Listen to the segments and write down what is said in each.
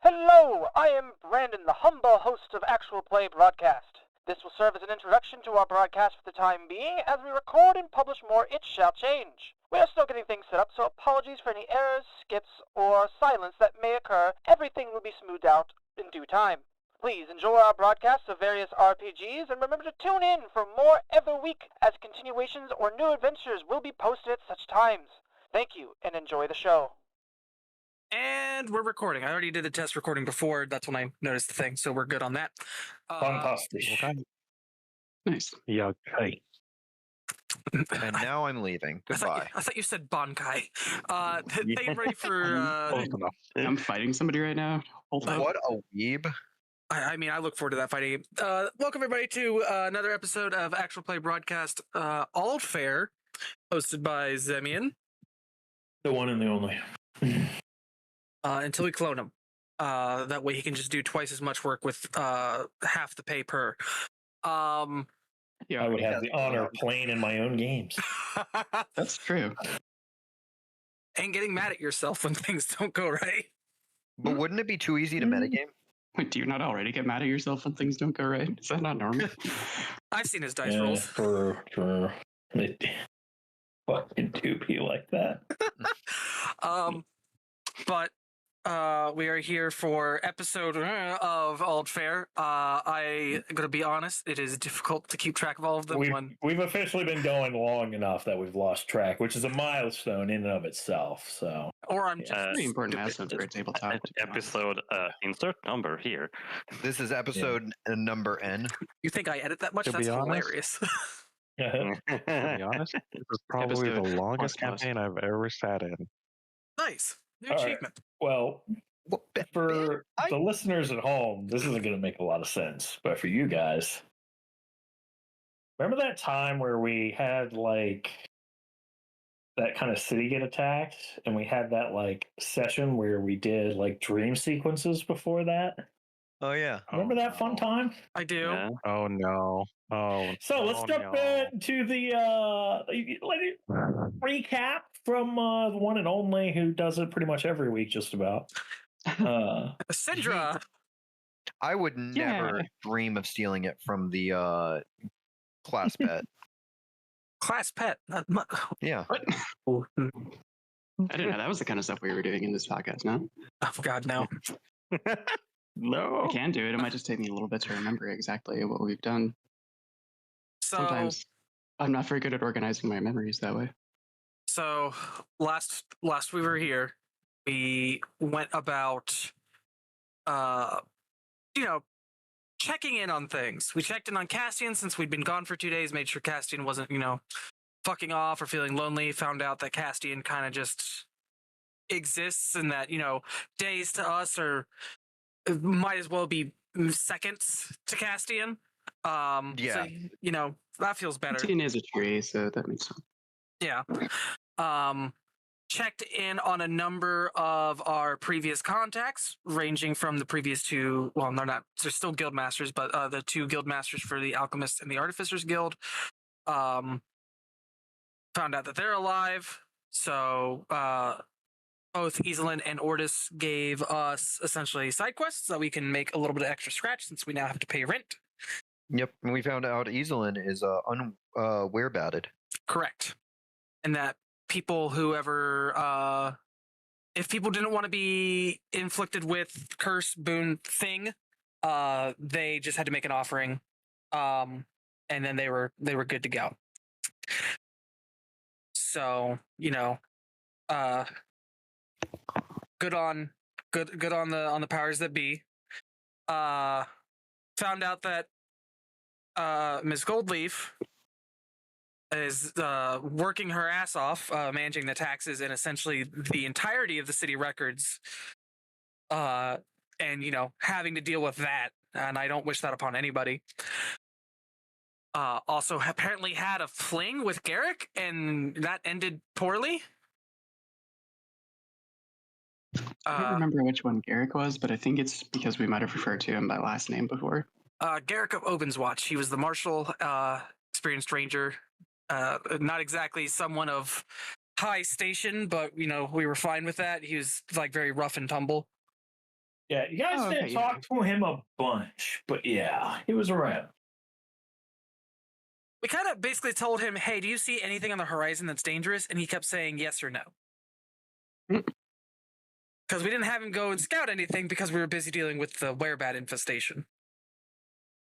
Hello, I am Brandon, the humble host of Actual Play Broadcast. This will serve as an introduction to our broadcast for the time being. As we record and publish more, it shall change. We are still getting things set up, so apologies for any errors, skips, or silence that may occur. Everything will be smoothed out in due time. Please enjoy our broadcasts of various RPGs, and remember to tune in for more every week, as continuations or new adventures will be posted at such times. Thank you, and enjoy the show. And we're recording. I already did the test recording before. That's when I noticed the thing, so we're good on that. Fantastic. Okay. Nice. Yeah, okay. And now I'm leaving. Goodbye. I thought you said Bonkai. They ready for... Close enough. I'm fighting somebody right now. Hold on. What a weeb. I mean, I look forward to that fighting. Welcome, everybody, to another episode of Actual Play Broadcast, Aldfair, hosted by Zemian. The one and the only. Until we clone him. That way he can just do twice as much work with half the pay per. Yeah, I would have the honor of playing in my own games. that's true. And getting mad at yourself when things don't go right. But wouldn't it be too easy to metagame? Wait, do you not already get mad at yourself when things don't go right? Is that not normal? I've seen his dice rolls. For it fucking do be like that. But we are here for episode of Aldfair. I'm gonna be honest, it is difficult to keep track of all of them. We've officially been going long enough that we've lost track, which is a milestone in and of itself. So, Or I'm just Pretty important milestone for a tabletop. Episode insert number here. This is episode number N. You think I edit that much? To That's be honest, hilarious. To be honest, this is probably the Episode longest podcast. campaign I've ever sat in. Nice. New All right. achievement. well, Well, for the listeners at home, this isn't going to make a lot of sense, but for you guys, remember that time where we had like that kind of city get attacked, and we had that like session where we did like dream sequences before that? Oh, yeah. Remember that fun time? I do. Yeah. Oh no. Oh. So let's jump into the recap from the one and only who does it pretty much every week, just about. Syndra. I would never dream of stealing it from the class pet. Class pet. Yeah. What? I didn't know that was the kind of stuff we were doing in this podcast, no? Oh, God, no. No. I can do it. It might just take me a little bit to remember exactly what we've done. So, Sometimes I'm not very good at organizing my memories that way. So last we were here, we went about, checking in on things. We checked in on Castian since we'd been gone for 2 days, made sure Castian wasn't, fucking off or feeling lonely. Found out that Castian kind of just exists, and that days to us might as well be seconds to Castian. Yeah. So, that feels better. 18 is a tree, so that makes sense. Yeah. Checked in on a number of our previous contacts, ranging from the previous two. Well, they're still guild masters, but the two guild masters for the Alchemists and the Artificers Guild. Found out that they're alive. So both Iselin and Ordis gave us essentially side quests so that we can make a little bit of extra scratch since we now have to pay rent. Yep. And we found out Iselin is werebatted. Correct. And that if people didn't want to be inflicted with curse, boon, thing, they just had to make an offering, and then they were good to go. So good on the powers that be. Found out that Ms. Goldleaf is working her ass off, managing the taxes and essentially the entirety of the city records, and having to deal with that, and I don't wish that upon anybody. Also apparently had a fling with Garrick, and that ended poorly. I don't remember which one Garrick was, but I think it's because we might have referred to him by last name before. Garrick of Obenswatch. He was the marshal, experienced ranger. Not exactly someone of high station, but we were fine with that. He was like very rough and tumble. Yeah, you guys didn't talk to him a bunch, but yeah, he was around. We kind of basically told him, hey, do you see anything on the horizon that's dangerous? And he kept saying yes or no. Because we didn't have him go and scout anything because we were busy dealing with the werebat infestation.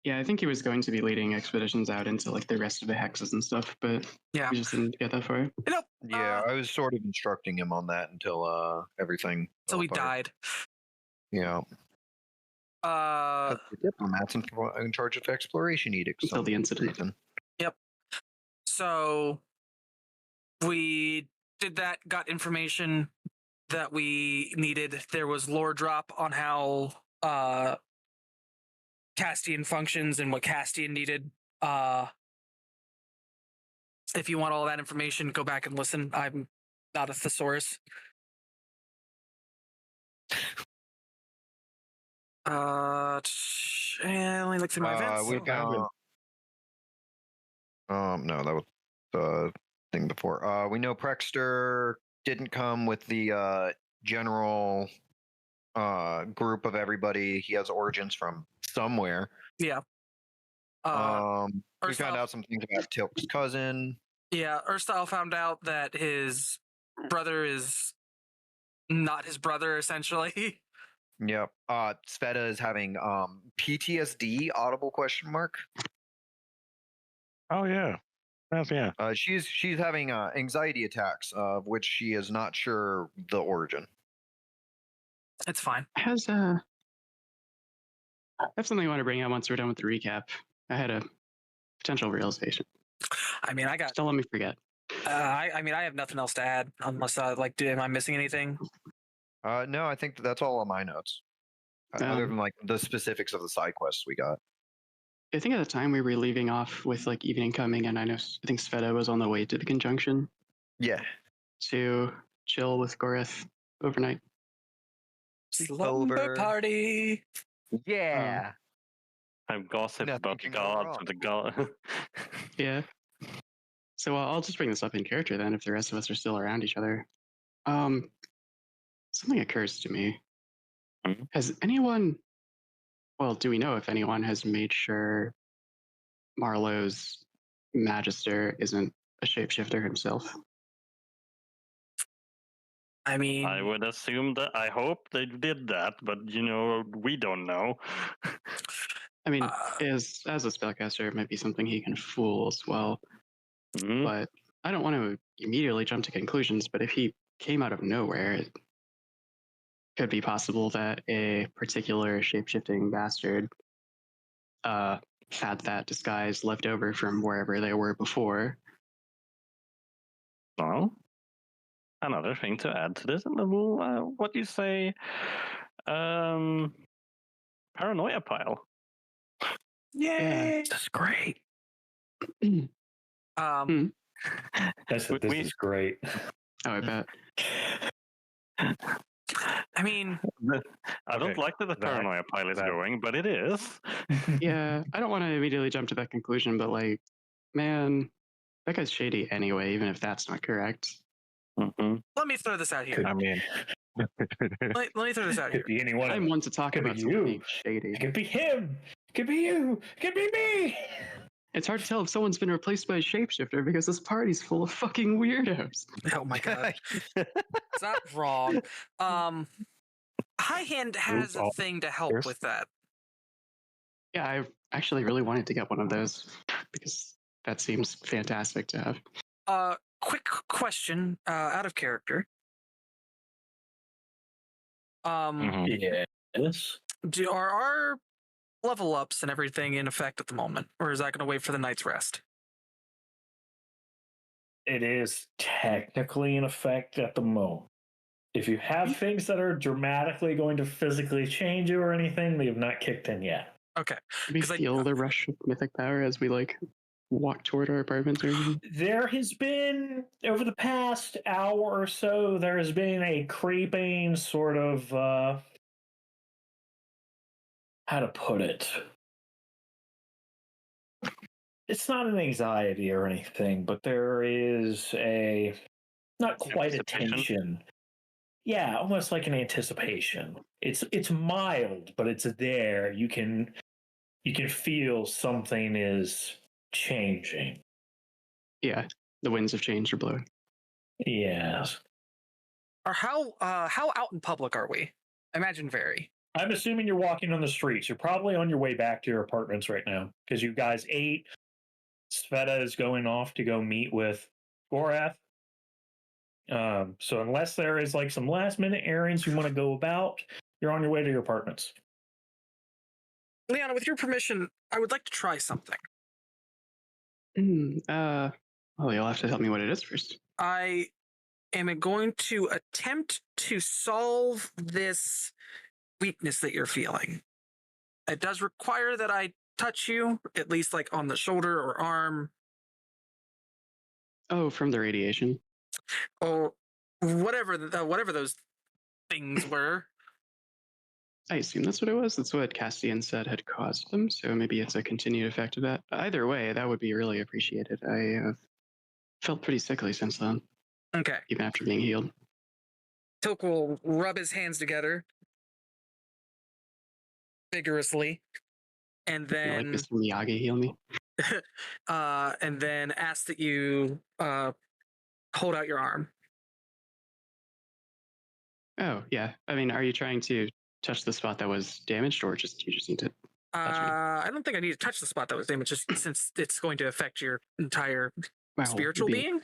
Yeah, I think he was going to be leading expeditions out into like the rest of the hexes and stuff, but yeah, we just didn't get that far. Yeah, I was sort of instructing him on that until everything. So he died. Yeah. The diplomats in charge of exploration edicts. Until the incident. Yep. So we did that, got information that we needed. There was lore drop on how Castian functions and what Castian needed. If you want all that information, go back and listen. I'm not a thesaurus. Let me look through my events. No, that was the thing before. We know Prexter didn't come with the general group of everybody. He has origins from somewhere. Yeah. We found out some things about Tilk's cousin. Yeah, Erstyle found out that his brother is not his brother, essentially. Yep. Sveta is having PTSD, audible question mark. Oh yeah. Yeah. She's having anxiety attacks, of which she is not sure the origin. It's fine. I have something I want to bring up once we're done with the recap. I had a potential realization. I mean, Don't let me forget. I mean, I have nothing else to add unless am I missing anything? No, I think that's all on my notes. Other than like the specifics of the side quests we got. I think at the time we were leaving off with like evening coming, and I think Sveta was on the way to the conjunction. Yeah. To chill with Goreth overnight. Slumber party. Yeah. I've gossiped about the gods with the god. Yeah. So I'll just bring this up in character then, if the rest of us are still around each other. Something occurs to me. Mm-hmm. Has anyone, well, do we know if anyone has made sure Marlowe's Magister isn't a shapeshifter himself? I mean, I would assume that. I hope they did that, but we don't know. I mean, as a spellcaster, it might be something he can fool as well. Mm-hmm. But I don't want to immediately jump to conclusions. But if he came out of nowhere, it could be possible that a particular shapeshifting bastard had that disguise left over from wherever they were before. Well, another thing to add to this, a little, what do you say, paranoia pile. Yay! That's great. This is great. Oh, I bet. I mean, I don't like that the paranoia pile is going, but it is. Yeah, I don't want to immediately jump to that conclusion, but like, man, that guy's shady anyway, even if that's not correct. Mm-hmm. Let me throw this out here. I mean, let me throw this out here. Could be anyone. I'm one to talk about someone being shady. It could be him. It could be you. It could be me. It's hard to tell if someone's been replaced by a shapeshifter because this party's full of fucking weirdos. Oh my god. It's not wrong. High Hand has a thing to help with that. Yeah, I actually really wanted to get one of those because that seems fantastic to have. Quick question, out of character. Yes. Are our level ups and everything in effect at the moment, or is that going to wait for the night's rest? It is technically in effect at the moment. If you have things that are dramatically going to physically change you or anything, they have not kicked in yet. Okay. We feel the rush of mythic power as we walk toward our apartments or anything? There has been, over the past hour or so, there has been a creeping sort of, how to put it? It's not an anxiety or anything, but there is not quite a tension. Yeah, almost like an anticipation. It's mild, but it's there. You can feel something is changing. Yeah, the winds of change are blowing. Yes. Or how out in public are we? I imagine very. I'm assuming you're walking on the streets. You're probably on your way back to your apartments right now because you guys ate. Sveta is going off to go meet with Gorath. So unless there is like some last minute errands you want to go about, you're on your way to your apartments. Liana, with your permission, I would like to try something. Well, you'll have to tell me what it is first. I am going to attempt to solve this weakness that you're feeling. It does require that I touch you, at least like on the shoulder or arm. Oh, from the radiation. Or whatever those things were. I assume that's what it was. That's what Castian said had caused them, so maybe it's a continued effect of that. Either way, that would be really appreciated. I have felt pretty sickly since then. Okay. Even after being healed. Tilk will rub his hands together vigorously, and then like Mr. Miyagi heal me. And then ask that you hold out your arm. Oh yeah. I mean, are you trying to touch the spot that was damaged, or you just need to touch me? I don't think I need to touch the spot that was damaged, just since it's going to affect your entire spiritual maybe. being.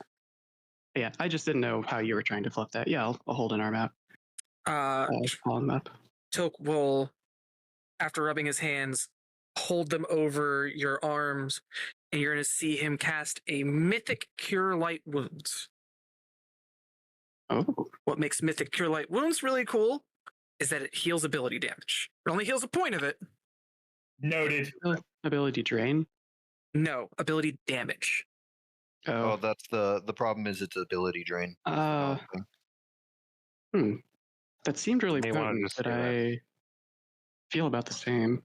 Yeah, I just didn't know how you were trying to flip that. Yeah, I'll hold an arm out. Call him up. Tilk will, after rubbing his hands, hold them over your arms, and you're going to see him cast a Mythic Cure Light Wounds. Oh. What makes Mythic Cure Light Wounds really cool is that it heals ability damage. It only heals a point of it. Noted. Ability drain? No, ability damage. Oh, that's the problem is its ability drain. That seemed really They wanted potent, to but say that. I feel about the same.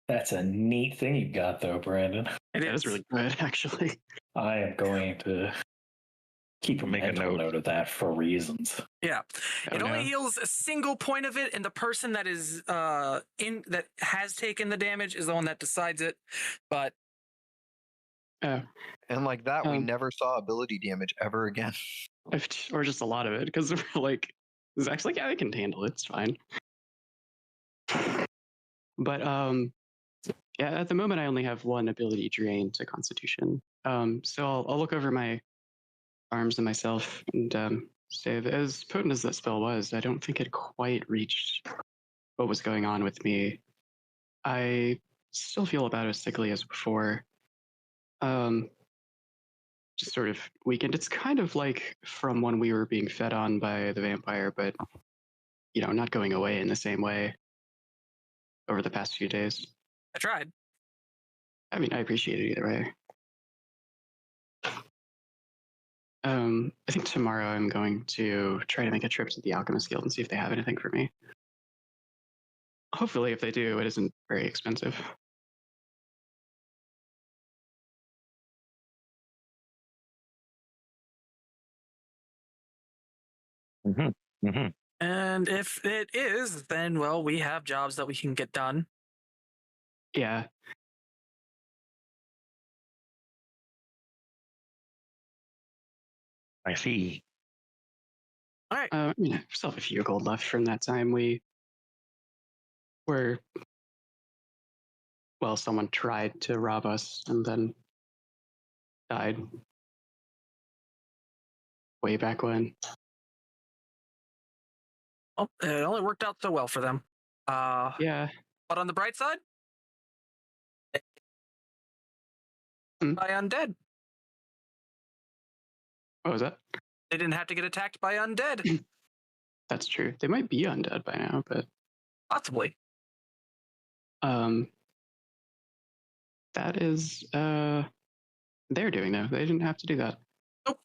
That's a neat thing you got, though, Brandon. It That is really good, actually. I am going to keep a mental note of that for reasons. Yeah, Oh, it only no. heals a single point of it, and the person that is that has taken the damage is the one that decides it. But Oh, And like that, we never saw ability damage ever again. or just a lot of it, because we're like, it's actually, yeah, I can handle it. It's fine. But yeah, at the moment I only have one ability drain to Constitution. So I'll look over my arms and myself and say that as potent as that spell was, I don't think it quite reached what was going on with me. I still feel about as sickly as before. Just sort of weakened. It's kind of like from when we were being fed on by the vampire, but not going away in the same way over the past few days. I tried. I mean, I appreciate it either way. I think tomorrow I'm going to try to make a trip to the Alchemist Guild and see if they have anything for me. Hopefully, if they do, it isn't very expensive. And if it is, then, well, we have jobs that we can get done. Yeah. I see. All right. I mean, I still have a few gold left from that time we were. Well, someone tried to rob us and then died. Way back when. Well, it only worked out so well for them. Yeah. But on the bright side, by undead. What was that? They didn't have to get attacked by undead. That's true. They might be undead by now, but Possibly. that is they're doing though. They didn't have to do that. Nope.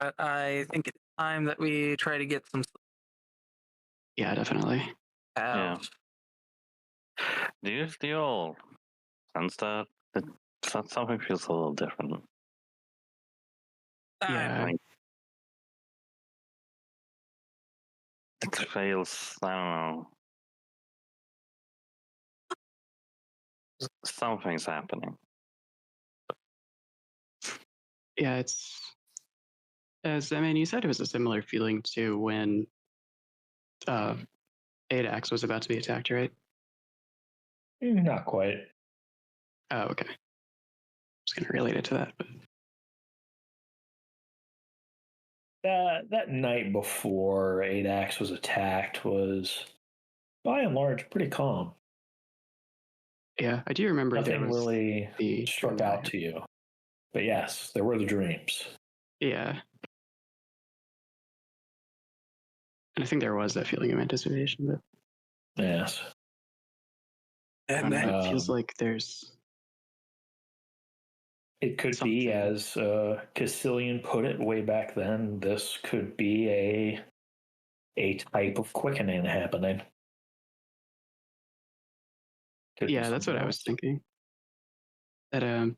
But I think it's time that we try to get some Yeah, definitely. Yeah. Do you all sense that? Something feels a little different. Yeah. Like, it feels, I don't know. Something's happening. Yeah, it's as I mean, you said it was a similar feeling to when Adax was about to be attacked, right? Not quite. Oh, okay. I was going to relate it to that, but That night before Adax was attacked was, by and large, pretty calm. yeah, I do remember there Nothing was really the struck out to you. But yes, there were the dreams. Yeah. And I think there was that feeling of anticipation, but Yes. I don't know. It feels Um, like there's It could be, something. as Cassilian put it way back then, this could be a type of quickening happening. Could be Yeah, that's what something I was else. thinking. That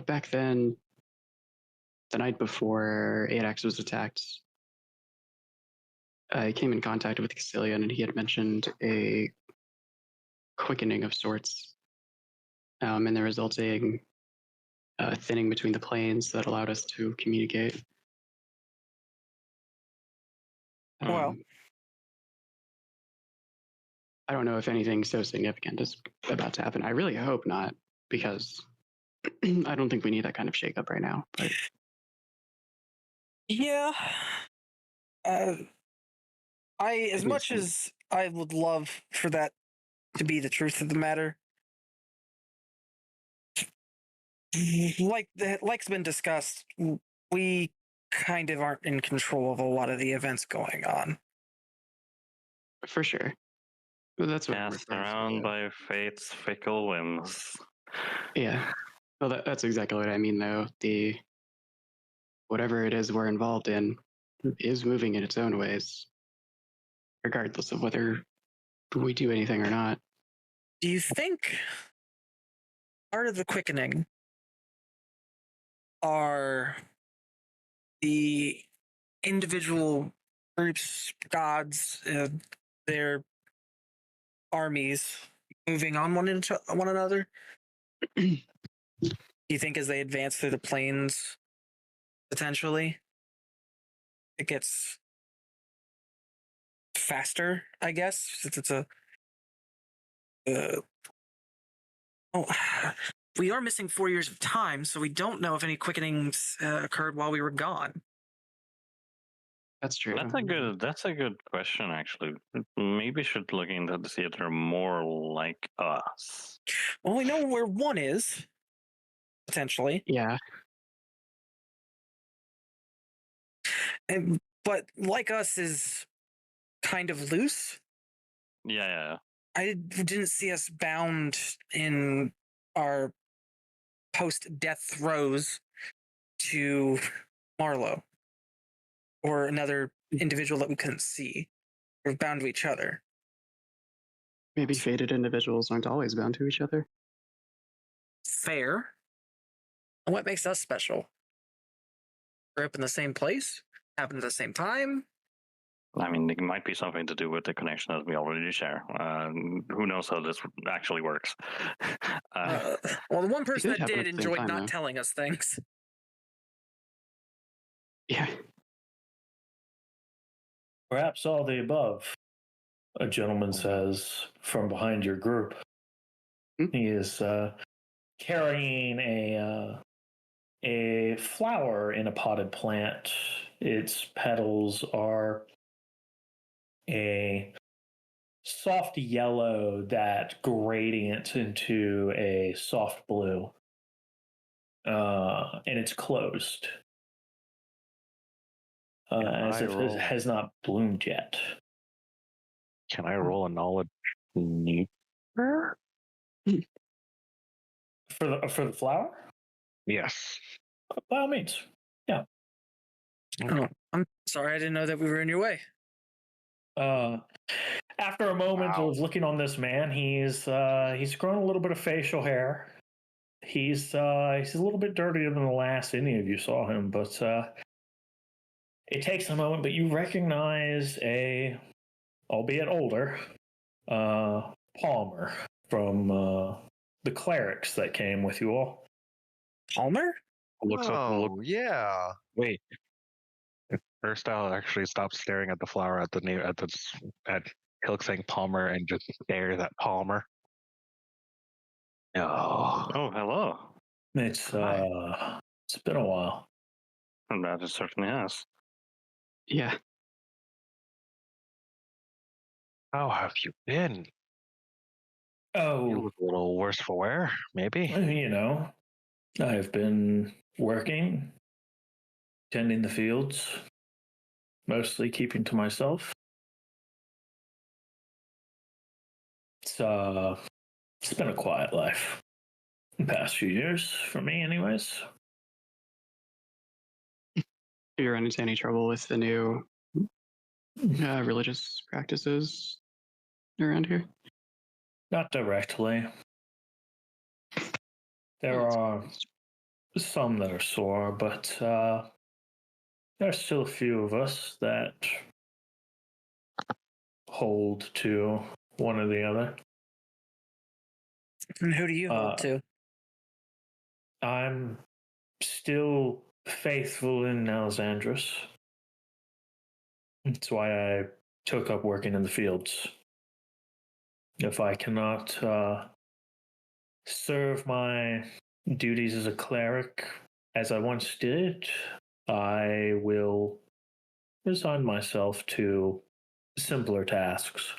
back then, the night before Adax was attacked, I came in contact with Cassilian, and he had mentioned a quickening of sorts, and the resulting thinning between the planes that allowed us to communicate. Well. I don't know if anything so significant is about to happen. I really hope not, because I don't think we need that kind of shakeup right now. But Yeah. As Could be much some- as I would love for that to be the truth of the matter, like's been discussed, we kind of aren't in control of a lot of the events going on. for sure. Well, that's what we're Cast there for, around though. by fate's fickle whims. Yeah. Well, that's exactly what I mean, though. Whatever it is we're involved in is moving in its own ways, regardless of whether we do anything or not. Do you think part of the quickening are the individual groups, gods, their armies moving on one another? Do you think as they advance through the planes, potentially, it gets faster, I guess, since it's oh, we are missing 4 years of time, so we don't know if any quickenings occurred while we were gone. That's true. That's a good question, actually. Maybe should look into to see if they're more like us. Well, we know where one is, potentially. Yeah. But like us is kind of loose. Yeah. I didn't see us bound in our post-death throes to Marlowe or another individual that we couldn't see. We're bound to each other. Maybe fated individuals aren't always bound to each other. Fair. And what makes us special? We're up in the same place? Happen at the same time? I mean, it might be something to do with the connection that we already share. Who knows how this actually works? Well, the one person did that happen did at the same enjoyed time, not though. telling us things. Yeah. Perhaps all the above, a gentleman says from behind your group. He is carrying a flower in a potted plant. Its petals are a soft yellow that gradients into a soft blue. And it's closed. As if it has not bloomed yet. Can I roll a knowledge nature? For the flower? Yes. By all means. Yeah. Oh, I'm sorry, I didn't know that we were in your way. After a moment Wow. of looking on this man, he's grown a little bit of facial hair. He's a little bit dirtier than the last any of you saw him, but it takes a moment. But you recognize albeit older, Palmer from the clerics that came with you all. Palmer? Looks up and look. Oh, yeah. Wait. First, I'll actually stop staring at the flower at the name at Hilk saying Palmer and just stare at Palmer. No. Oh, hello. It's been a while. And that it certainly has. Yeah. How have you been? You Oh, look a little worse for wear, maybe. you know, I've been working, tending the fields, mostly keeping to myself. It's been a quiet life the past few years for me, anyways. Do you run into any trouble with the new religious practices around here? Not directly. There are some that are sore, but there's still a few of us that hold to one or the other. And who do you hold to? I'm still faithful in Alexandros. That's why I took up working in the fields. If I cannot serve my duties as a cleric as I once did, I will resign myself to simpler tasks.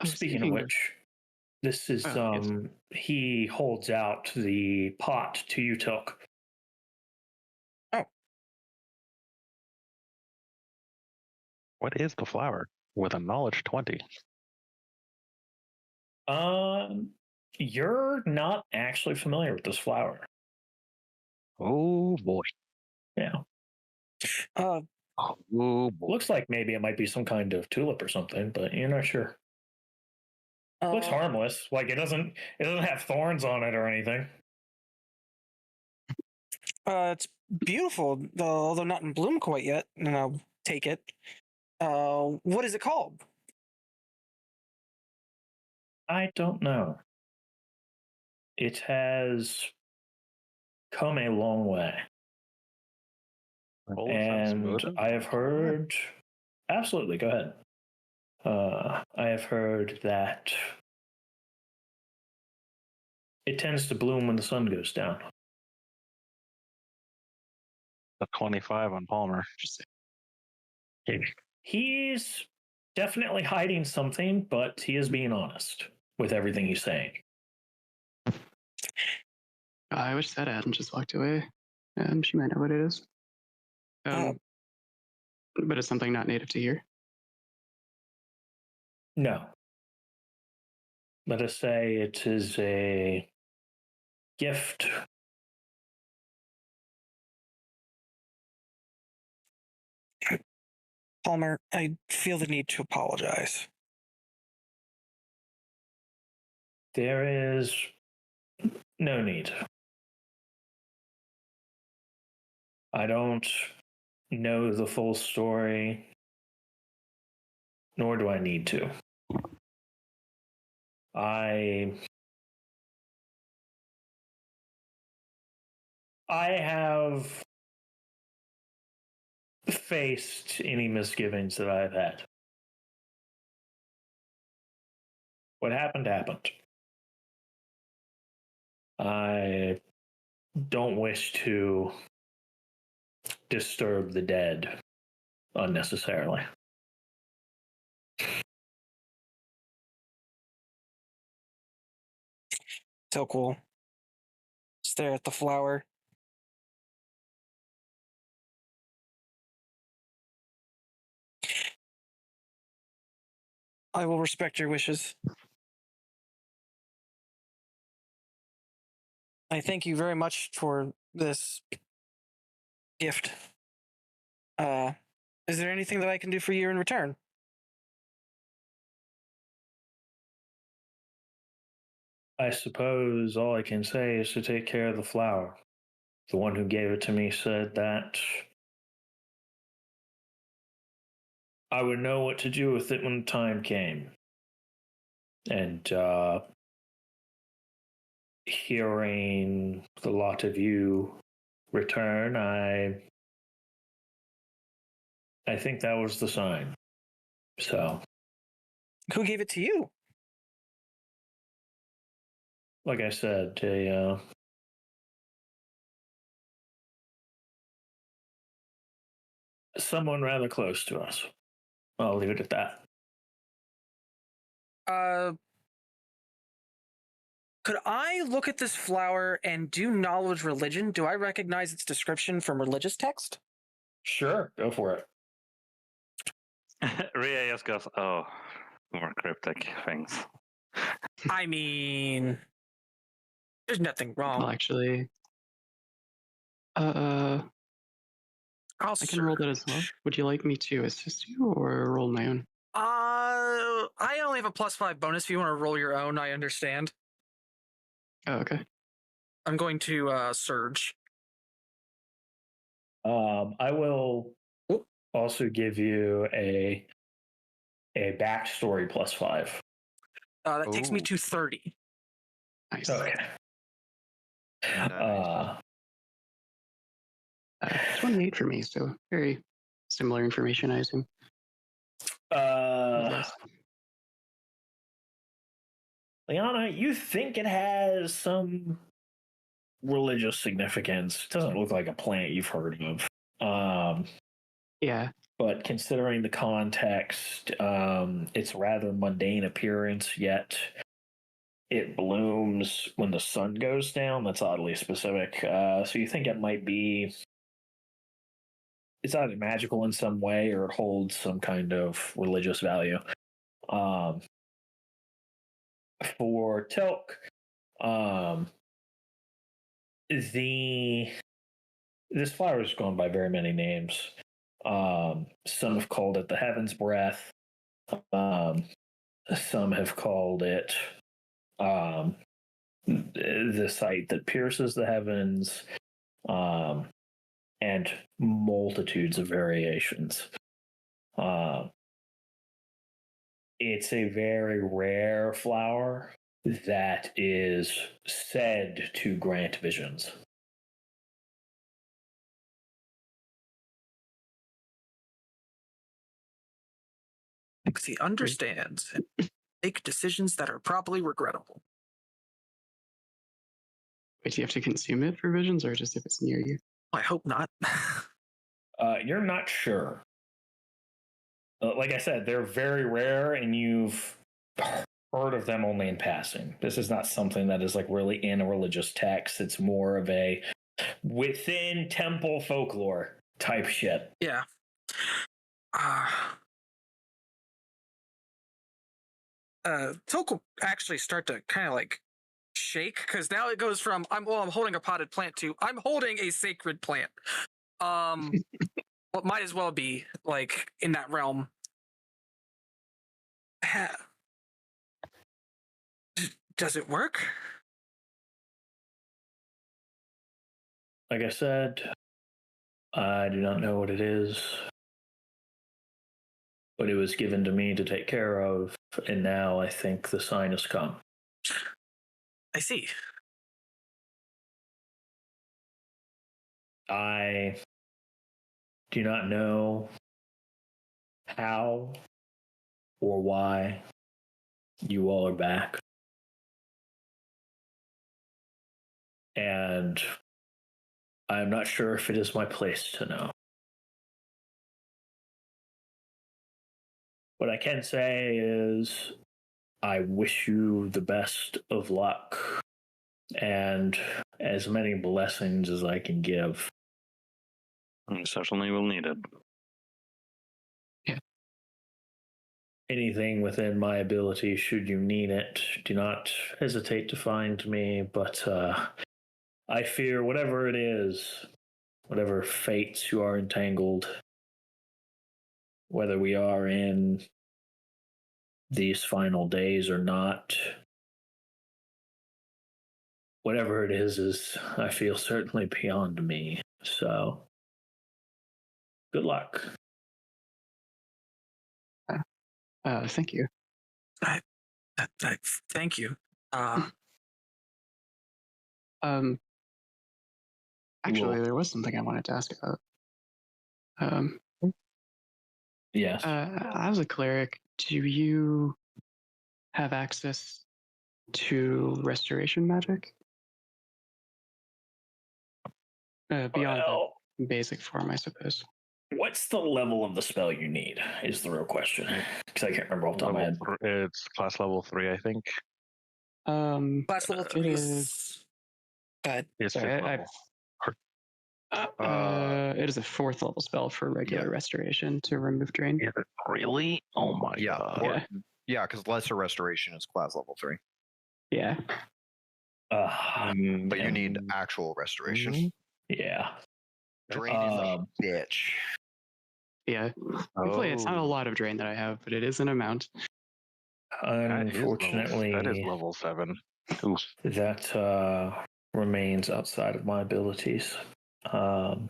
Speaking of which, this is yes. he holds out the pot to you, Tilk. What is the flower? With a knowledge 20. You're not actually familiar with this flower. Oh boy. Yeah. Oh boy. Looks like maybe it might be some kind of tulip or something, but you're not sure. Looks harmless. Like it doesn't have thorns on it or anything. It's beautiful, although not in bloom quite yet, and I'll take it. What is it called? I don't know. It has come a long way. And I have heard... Absolutely, go ahead. I have heard that it tends to bloom when the sun goes down. A 25 on Palmer. He's definitely hiding something, but he is being honest with everything he's saying. I wish that hadn't just walked away. She might know what it is. But it's something not native to here. No. Let us say it is a gift. Palmer, I feel the need to apologize. There is no need. I don't know the full story, nor do I need to. I have faced any misgivings that I've had. What happened, happened. I don't wish to disturb the dead unnecessarily. So cool. Stare at the flower. I will respect your wishes. I thank you very much for this gift. Is there anything that I can do for you in return? I suppose all I can say is to take care of the flower. The one who gave it to me said that I would know what to do with it when the time came. And hearing the lot of you return, I think that was the sign. So, Who gave it to you? like I said, someone rather close to us. I'll leave it at that. Could I look at this flower and do knowledge religion? Do I recognize its description from religious text? Sure, go for it. Rhea just goes, oh, more cryptic things. I mean, there's nothing wrong. Well, actually, I'll I can roll that as well. Would you like me to assist you or roll my own? I only have a +5 bonus. If you want to roll your own, I understand. Oh, okay. I'm going to surge. I will also give you a backstory +5. That takes me to 30. Nice. Okay. Nice. 28 for me, so very similar information, I assume. Liana, you think it has some religious significance. It doesn't look like a plant you've heard of. Yeah. But considering the context, its rather mundane appearance, yet it blooms when the sun goes down. That's oddly specific. So you think it might be... It's either magical in some way or it holds some kind of religious value. For Tilk, this flower has gone by very many names. Some have called it the Heaven's Breath. Some have called it the sight that pierces the heavens, and multitudes of variations. It's a very rare flower that is said to grant visions. Because he understands and make decisions that are probably regrettable. Wait, do you have to consume it for visions or just if it's near you? I hope not. You're not sure. Like I said, they're very rare, and you've heard of them only in passing. This is not something that is like really in a religious text. It's more of a within temple folklore type shit. Yeah. Tilk will actually start to kind of like shake because now it goes from I'm holding a potted plant to I'm holding a sacred plant. What might as well be like in that realm. Does it work? Like I said, I do not know what it is, but it was given to me to take care of, and now I think the sign has come. I see. I do not know how or why you all are back. And I'm not sure if it is my place to know. What I can say is I wish you the best of luck and as many blessings as I can give. We certainly will need it. Yeah. Anything within my ability, should you need it, do not hesitate to find me. But I fear whatever it is, whatever fates you are entangled, whether we are in these final days or not, whatever it is I feel certainly beyond me. So, good luck. Thank you. Thank you. Actually, there was something I wanted to ask about. Yes. As a cleric, do you have access to restoration magic? Beyond the basic form, I suppose. What's the level of the spell you need is the real question. Because I can't remember off the top of my head. It's class level 3, I think. Class level 3 is... Go ahead. It's Sorry, 5th level. it is a 4th level spell for regular restoration to remove drain. Is it really? Oh my Yeah. god. Yeah, because lesser restoration is class level 3. Yeah. But you need actual restoration. Yeah. Drain is a bitch. Yeah. Hopefully it's not a lot of drain that I have, but it is an amount. Unfortunately, that is level 7. Oof. That remains outside of my abilities. I'm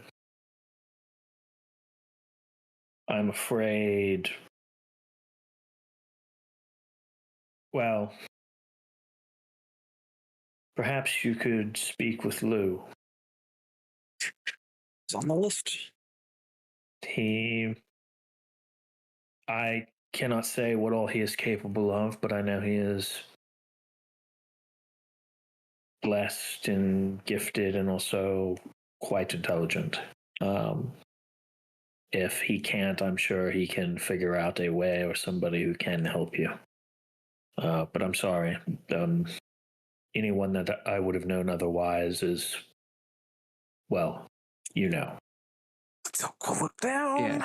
afraid. Well, perhaps you could speak with Lou. It's on the list. I cannot say what all he is capable of, but I know he is blessed and gifted and also quite intelligent. If he can't, I'm sure he can figure out a way or somebody who can help you. But I'm sorry. Anyone that I would have known otherwise is, well, you know. So cool it down.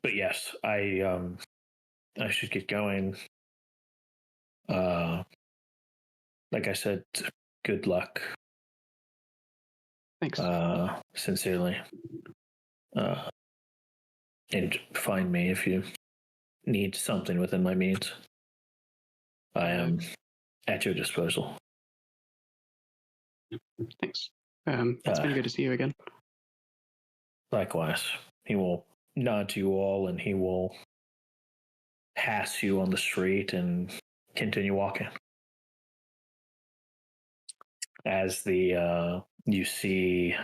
But yes, I should get going. Like I said, good luck. Thanks. Sincerely. And find me if you need something within my means. I am at your disposal. Thanks. It's been good to see you again. Likewise. He will nod to you all and he will pass you on the street and continue walking. As you see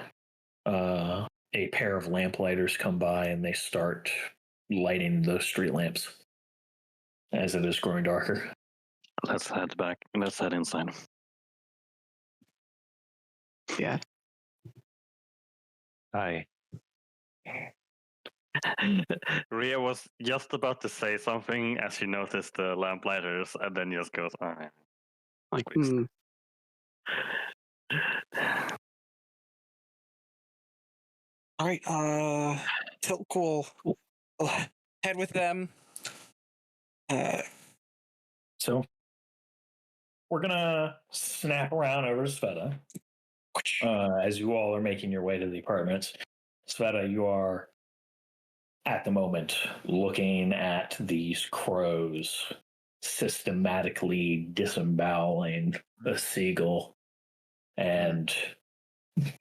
a pair of lamplighters come by and they start lighting those street lamps as it is growing darker. Let's head back. Let's head inside. Yeah. Hi. Ria was just about to say something as she noticed the lamplighters, and then just goes, "All right." Like, All right, cool. We'll head with them. So we're gonna snap around over to Sveta as you all are making your way to the apartments. Sveta, you are at the moment looking at these crows systematically disemboweling a seagull, and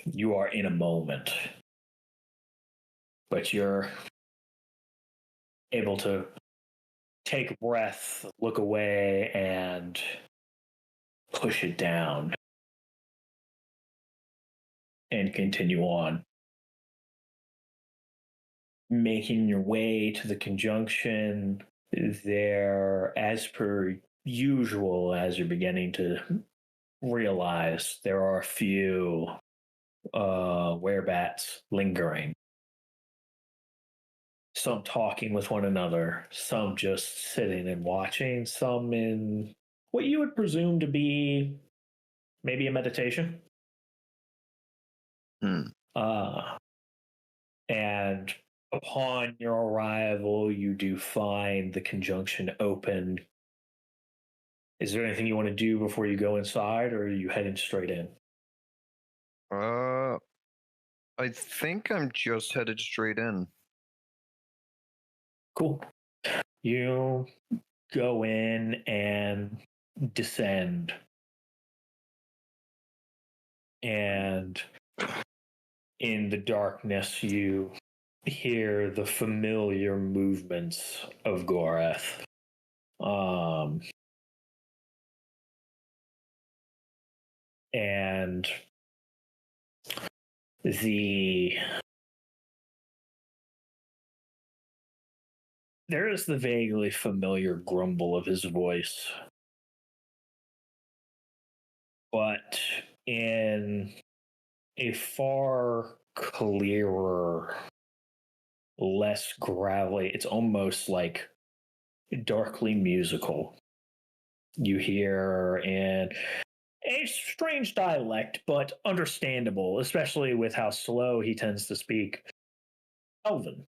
you are in a moment, but you're able to take a breath, look away, and push it down and continue on. Making your way to the conjunction there, as per usual, as you're beginning to realize there are a few werebats lingering. Some talking with one another, some just sitting and watching, some in what you would presume to be maybe a meditation. And upon your arrival, you do find the conjunction open, Is there anything you want to do before you go inside, or are you heading straight in? I think I'm just headed straight in. Cool. You go in and descend. And in the darkness, you hear the familiar movements of Goreth. And there is the vaguely familiar grumble of his voice. But in a far clearer, less gravelly, it's almost like darkly musical. You hear in a strange dialect, but understandable, especially with how slow he tends to speak. Elven.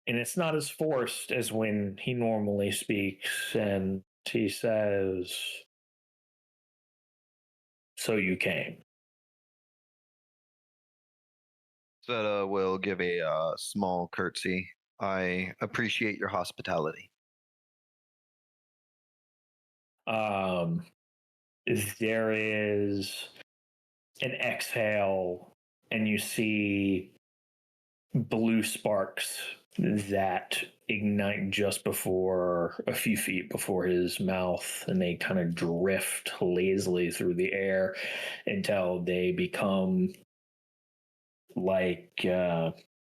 And it's not as forced as when he normally speaks, and he says, "So you came." Zeta will give a small curtsy. I appreciate your hospitality. There is an exhale, and you see blue sparks that ignite just before, a few feet before his mouth, and they kind of drift lazily through the air until they become like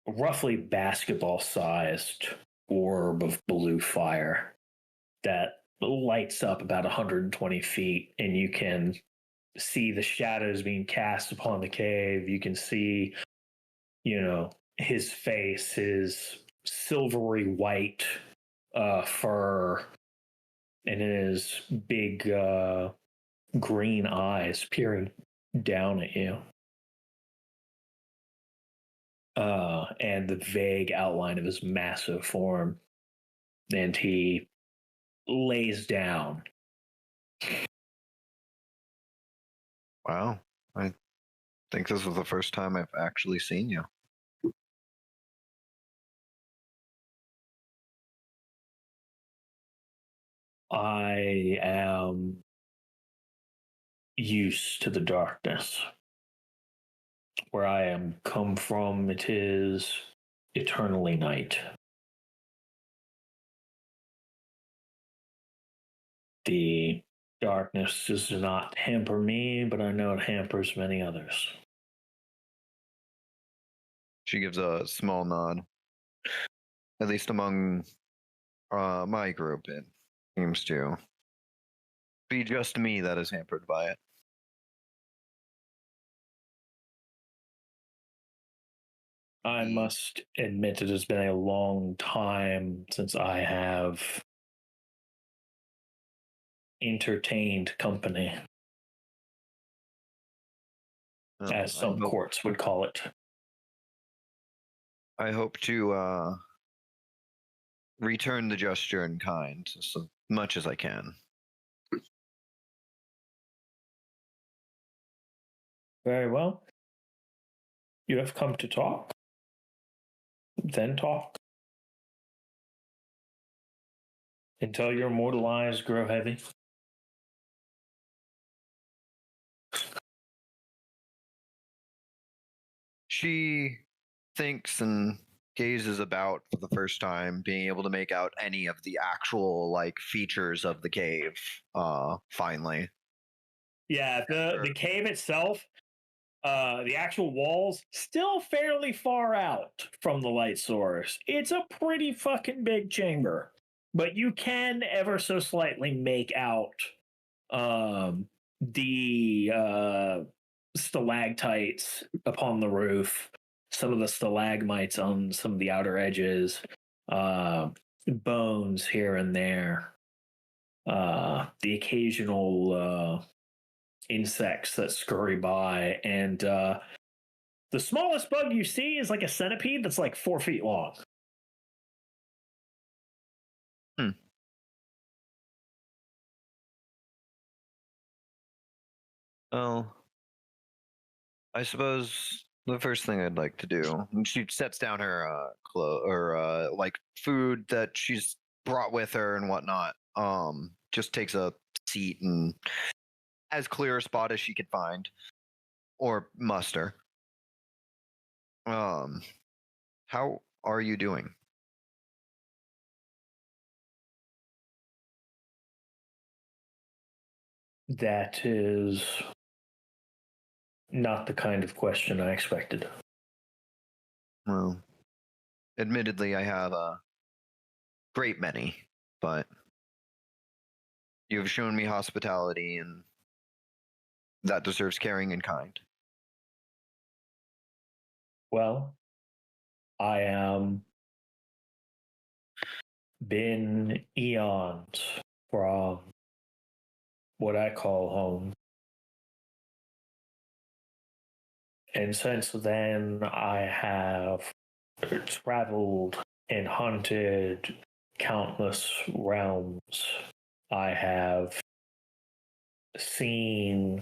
roughly basketball-sized orb of blue fire that lights up about 120 feet, and you can see the shadows being cast upon the cave. You can see, his face, his silvery white fur, and his big green eyes peering down at you. And the vague outline of his massive form. And he lays down. Wow. I think this was the first time I've actually seen you. I am used to the darkness. Where I am come from, it is eternally night. The darkness does not hamper me, but I know it hampers many others. She gives a small nod. At least among my group, it seems to be just me that is hampered by it. I must admit it has been a long time since I have entertained company, as some courts would call it. I hope to return the gesture in kind as much as I can. Very well. You have come to talk. Then talk. Until your mortal eyes grow heavy. She thinks and gazes about for the first time, being able to make out any of the actual features of the cave. Finally. Yeah, the cave itself, the actual walls, still fairly far out from the light source. It's a pretty fucking big chamber, but you can ever so slightly make out the stalactites upon the roof, some of the stalagmites on some of the outer edges, bones here and there, the occasional insects that scurry by, and the smallest bug you see is like a centipede that's like 4 feet long. Well, I suppose the first thing I'd like to do, and she sets down her like food that she's brought with her and whatnot. Just takes a seat and as clear a spot as she could find or muster. How are you doing? That is not the kind of question I expected. Well, admittedly, I have a great many, but you've shown me hospitality, and that deserves caring in kind. Well, I am been eons from what I call home. And since then, I have traveled and hunted countless realms. I have seen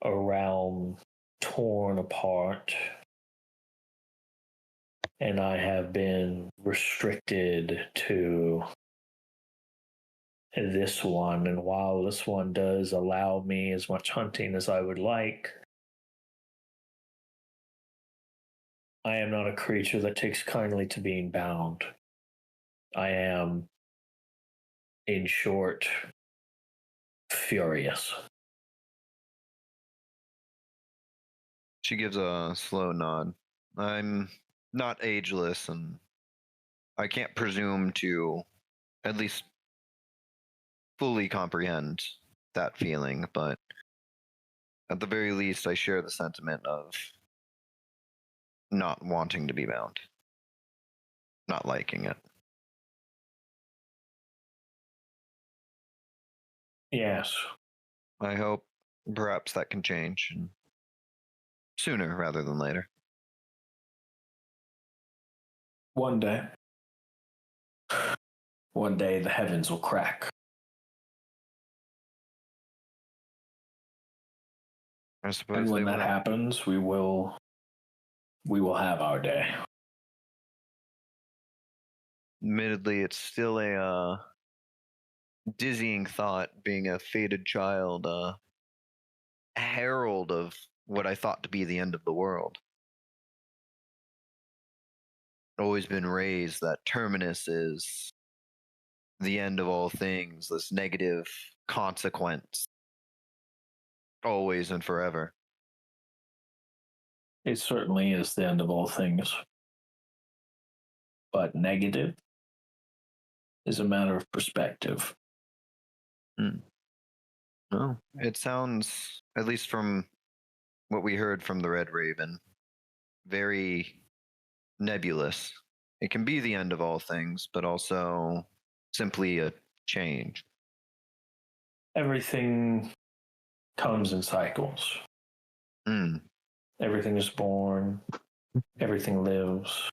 a realm torn apart, and I have been restricted to this one. And while this one does allow me as much hunting as I would like, I am not a creature that takes kindly to being bound. I am, in short, furious. She gives a slow nod. I'm not ageless, and I can't presume to at least fully comprehend that feeling, but at the very least, I share the sentiment of not wanting to be bound, not liking it. Yes. I hope perhaps that can change and sooner rather than later. One day. One day the heavens will crack. I suppose And when they that will. happens, we will have our day. Admittedly, it's still a dizzying thought being a fated child, a herald of what I thought to be the end of the world. Always been raised that Terminus is the end of all things, this negative consequence, always and forever. It certainly is the end of all things. But negative is a matter of perspective. No, it sounds, at least from what we heard from the Red Raven, very nebulous. It can be the end of all things, but also simply a change. Everything comes in cycles. Everything is born, everything lives,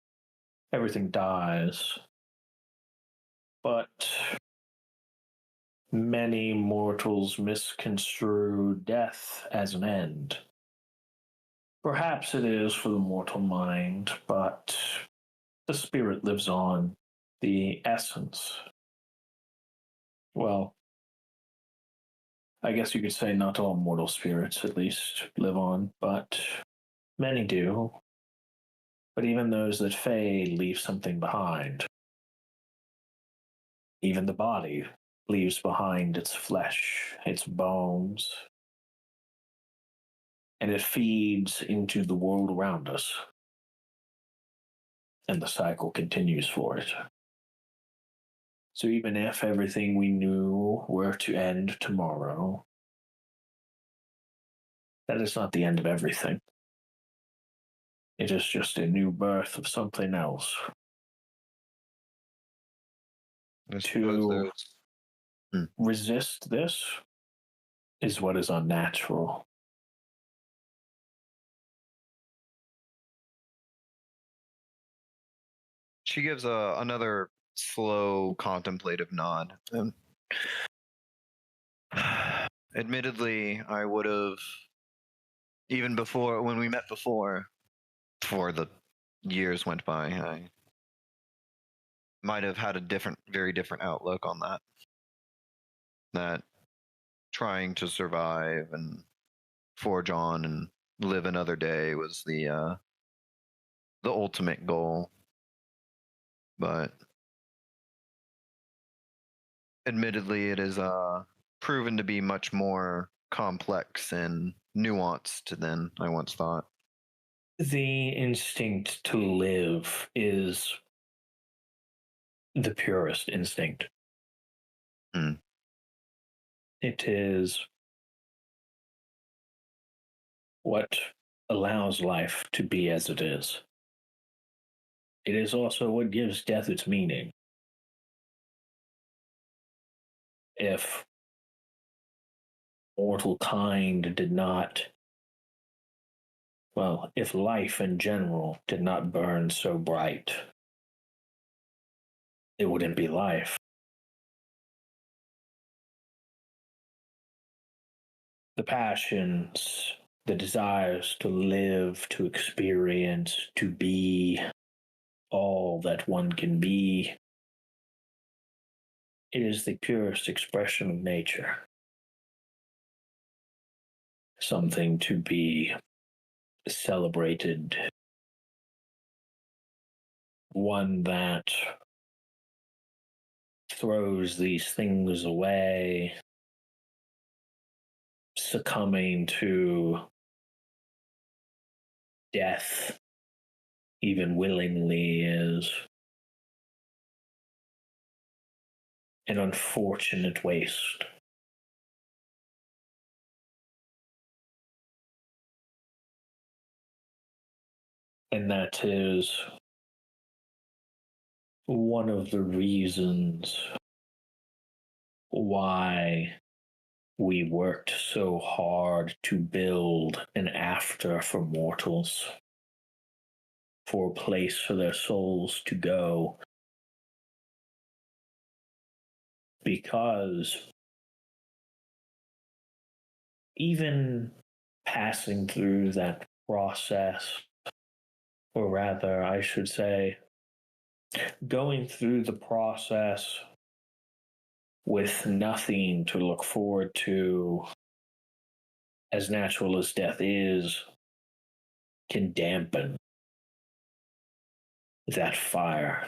everything dies. But many mortals misconstrue death as an end. Perhaps it is for the mortal mind, but the spirit lives on. The essence. Well, I guess you could say not all mortal spirits, at least, live on, but many do. But even those that fade leave something behind. Even the body leaves behind its flesh, its bones, and it feeds into the world around us. And the cycle continues for it. So even if everything we knew were to end tomorrow, that is not the end of everything. It is just a new birth of something else. To resist this is what is unnatural. She gives another slow, contemplative nod. Admittedly, I would have, even before, when we met before the years went by, I might have had a very different outlook on that. That trying to survive and forge on and live another day was the ultimate goal. But admittedly, it is proven to be much more complex and nuanced than I once thought. The instinct to live is the purest instinct. Mm. It is what allows life to be as it is. It is also what gives death its meaning. If mortal kind did not, well, if life in general did not burn so bright, it wouldn't be life. The passions, the desires to live, to experience, to be all that one can be, it is the purest expression of nature. Something to be celebrated. One that throws these things away, succumbing to death, even willingly, is an unfortunate waste. And that is one of the reasons why we worked so hard to build an after for mortals, for a place for their souls to go. Because even passing through that process, or rather, I should say, going through the process with nothing to look forward to, as natural as death is, can dampen that fire.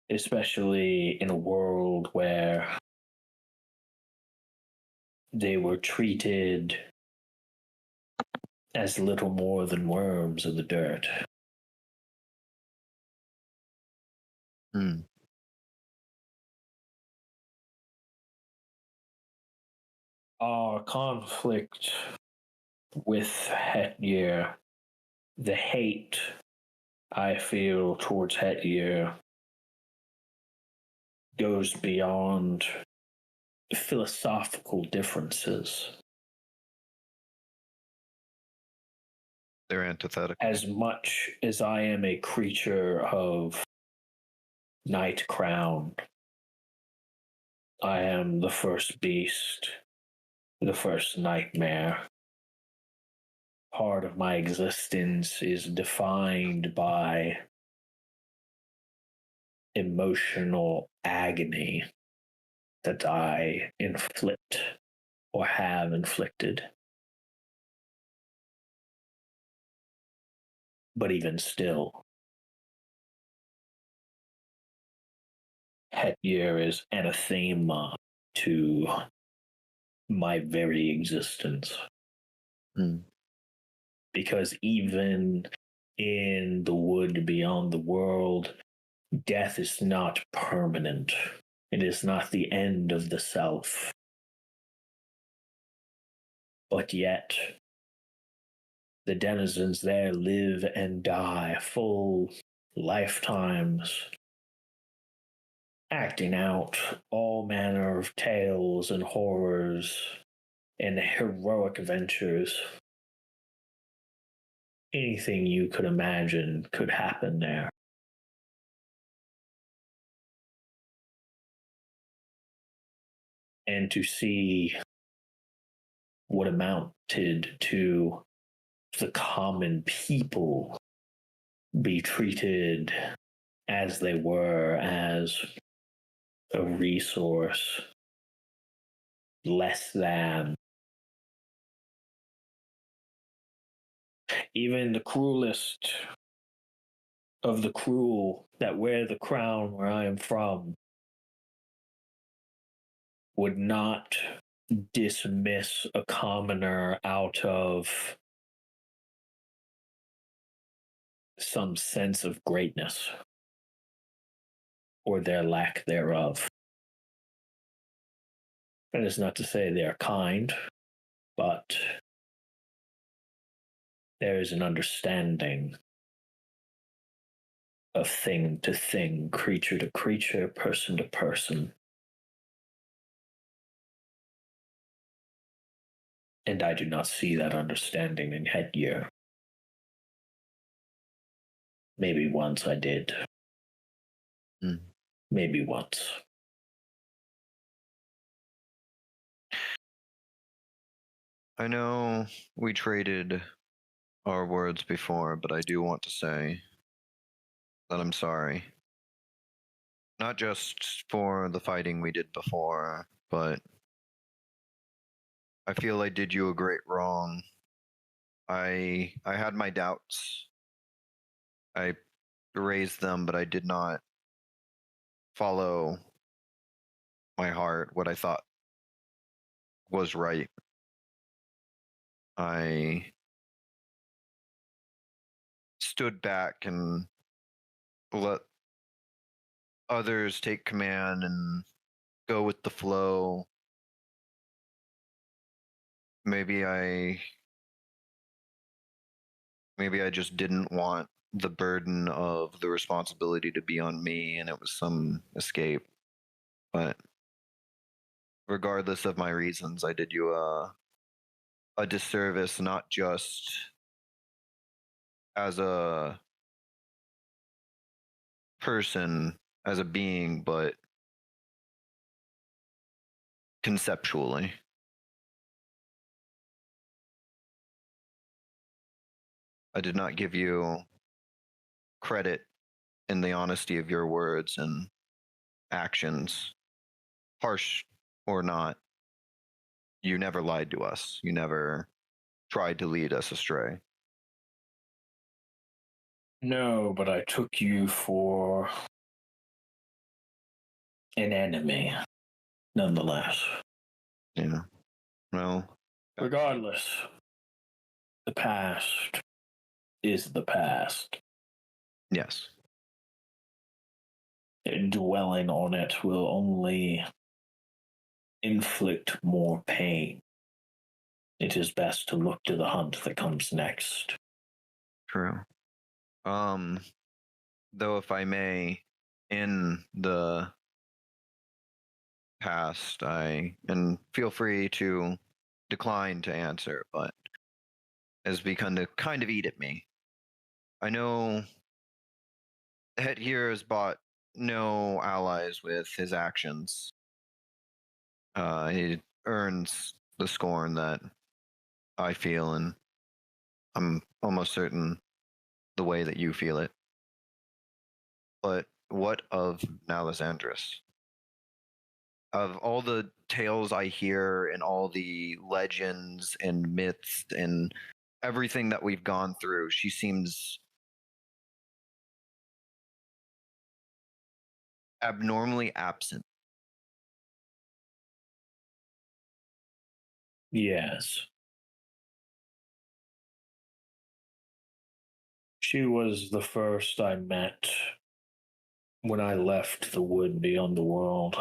Especially in a world where they were treated as little more than worms in the dirt. Mm. Our conflict with Hetyear, the hate I feel towards Hetyear, goes beyond philosophical differences. They're antithetical. As much as I am a creature of Night Crown, I am the first beast, the first nightmare. Part of my existence is defined by emotional agony that I inflict or have inflicted. But even still, Hetyear is anathema to my very existence. Mm. Because even in the wood beyond the world, death is not permanent. It is not the end of the self. But yet, the denizens there live and die full lifetimes, acting out all manner of tales and horrors and heroic adventures. Anything you could imagine could happen there. and to see what amounted to the common people be treated as they were, as a resource less than. Even the cruelest of the cruel that wear the crown where I am from would not dismiss a commoner out of some sense of greatness or their lack thereof. That is not to say they are kind, but there is an understanding of thing to thing, creature to creature, person to person. And I do not see that understanding in Headgear. Maybe once I did. Maybe once. I know we traded our words before, but I do want to say that I'm sorry. Not just for the fighting we did before, but I feel I did you a great wrong. I had my doubts. I raised them, but I did not follow my heart, what I thought was right. I stood back and let others take command and go with the flow. Maybe I just didn't want the burden of the responsibility to be on me, and it was some escape. But regardless of my reasons, I did you a disservice, not just as a person, as a being, but conceptually. I did not give you credit in the honesty of your words and actions, harsh or not. You never lied to us. You never tried to lead us astray. No, but I took you for an enemy, nonetheless. Yeah. Well, regardless, the past is the past. Yes. And dwelling on it will only inflict more pain. It is best to look to the hunt that comes next. True. Though if I may, in the past, and feel free to decline to answer, but has begun to kind of eat at me. I know Het here has bought no allies with his actions. He earns the scorn that I feel, and I'm almost certain the way that you feel it. But what of Nalisandris? Of all the tales I hear and all the legends and myths and everything that we've gone through, she seems abnormally absent. Yes. She was the first I met when I left the wood beyond the world.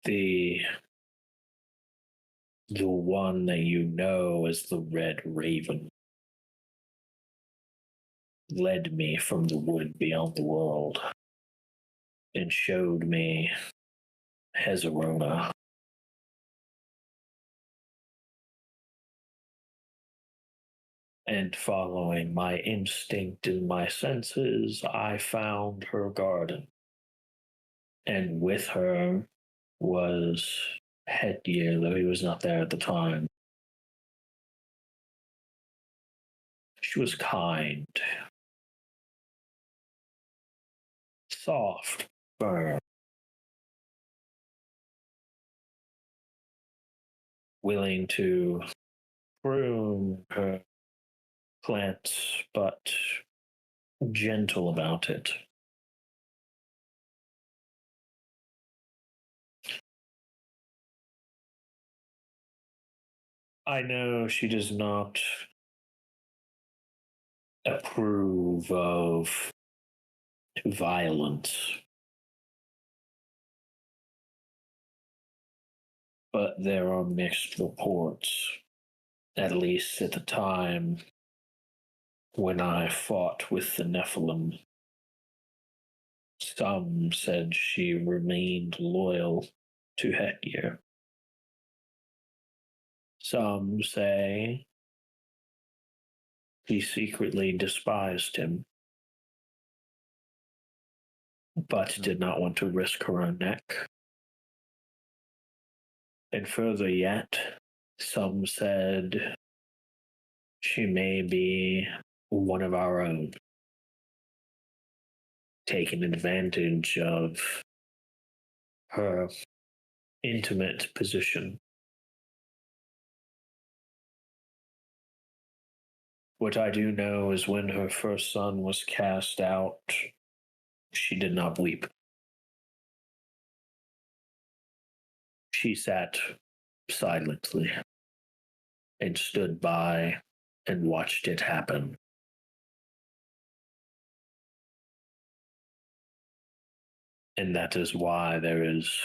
The one that you know as the Red Raven led me from the wood beyond the world and showed me Hezarona. And following my instinct and my senses, I found her garden And with her was Headgear, though he was not there at the time. She was kind, soft, firm, willing to prune her plants, but gentle about it. I know she does not approve of violence, but there are mixed reports, at least at the time when I fought with the Nephilim. Some said she remained loyal to Headgear. Some say he secretly despised him, but did not want to risk her own neck. And further yet, some said she may be one of our own, taking advantage of her intimate position. What I do know is when her first son was cast out, she did not weep. She sat silently and stood by and watched it happen. And that is why there is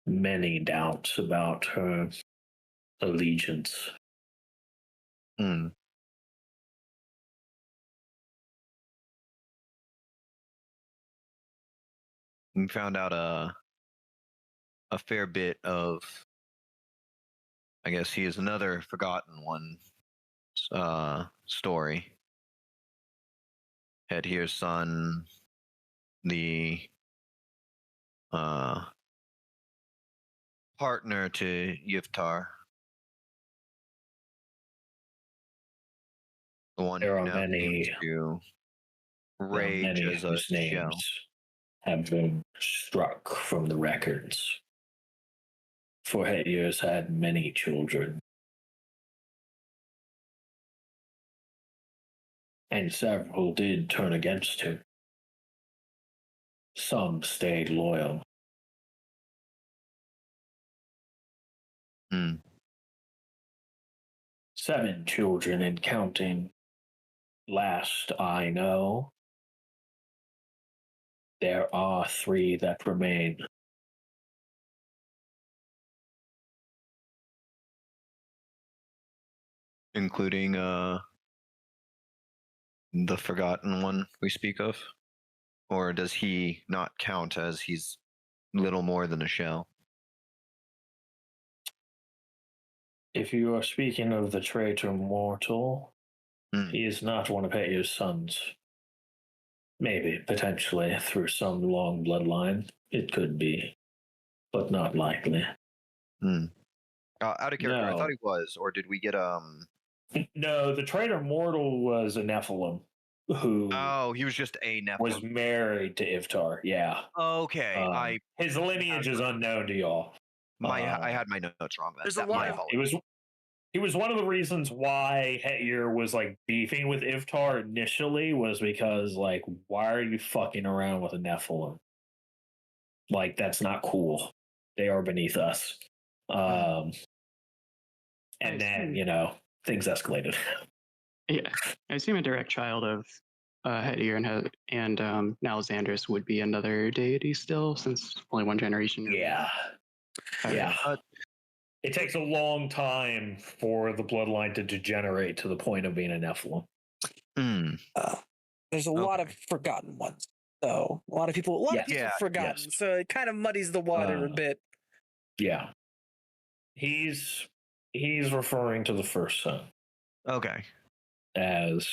many doubts about her allegiance. Hmm. We found out a fair bit of, I guess he is another forgotten one story. Headgear's son, the partner to Yiftar. The one There who are now many, seems to there are rage many as a whose shell. names have been struck from the records. For Headgear's had many children, and several did turn against him. Some stayed loyal. Hmm. 7 children and counting. Last I know, there are 3 that remain. Including the forgotten one we speak of? Or does he not count as he's little more than a shell? If you are speaking of the traitor mortal, Hmm. he is not one of Headgear's sons. Maybe, potentially, through some long bloodline, it could be, but not likely. Hmm. Out of character, I No. thought he was, or did we get No, the traitor mortal was a Nephilim who Oh, he was just a was Nephilim. married to Iftar. Yeah. Okay, His lineage is unknown to y'all. I had my notes wrong. There's a lot my of- apologies. He was one of the reasons why Headgear was like beefing with Iftar initially was because like, why are you fucking around with a Nephilim? Like, that's not cool. They are beneath us. And I then, assume- things escalated. Yeah, I assume a direct child of Headgear and now Xandris would be another deity still, since only one generation. Yeah. Okay. Yeah. It takes a long time for the bloodline to degenerate to the point of being a Nephilim. Hmm. There's a lot of forgotten ones, though. A lot of people Yes. have Yeah, forgotten, yes. so it kind of muddies the water a bit. Yeah. He's referring to the first son Okay. as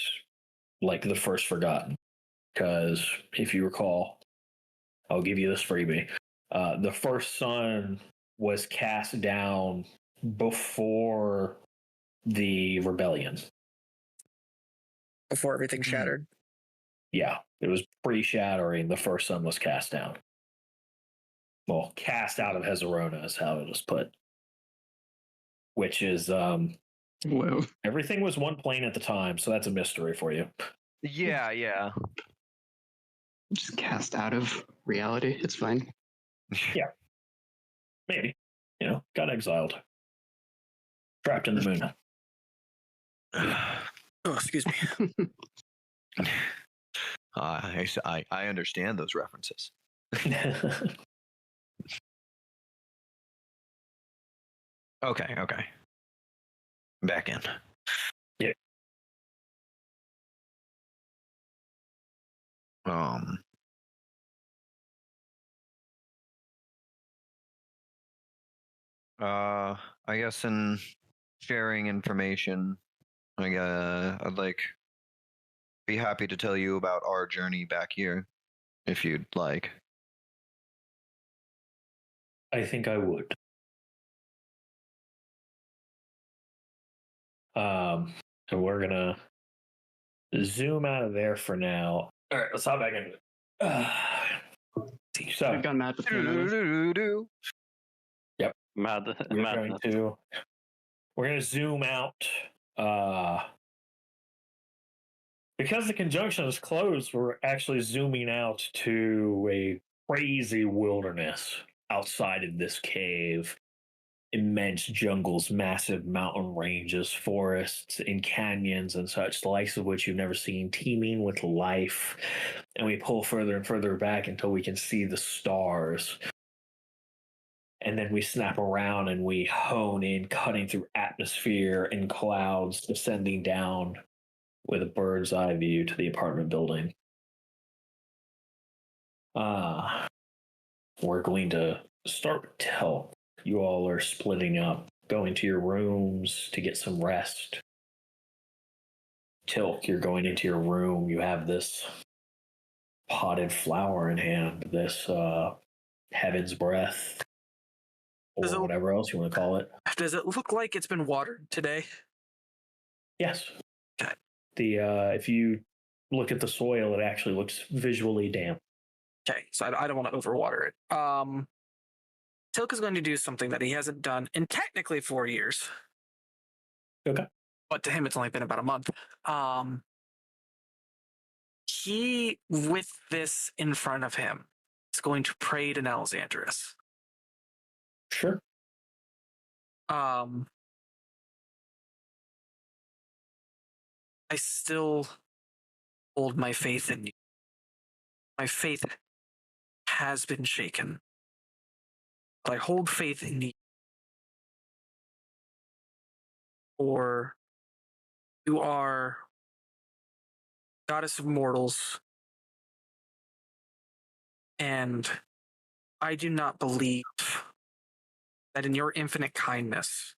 like the first forgotten. Because if you recall, I'll give you this freebie. The first sun was cast down before the rebellion. Before everything shattered. Yeah, it was pre-shattering. The first sun was cast down. Well, cast out of Hezarona is how it was put. Which is, Whoa. everything was one plane at the time, so that's a mystery for you. Yeah. Just cast out of reality. It's fine. Yeah. Maybe. Got exiled. Trapped in the moon. Oh, excuse me. I understand those references. Okay. Back in. Yeah. I guess in sharing information, I'd be happy to tell you about our journey back here, if you'd like. I think I would. So we're gonna zoom out of there for now. All right, let's hop back into it. So We've gone mad with the Yep. Madness. We're gonna zoom out. Because the conjunction is closed, we're actually zooming out to a crazy wilderness outside of this cave. Immense jungles, massive mountain ranges, forests, and canyons and such, the likes of which you've never seen, teeming with life. And we pull further and further back until we can see the stars. And then we snap around and we hone in, cutting through atmosphere and clouds, descending down with a bird's eye view to the apartment building. We're going to start with Tel. You all are splitting up, going to your rooms to get some rest. Tilk, you're going into your room. You have this potted flower in hand, this heaven's breath, or whatever else you want to call it. Does it look like it's been watered today? Yes. Okay. If you look at the soil, it actually looks visually damp. Okay, so I don't want to overwater it. Tilk is going to do something that he hasn't done in technically 4 years. Okay. But to him, it's only been about a month. He, with this in front of him, is going to pray to Alexandrus. Sure. I still hold my faith in you. My faith has been shaken. But I hold faith in you. For you are goddess of mortals, and I do not believe that in your infinite kindness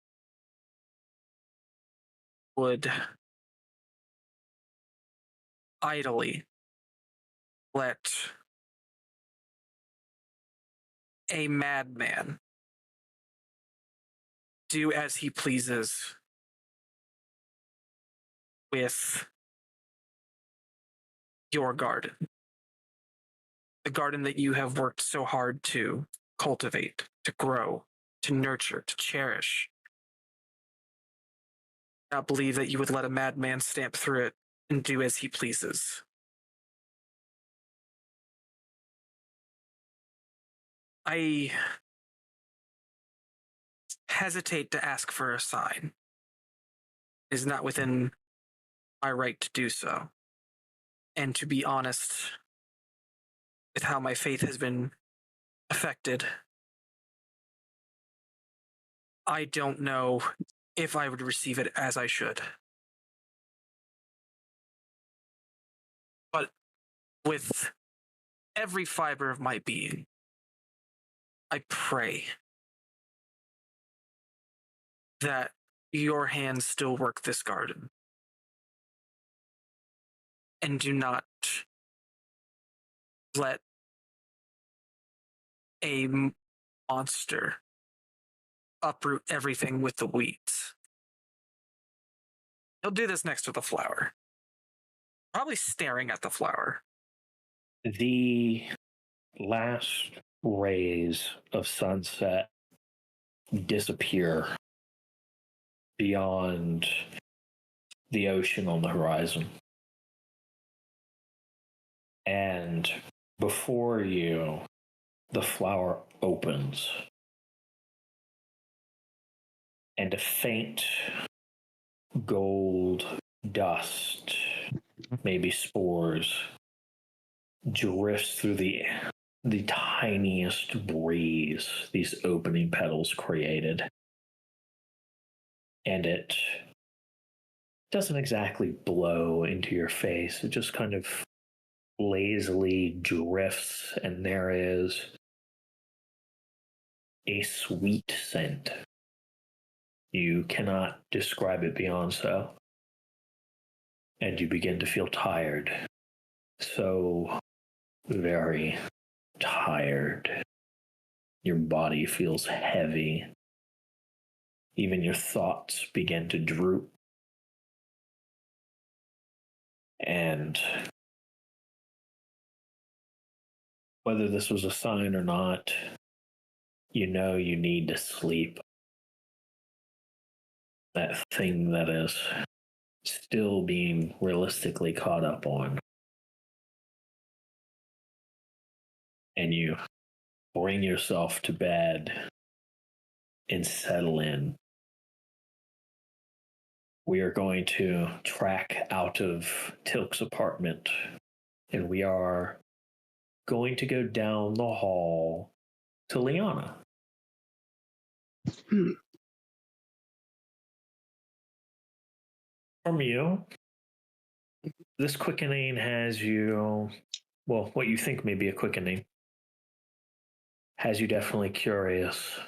would idly let a madman do as he pleases with your garden. The garden that you have worked so hard to cultivate, to grow, to nurture, to cherish. I not believe that you would let a madman stamp through it and do as he pleases. I hesitate to ask for a sign. It is not within my right to do so. And to be honest with how my faith has been affected, I don't know if I would receive it as I should. But with every fiber of my being, I pray that your hands still work this garden. And do not let a monster uproot everything with the weeds. He'll do this next to the flower. Probably staring at the flower. The last rays of sunset disappear beyond the ocean on the horizon. And before you, the flower opens. And a faint gold dust, maybe spores, drifts through the tiniest breeze these opening petals created. And it doesn't exactly blow into your face. It just kind of lazily drifts, and there is a sweet scent. You cannot describe it beyond so. And you begin to feel tired. So very tired. Your body feels heavy. Even your thoughts begin to droop. And whether this was a sign or not, you know you need to sleep. That thing that is still being realistically caught up on. And you bring yourself to bed and settle in. We are going to track out of Tilk's apartment, and we are going to go down the hall to Liana. From you, this quickening has you, well, what you think may be a quickening, has you definitely curious.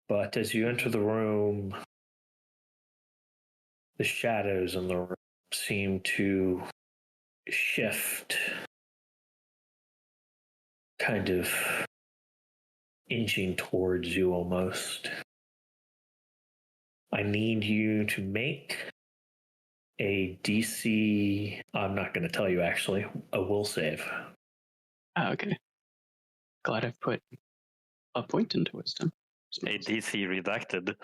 But as you enter the room, the shadows in the room seem to shift, kind of inching towards you almost. I need you to make a DC, I'm not going to tell you actually, a will save. Oh, okay. Glad I've put a point into wisdom. A DC redacted.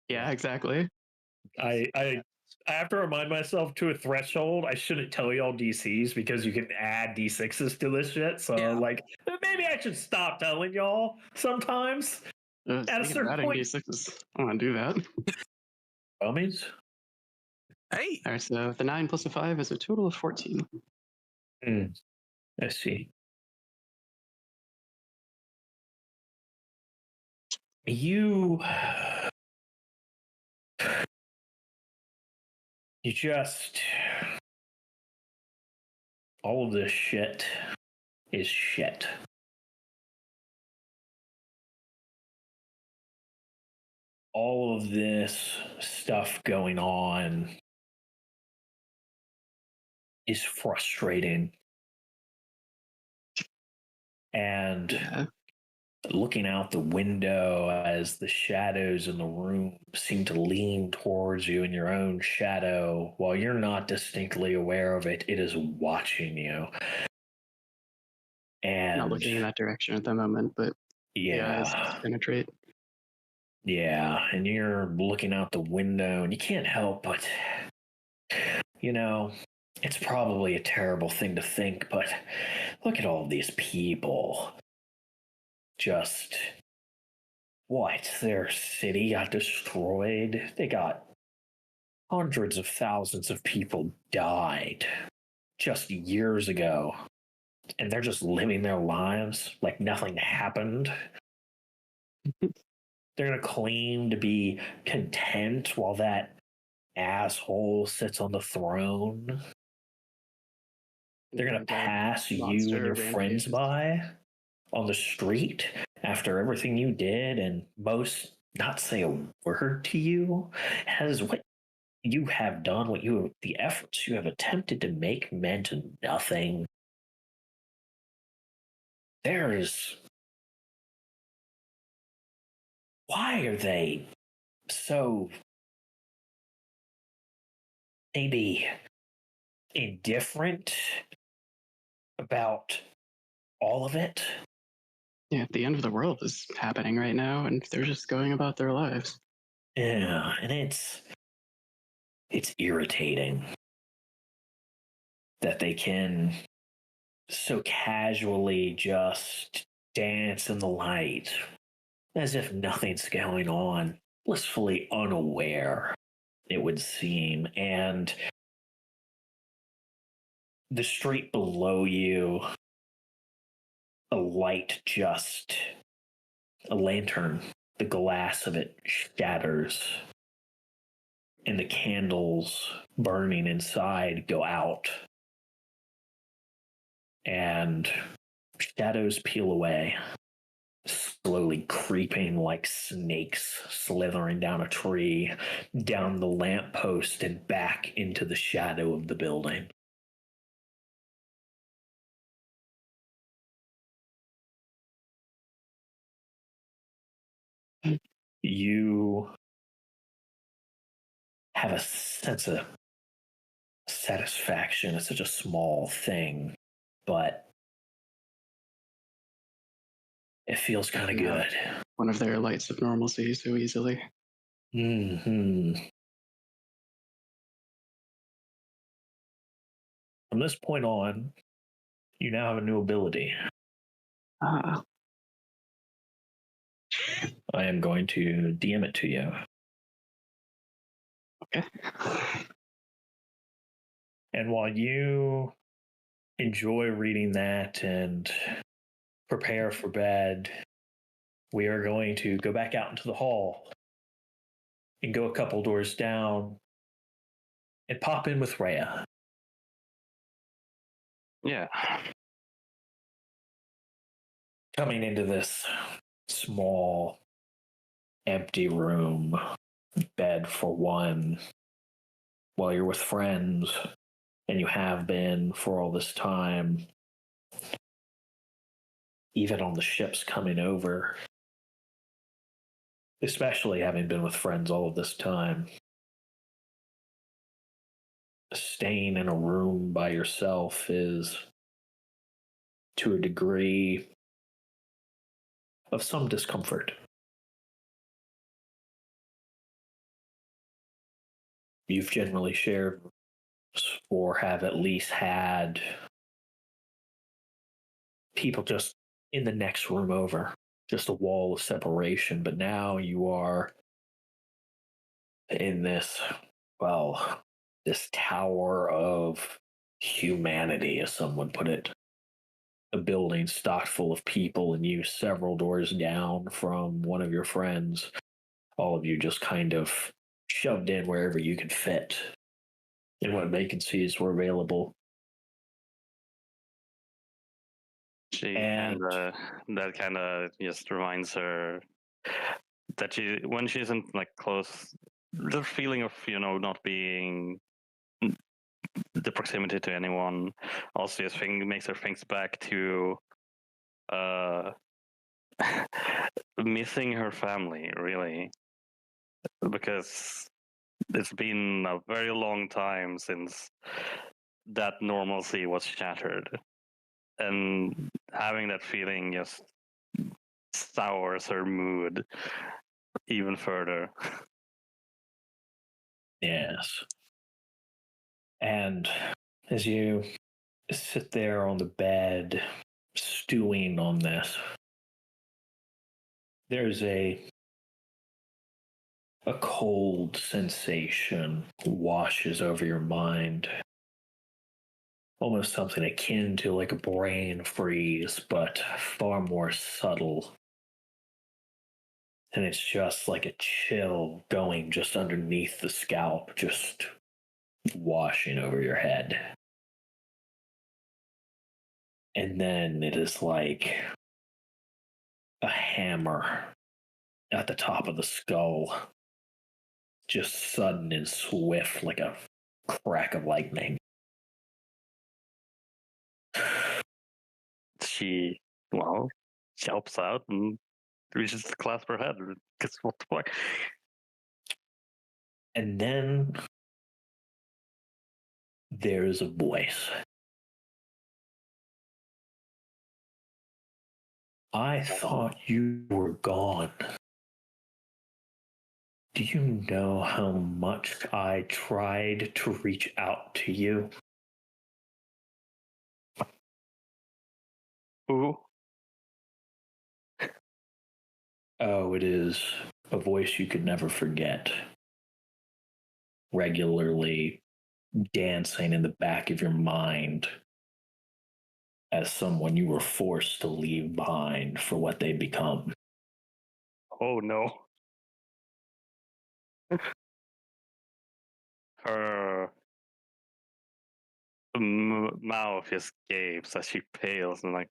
Yeah, exactly. I have to remind myself to a threshold. I shouldn't tell y'all DCs because you can add D6s to this shit. So, Yeah. like, maybe I should stop telling y'all sometimes. At a Speaking of certain adding point. D6s, I want to do that. Dummies? Hey! All right, so the 9 plus a 5 is a total of 14. I see. You just, all of this shit is shit. All of this stuff going on is frustrating. And Yeah. looking out the window as the shadows in the room seem to lean towards you in your own shadow, while you're not distinctly aware of it, it is watching you. And Not looking in that direction at the moment, but the eyes penetrate. Yeah, and you're looking out the window and you can't help but, you know, it's probably a terrible thing to think, but look at all these people. Just, what? Their city got destroyed. They got hundreds of thousands of people died just years ago. And they're just living their lives like nothing happened. They're going to claim to be content while that asshole sits on the throne. They're going to pass you and your friends by on the street after everything you did and most not say a word to you. Has what you have done, the efforts you have attempted to make meant nothing. there's... Why are they so maybe indifferent about all of it? Yeah, the end of the world is happening right now, and they're just going about their lives. Yeah, and it's irritating that they can so casually just dance in the light as if nothing's going on, blissfully unaware, it would seem. And the street below you, a lantern, the glass of it shatters, and the candles burning inside go out, and shadows peel away, slowly creeping like snakes slithering down a tree, down the lamppost, and back into the shadow of the building. You have a sense of satisfaction. It's such a small thing, but it feels kind of good. One of their lights of normalcy so easily. Mm-hmm. From this point on, you now have a new ability. Ah. I am going to DM it to you. Okay. And while you enjoy reading that and prepare for bed, we are going to go back out into the hall and go a couple doors down and pop in with Rhea. Yeah. Coming into this small, empty room, bed for one, while you're with friends, and you have been for all this time, even on the ships coming over, especially having been with friends all of this time. Staying in a room by yourself is, to a degree, of some discomfort. You've generally shared or have at least had people just in the next room over, just a wall of separation, but now you are in this, well, this tower of humanity, as some would put it. A building stocked full of people, and you several doors down from one of your friends. All of you just kind of shoved in wherever you could fit and what vacancies were available. That kind of just reminds her that when she isn't like close, the feeling of not being the proximity to anyone also just makes her think back to missing her family, really, because it's been a very long time since that normalcy was shattered, and having that feeling just sours her mood even further. Yes. And as you sit there on the bed, stewing on this, there's a cold sensation washes over your mind. Almost something akin to like a brain freeze, but far more subtle. And it's just like a chill going just underneath the scalp, just washing over your head. And then it is like a hammer at the top of the skull, just sudden and swift like a crack of lightning. She well, helps out and reaches the clasp her head. Guess what the fuck? And then there's a voice. I thought you were gone. Do you know how much I tried to reach out to you? Who? Oh, it is a voice you could never forget. Regularly dancing in the back of your mind as someone you were forced to leave behind for what they become. Oh no. Her mouth just gapes as she pales and like,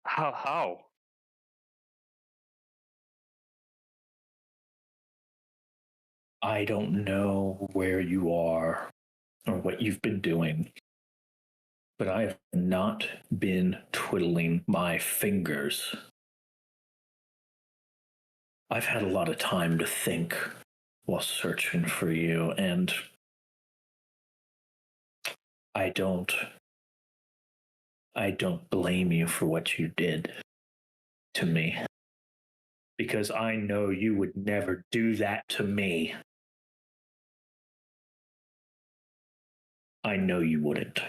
how? I don't know where you are or what you've been doing, but I have not been twiddling my fingers. I've had a lot of time to think while searching for you, and I don't blame you for what you did to me, because I know you would never do that to me. I know you wouldn't.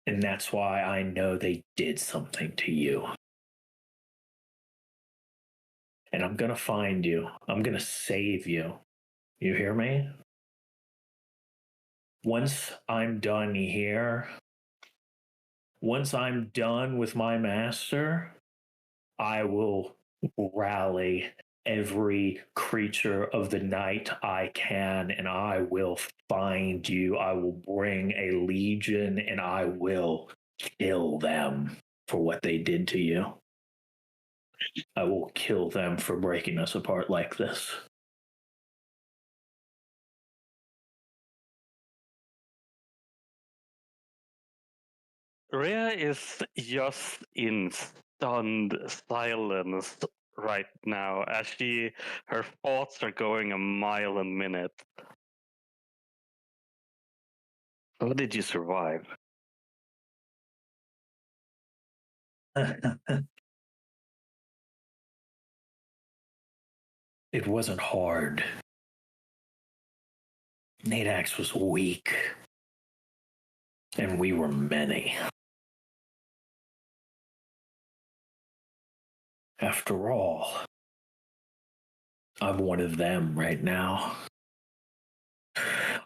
And that's why I know they did something to you. And I'm gonna find you. I'm gonna save you. You hear me? Once I'm done here, once I'm done with my master, I will rally every creature of the night I can, and I will find you. I will bring a legion, and I will kill them for what they did to you. I will kill them for breaking us apart like this. Rhea is just in stunned silence right now as her thoughts are going a mile a minute. How did you survive? It wasn't hard. Nadax was weak, and we were many. After all, I'm one of them right now.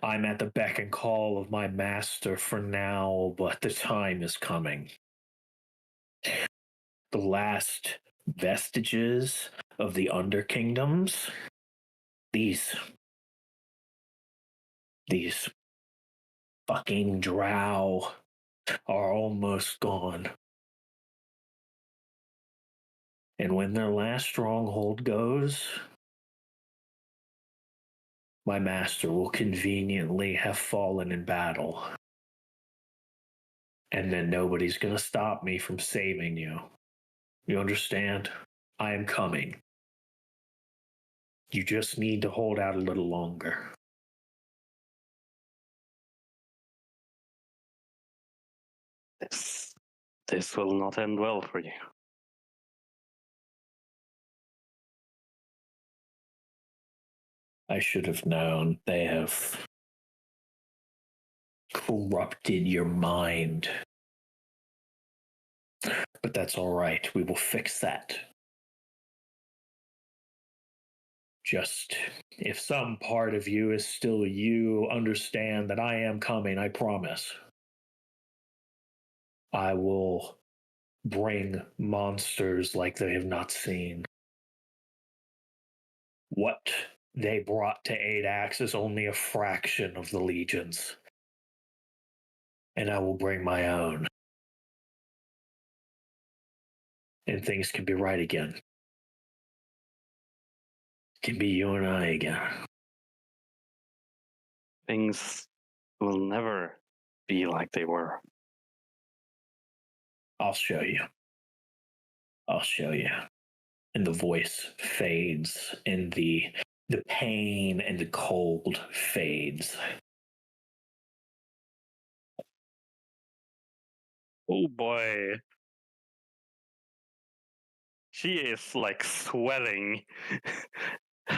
I'm at the beck and call of my master for now, but the time is coming. The last vestiges of the Underkingdoms, these fucking drow are almost gone. And when their last stronghold goes, my master will conveniently have fallen in battle. And then nobody's gonna stop me from saving you. You understand? I am coming. You just need to hold out a little longer. This will not end well for you. I should have known. They have corrupted your mind. But that's all right. We will fix that. Just if some part of you is still you, understand that I am coming, I promise. I will bring monsters like they have not seen. What they brought to Adax is only a fraction of the legions. And I will bring my own. And things can be right again. It can be you and I again. Things will never be like they were. I'll show you. I'll show you. And the voice fades, and the pain and the cold fades. Oh boy. She is like sweating.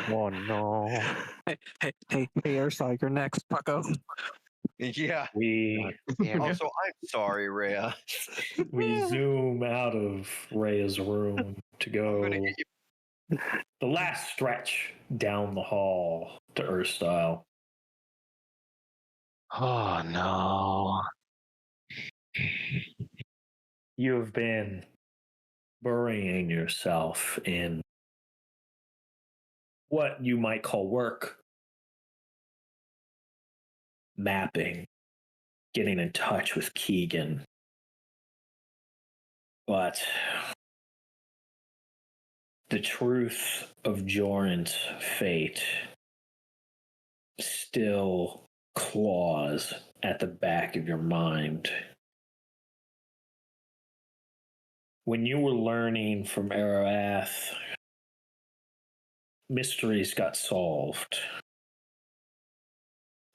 Oh no. Hey, Airsaw, you're next, Pucko. Yeah. We Damn it. Also, I'm sorry, Rhea. we zoom out of Rhea's room to I'm go gonna get you. the last stretch down the hall to Erstyle. Oh no. You have been burying yourself in what you might call work, mapping, getting in touch with Keegan. But the truth of Jordan's fate still claws at the back of your mind. When you were learning from Arath, mysteries got solved.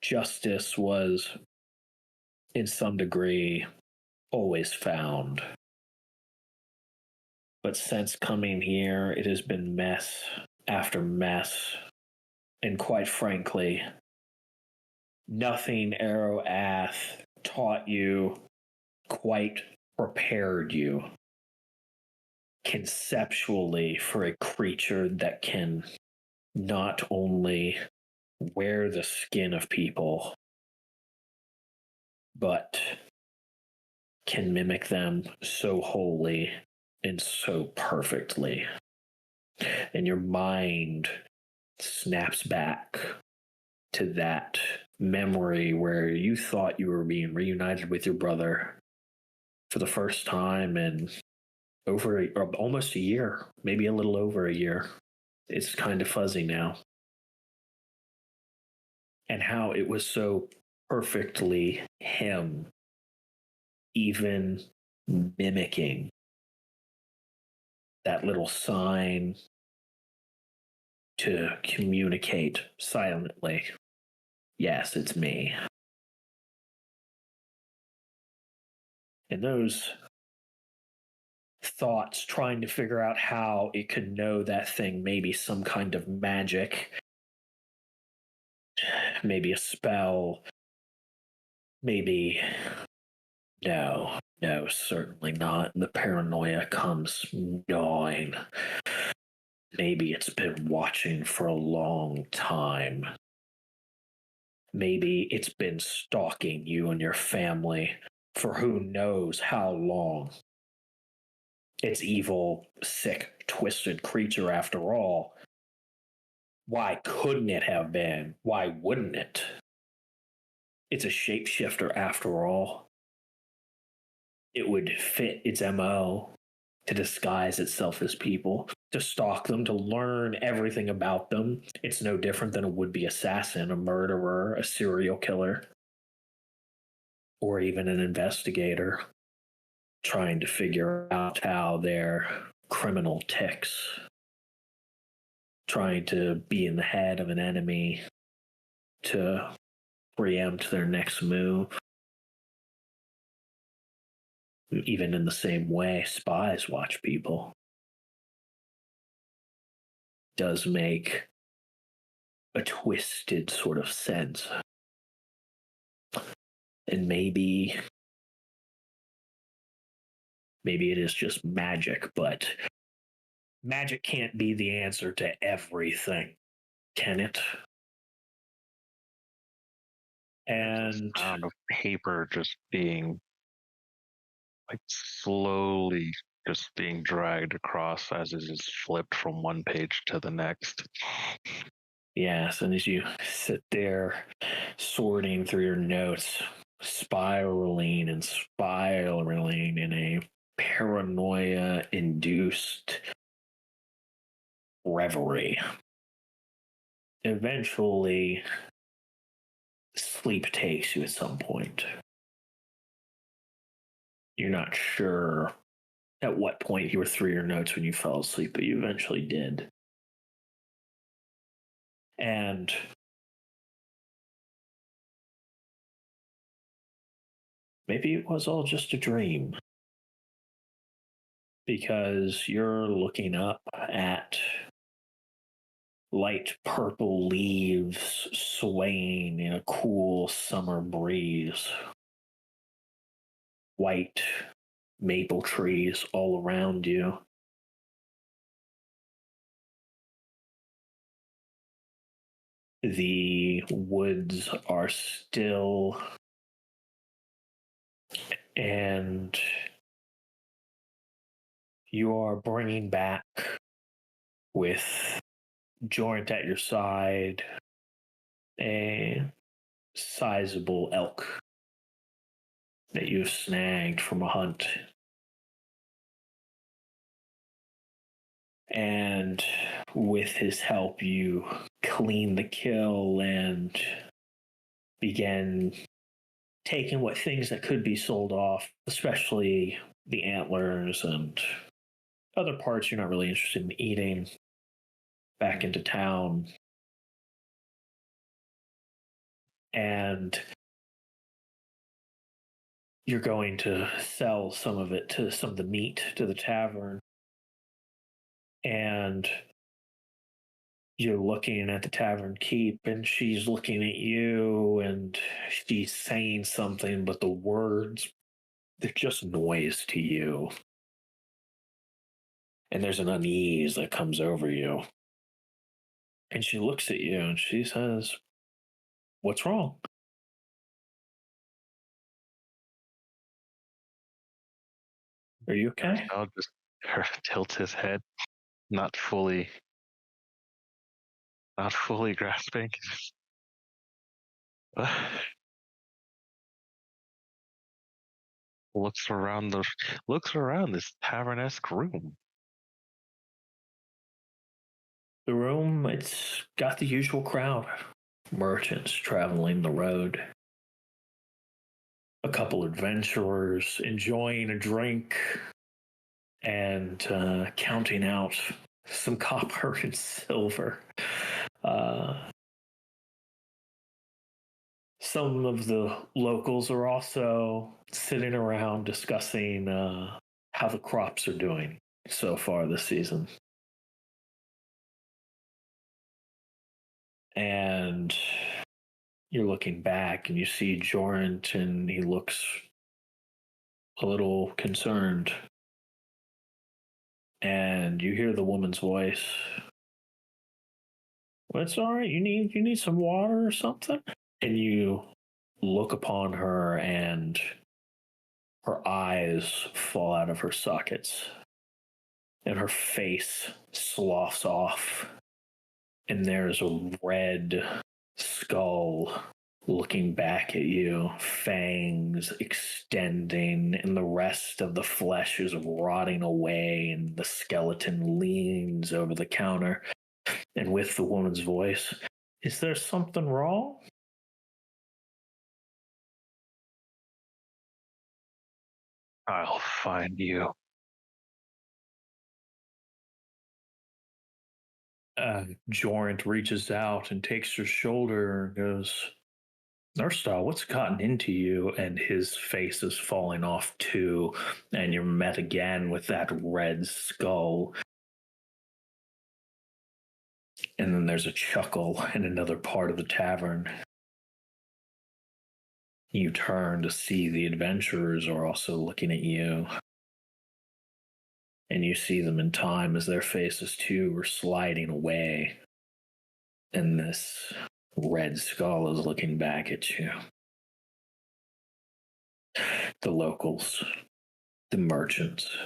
Justice was, in some degree, always found. But since coming here, it has been mess after mess. And quite frankly, nothing Arath taught you quite prepared you conceptually for a creature that can not only wear the skin of people, but can mimic them so wholly and so perfectly. And your mind snaps back to that memory where you thought you were being reunited with your brother for the first time in almost a year, maybe a little over a year. It's kind of fuzzy now. And how it was so perfectly him, even mimicking that little sign to communicate silently. Yes, it's me. And those thoughts trying to figure out how it could know that thing, maybe some kind of magic, maybe a spell, maybe no, certainly not. The paranoia comes gnawing. Maybe it's been watching for a long time. Maybe it's been stalking you and your family for who knows how long. It's evil, sick, twisted creature after all. Why couldn't it have been? Why wouldn't it? It's a shapeshifter after all. It would fit its MO to disguise itself as people, to stalk them, to learn everything about them. It's no different than a would-be assassin, a murderer, a serial killer, or even an investigator trying to figure out how their criminal ticks, trying to be in the head of an enemy to preempt their next move. Even in the same way, spies watch people. Does make a twisted sort of sense. And maybe it is just magic, but magic can't be the answer to everything, can it? And Sound of paper just being like slowly just being dragged across as it is flipped from one page to the next. yes, and as you sit there sorting through your notes, spiraling in a paranoia-induced reverie, eventually sleep takes you at some point. You're not sure at what point you were through your notes when you fell asleep, but you eventually did. And maybe it was all just a dream, because you're looking up at light purple leaves swaying in a cool summer breeze. White maple trees all around you. The woods are still, and you are bringing back, with Jorant at your side, a sizable elk that you've snagged from a hunt. And with his help, you clean the kill and begin taking what things that could be sold off, especially the antlers and other parts you're not really interested in eating, back into town. And you're going to sell some of the meat to the tavern. And you're looking at the tavern keep, and she's looking at you, and she's saying something, but the words, they're just noise to you. And there's an unease that comes over you. And she looks at you and she says, "What's wrong?" Are you okay? I'll just tilt his head, not fully grasping. looks around this tavern-esque room. The room, it's got the usual crowd. Merchants traveling the road. A couple adventurers enjoying a drink and counting out some copper and silver. Some of the locals are also sitting around discussing how the crops are doing so far this season. And you're looking back and you see Jorant, and he looks a little concerned. And you hear the woman's voice. "Well, it's all right. You need some water or something?" And you look upon her, and her eyes fall out of her sockets, and her face sloughs off, and there's a red skull looking back at you, fangs extending, and the rest of the flesh is rotting away, and the skeleton leans over the counter. And with the woman's voice, "Is there something wrong?" I'll find you. Jorant reaches out and takes her shoulder and goes, "Nurstal, what's gotten into you?" And his face is falling off too, and you're met again with that red skull. And then there's a chuckle in another part of the tavern. You turn to see the adventurers are also looking at you. And you see them in time as their faces too are sliding away. And this red skull is looking back at you. The locals, the merchants,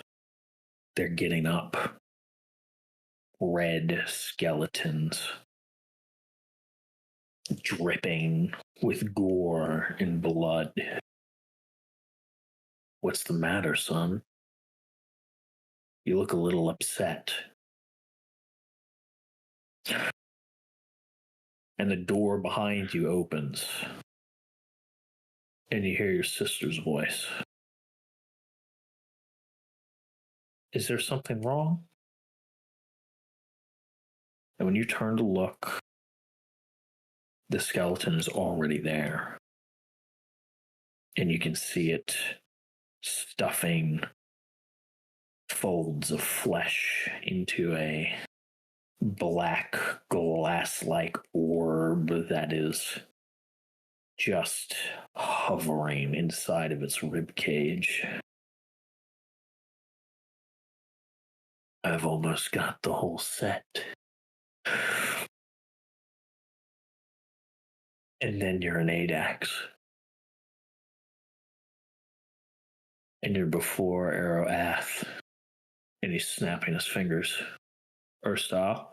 they're getting up. Red skeletons, dripping with gore and blood. "What's the matter, son? You look a little upset." And the door behind you opens, and you hear your sister's voice. Is there something wrong? And when you turn to look, the skeleton is already there. And you can see it stuffing folds of flesh into a black glass-like orb that is just hovering inside of its rib cage. I've almost got the whole set. And then you're an 8-axe. And you're before Aroath. And he's snapping his fingers. Urstal.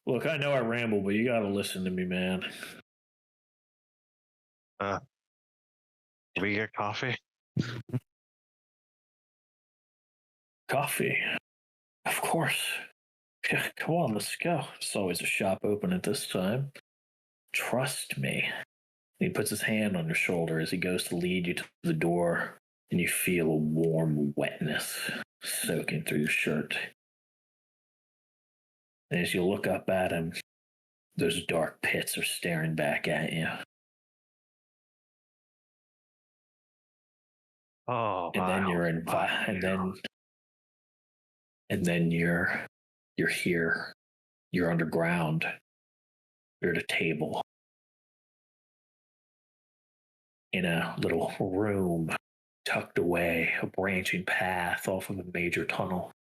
Look, I know I ramble, but you gotta listen to me, man. We get coffee? Coffee? Of course. Come on, let's go. There's always a shop open at this time. Trust me. He puts his hand on your shoulder as he goes to lead you to the door, and you feel a warm wetness soaking through your shirt. And as you look up at him, those dark pits are staring back at you. Oh, And then you're in, and then you're here. You're underground. You're at a table in a little room tucked away, a branching path off of a major tunnel.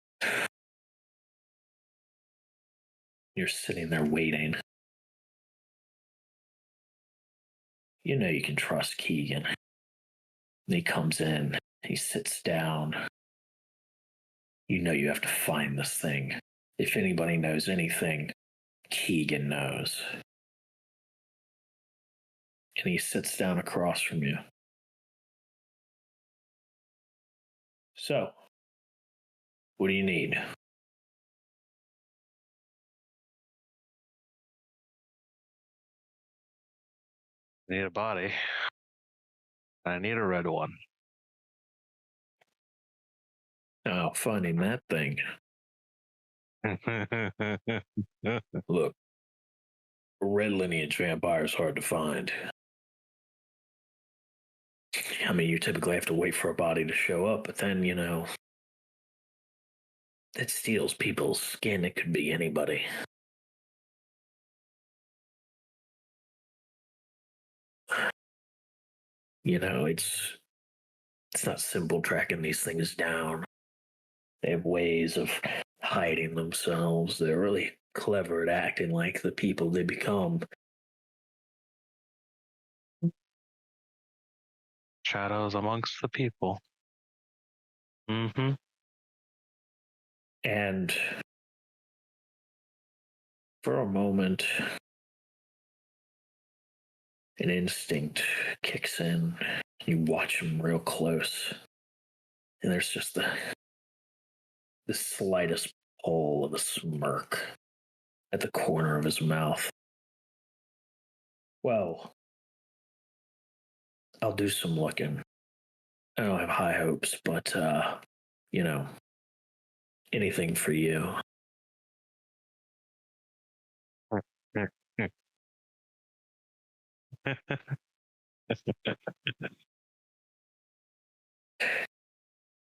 You're sitting there waiting. You know you can trust Keegan. And he comes in, he sits down. You know you have to find this thing. If anybody knows anything, Keegan knows. And he sits down across from you. So, what do you need? I need a body. I need a red one. Oh, finding that thing. Look, red lineage vampire is hard to find. I mean, you typically have to wait for a body to show up, but then, you know, it steals people's skin. It could be anybody. You know, it's not simple tracking these things down. They have ways of hiding themselves. They're really clever at acting like the people they become. Shadows amongst the people. Mm-hmm. And for a moment, an instinct kicks in. You watch him real close, and there's just the slightest pull of a smirk at the corner of his mouth. Well, I'll do some looking. I don't have high hopes, but, you know, anything for you.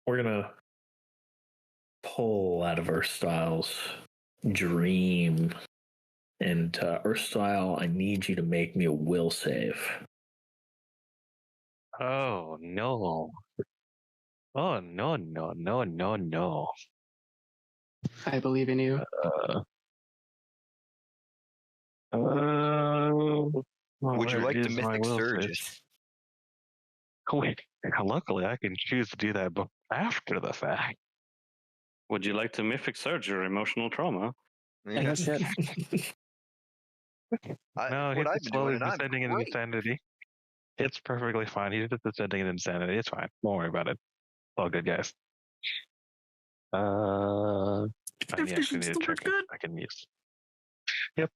We're gonna pull out of Earthstyle's dream. And Earthstyle, I need you to make me a will save. Oh, no. Oh, no, no, no, no, no. I believe in you. Would you like to use my mythic will surge? saves. Wait, luckily I can choose to do that after the fact. Would you like to mythic surge your emotional trauma? Yeah. No shit. No, what he's I've been doing, slowly and I'm descending in great. insanity. It's perfectly fine. He's just descending in insanity. It's fine. Don't worry about it. It's all good, guys. I actually need to check if I can use. Yep.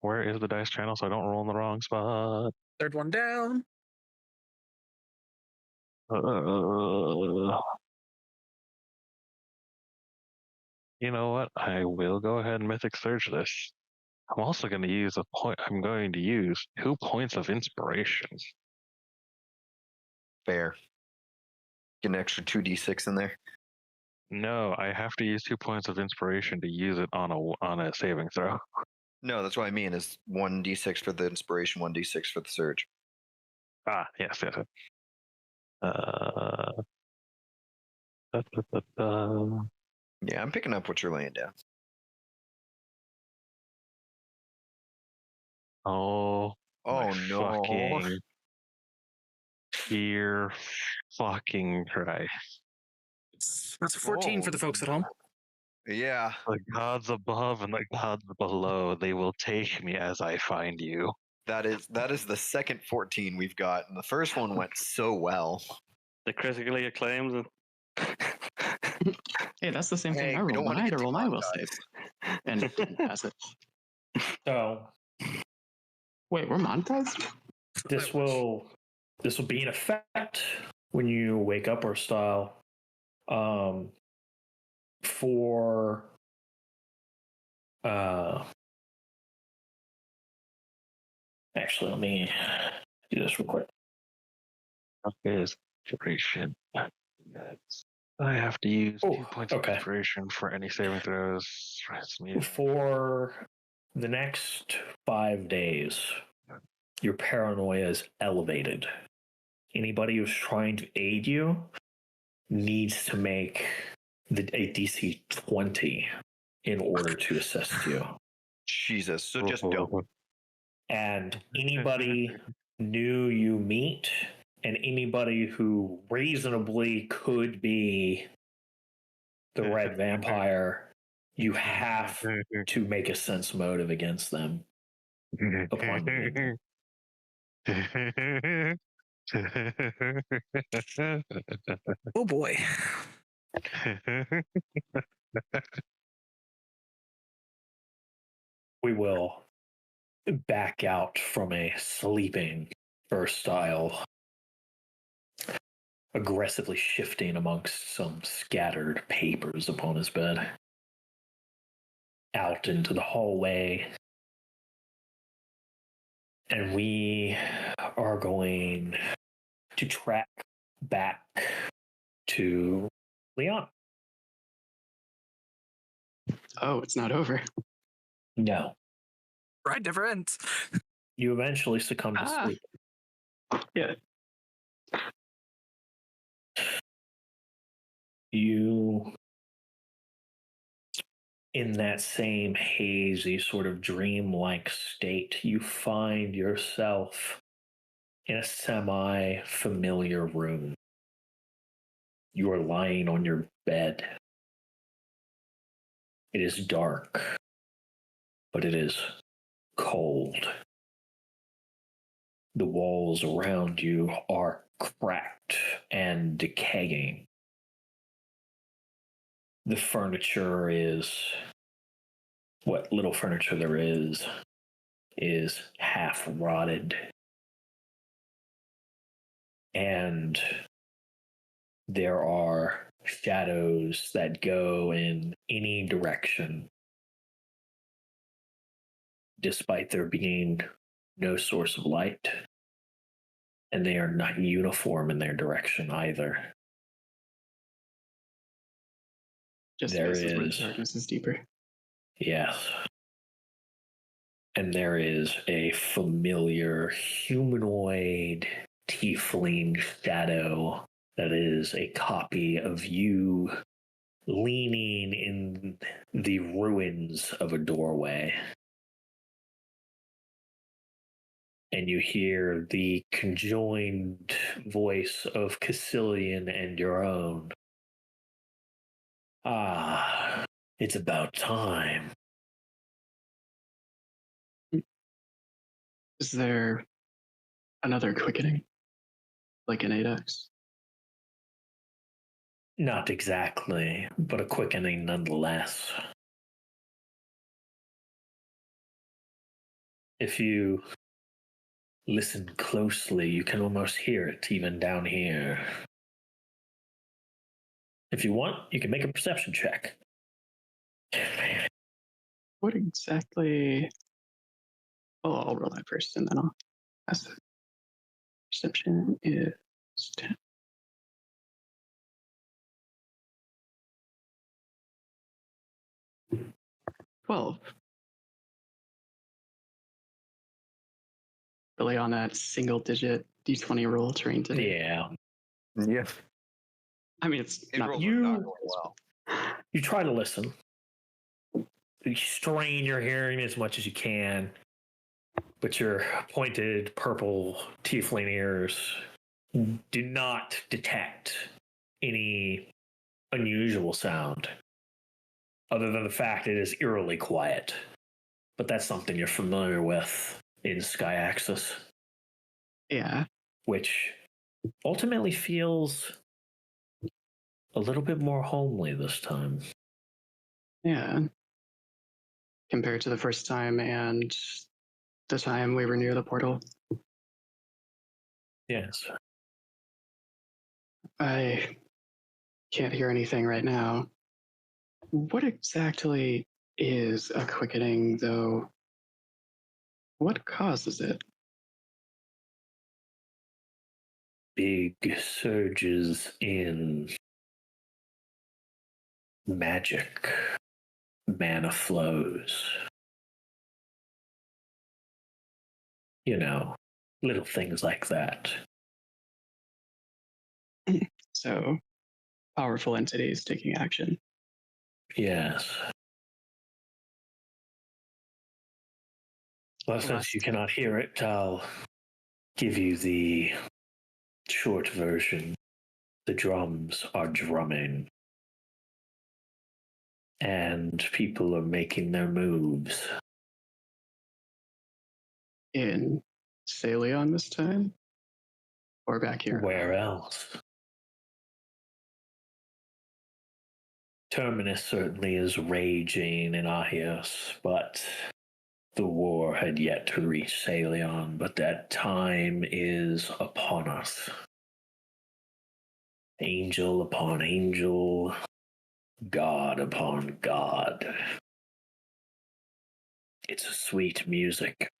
Where is the dice channel so I don't roll in the wrong spot? Third one down. You know what? I will go ahead and Mythic Surge this. I'm also going to use a point. I'm going to use 2 points of inspiration. Fair. Get an extra 2d6 in there. No, I have to use 2 points of inspiration to use it on a saving throw. No, that's what I mean. Is 1d6 for the inspiration, 1d6 for the surge. Ah, yes. Da, da, da, da. Yeah, I'm picking up what you're laying down. Oh Oh my no! fucking dear fucking Christ! That's a 14 for the folks at home. Yeah, The gods above and the gods below, they will take me as I find you. that is the second 14 we've got, and the first one went so well. The critically acclaimed. Hey, that's the same thing Hey, I we rolled don't when want I to had get to roll my will demonetized. save. And it didn't pass it. So Wait, we're monetized? this will be in effect when you wake up or style. For actually, let me do this real quick. Is inspiration. I have to use 2 points of okay. inspiration for any saving throws. For the next 5 days, your paranoia is elevated. Anybody who's trying to aid you needs to make a DC 20 in order to assist you. Jesus, so just don't. And anybody new you meet and anybody who reasonably could be the red vampire, you have to make a sense motive against them upon meeting them. Oh boy. We will back out from a sleeping first style, aggressively shifting amongst some scattered papers upon his bed, out into the hallway. And we are going to track back to Leon. Oh, it's not over. No. Ride never ends. You eventually succumb to sleep. Yeah. You, in that same hazy, sort of dreamlike state, you find yourself in a semi-familiar room. You are lying on your bed. It is dark, but it is cold. The walls around you are cracked and decaying. The furniture is, what little furniture there is half rotted. And there are shadows that go in any direction, despite there being no source of light. And they are not uniform in their direction either. Just There spaces where the is- darkness is deeper. Yes. And there is a familiar humanoid tiefling shadow that is a copy of you leaning in the ruins of a doorway. And you hear the conjoined voice of Cassilian and your own. Ah, it's about time. Is there another quickening? Like an 8x? Not exactly, but a quickening nonetheless. If you listen closely, you can almost hear it even down here. If you want, you can make a perception check. What exactly? Oh, I'll roll that first, and then I'll ask the perception is 10. Well, really on that single-digit d20 roll terrain today. Yeah. Yeah. I mean, it's These not rolls you- are not going well. You try to listen. You strain your hearing as much as you can, but your pointed purple tiefling ears do not detect any unusual sound, other than the fact it is eerily quiet. But that's something you're familiar with in Sky Axis, Yeah. which ultimately feels a little bit more homely this time. Yeah. Compared to the first time and the time we were near the portal. Yes. I can't hear anything right now. What exactly is a quickening, though? What causes it? Big surges in magic, mana flows. You know, little things like that. So, powerful entities taking action. Yes. Well, since Last you cannot hear it, I'll give you the short version. The drums are drumming, and people are making their moves. in Salion this time? Or back here? Where else? Terminus certainly is raging in Ahios, but the war had yet to reach Salion, but that time is upon us. Angel upon angel, God upon God. It's sweet music.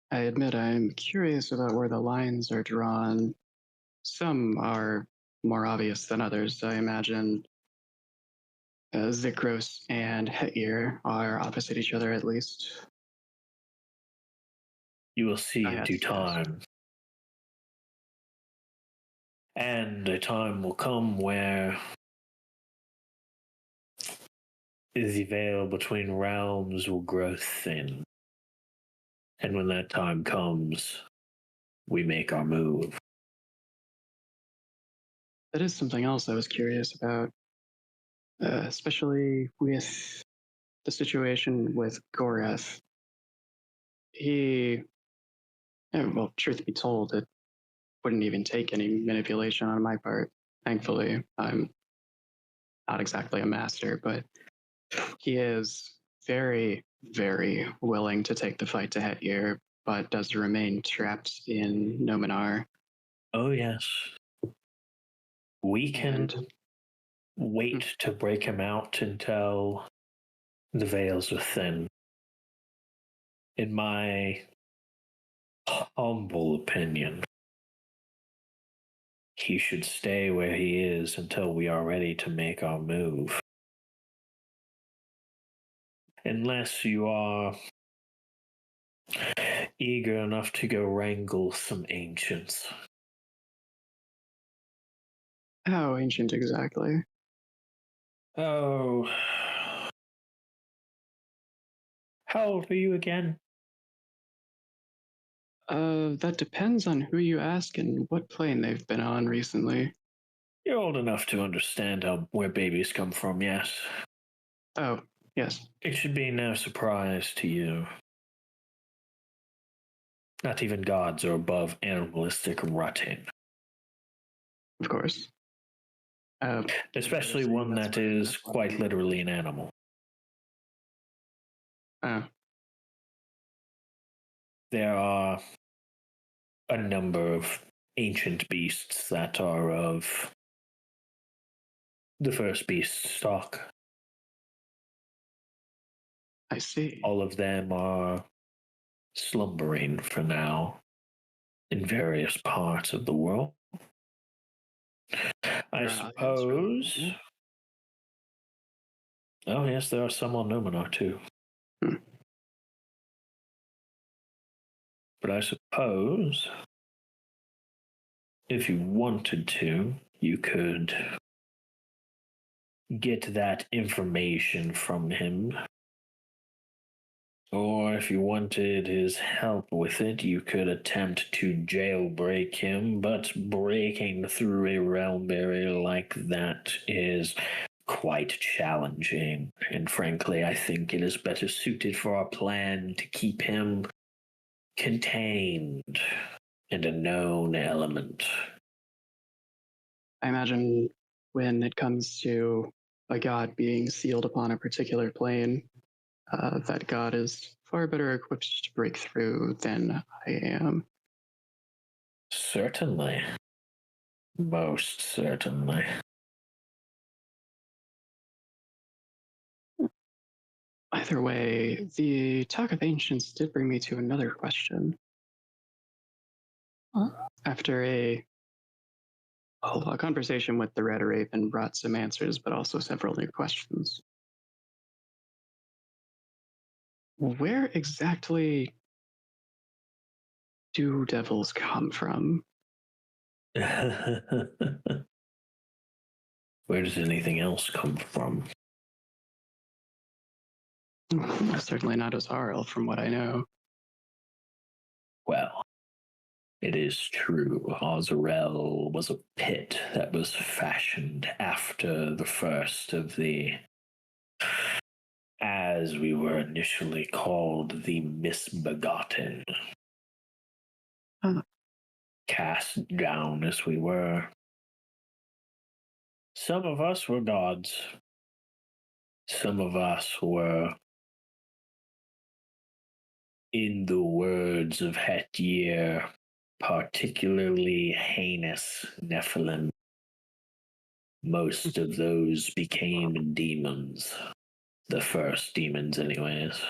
I admit I'm curious about where the lines are drawn. Some are more obvious than others. I imagine Zikros and Hetir are opposite each other at least. You will see I in had due to guess. time. And a time will come where the veil between realms will grow thin. And when that time comes, we make our move. That is something else I was curious about, especially with the situation with Gorath. He, well, truth be told, it wouldn't even take any manipulation on my part. Thankfully, I'm not exactly a master, but he is very, very willing to take the fight to Hetir, but does remain trapped in Nominar. Oh, yes. We can And wait to break him out until the veils are thin. In my humble opinion, he should stay where he is until we are ready to make our move. Unless you are eager enough to go wrangle some ancients. how ancient exactly? Oh. How old are you again? That depends on who you ask and what plane they've been on recently. You're old enough to understand where babies come from, yes. Oh, yes. It should be no surprise to you. Not even gods are above animalistic rutting. Of course. Especially one that is quite literally an animal. There are a number of ancient beasts that are of the first beast stock. I see. All of them are slumbering for now in various parts of the world. I suppose. Oh, yes, there are some on Numenor too. But I suppose if you wanted to, you could get that information from him. Or if you wanted his help with it, you could attempt to jailbreak him, but breaking through a realm barrier like that is quite challenging. And frankly, I think it is better suited for our plan to keep him contained and a known element. I imagine when it comes to a god being sealed upon a particular plane, that god is far better equipped to break through than I am. Certainly. Most certainly. Either way, the talk of ancients did bring me to another question. After a conversation with the Red Raven brought some answers, but also several new questions. Where exactly do devils come from? Where does anything else come from? Certainly not Azarel, from what I know. Well, it is true. Azrael was a pit that was fashioned after the first of the, as we were initially called, the misbegotten. Cast down as we were. Some of us were gods. Some of us were, in the words of Hetyear, particularly heinous Nephilim. Most of those became demons. The first demons, anyways.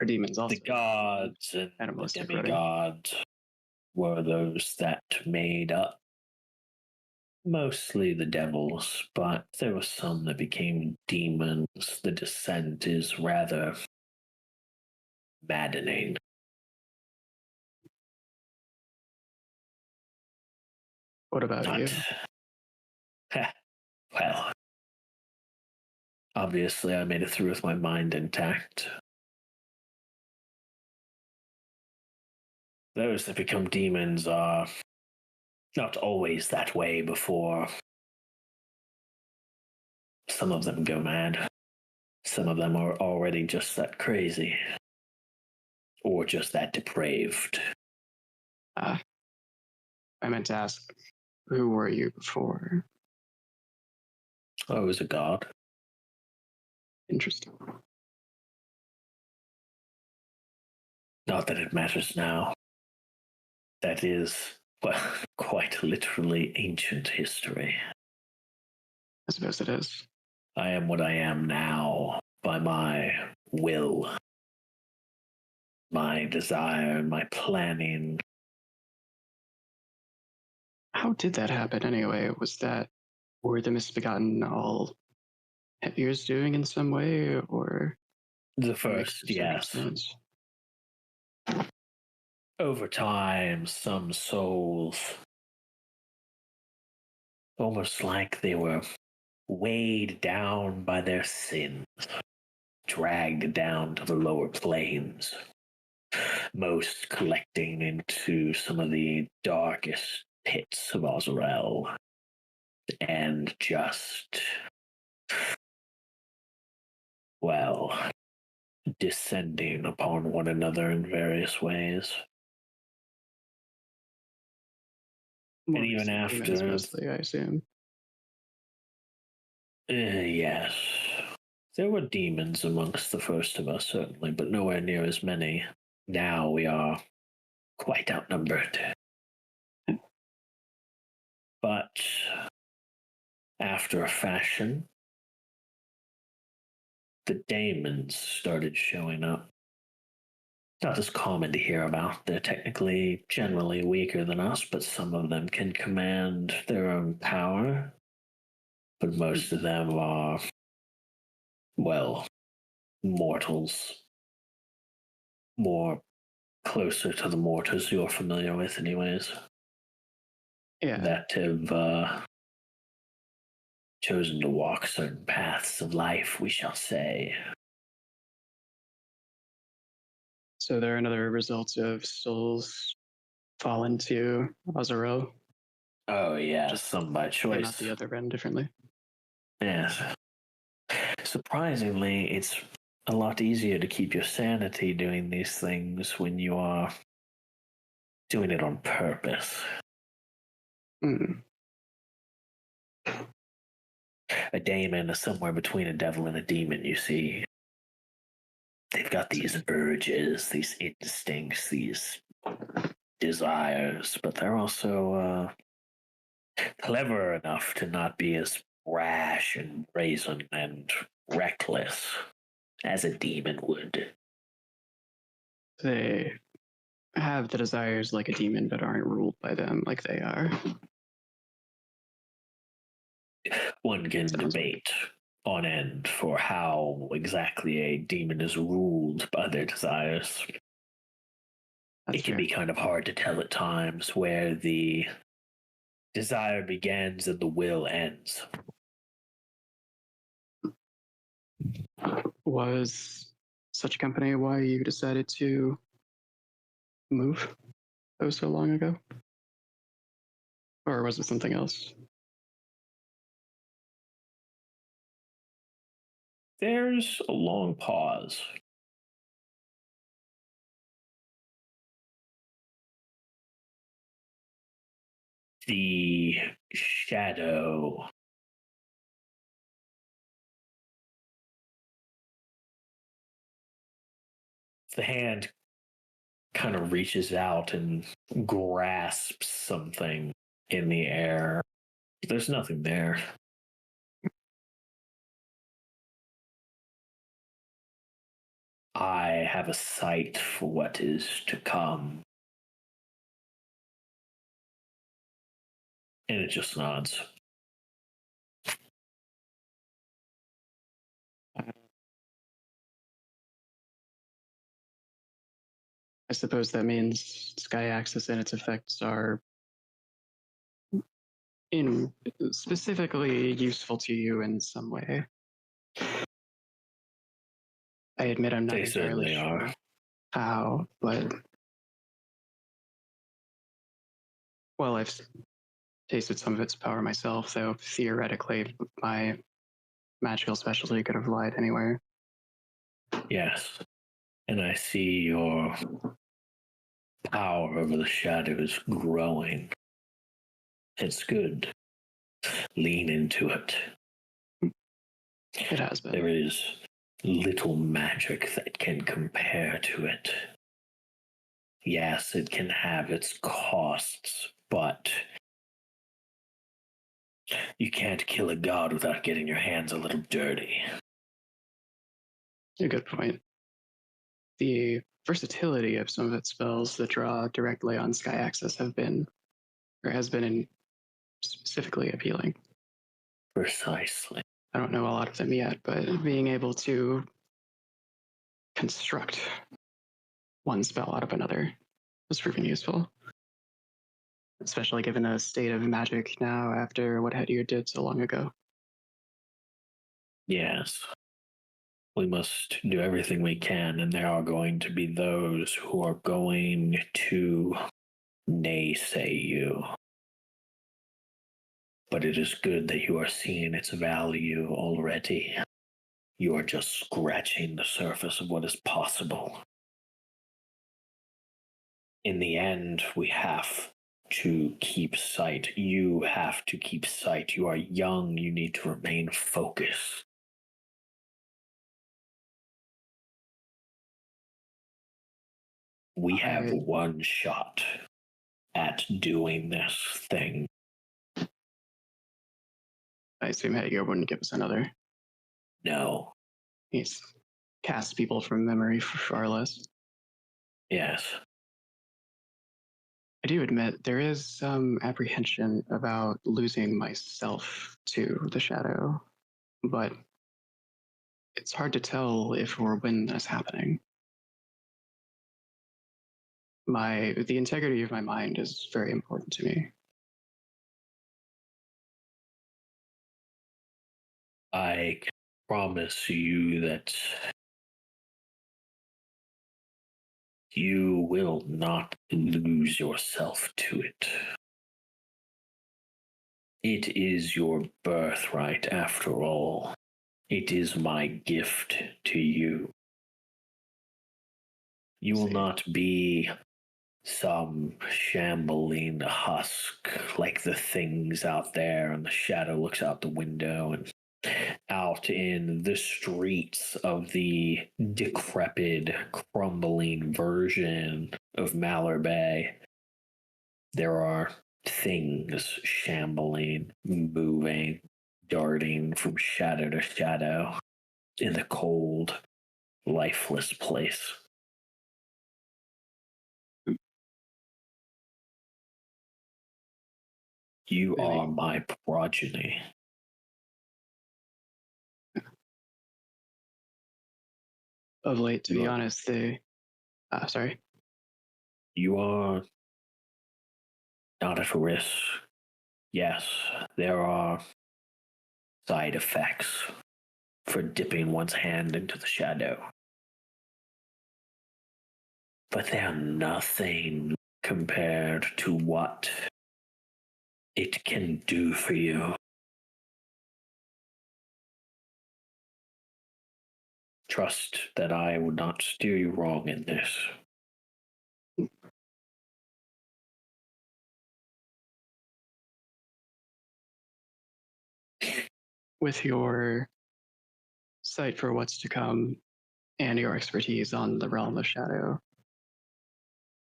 Or demons also. The gods and the demigods were those that made up mostly the devils, but there were some that became demons. The descent is rather maddening. What about you? Well, obviously I made it through with my mind intact. Those that become demons are not always that way before. Some of them go mad. Some of them are already just that crazy. Or just that depraved. I meant to ask, who were you before? I was a god. Interesting. Not that it matters now. That is, well, quite literally ancient history. I suppose it is. I am what I am now by my will, my desire, my planning. How did that happen anyway? Were the misbegotten all Hetyear's doing in some way, or The first, yes. Over time, some souls, almost like they were weighed down by their sins, dragged down to the lower planes, most collecting into some of the darkest pits of Azrael, and just, well, descending upon one another in various ways. More and even after, demons mostly, I assume. Yes. There were demons amongst the first of us, certainly, but nowhere near as many. Now we are quite outnumbered. But after a fashion, the daemons started showing up. Not as common to hear about. They're technically generally weaker than us, but some of them can command their own power. But most of them are, well, mortals. More closer to the mortals you're familiar with, anyways. Yeah. That have chosen to walk certain paths of life, we shall say. So there are another results of souls fallen to Azarel. Oh, yeah, Just some by came out choice. the other end differently. Yes. Surprisingly, it's a lot easier to keep your sanity doing these things when you are doing it on purpose. Mm. A daemon is somewhere between a devil and a demon, you see. They've got these urges, these instincts, these desires, but they're also clever enough to not be as rash and brazen and reckless as a demon would. They have the desires like a demon, but aren't ruled by them like they are. One can debate on end for how exactly a demon is ruled by their desires. That's It can fair. be kind of hard to tell at times where the desire begins and the will ends. Was such a company why you decided to move so long ago? Or was it something else? There's a long pause. The shadow the hand kind of reaches out and grasps something in the air. There's nothing there. I have a sight for what is to come. And it just nods. I suppose that means Sky Axis and its effects are specifically useful to you in some way. I admit I'm not They entirely certainly sure are. how, but well, I've tasted some of its power myself, so theoretically my magical specialty could have lied anywhere. Yes. And I see your power over the shadows growing. It's good. Lean into it. It has been. There is little magic that can compare to it. Yes, it can have its costs, but you can't kill a god without getting your hands a little dirty. A good point. The versatility of some of its spells that draw directly on Sky Axis has been specifically appealing. Precisely. I don't know a lot of them yet, but being able to construct one spell out of another has proven useful. Especially given the state of magic now after what Hedier did so long ago. Yes. We must do everything we can, and there are going to be those who are going to naysay you. But it is good that you are seeing its value already. You are just scratching the surface of what is possible. In the end, we have to keep sight. You have to keep sight. You are young. You need to remain focused. We have one shot at doing this thing. I assume Hedier wouldn't give us another. No. He's cast people from memory for far less. Yes. I do admit there is some apprehension about losing myself to the shadow, but it's hard to tell if or when that's happening. The integrity of my mind is very important to me. I can promise you that you will not lose yourself to it. It is your birthright, after all. It is my gift to you. You will not be some shambling husk like the things out there, and the shadow looks out the window, and out in the streets of the decrepit, crumbling version of Malheur Bay, there are things shambling, moving, darting from shadow to shadow in the cold, lifeless place. You are my progeny. Of late, to be honest, sorry. You are not at risk. Yes, there are side effects for dipping one's hand into the shadow. But they're nothing compared to what it can do for you. Trust that I would not steer you wrong in this. With your sight for what's to come and your expertise on the realm of shadow,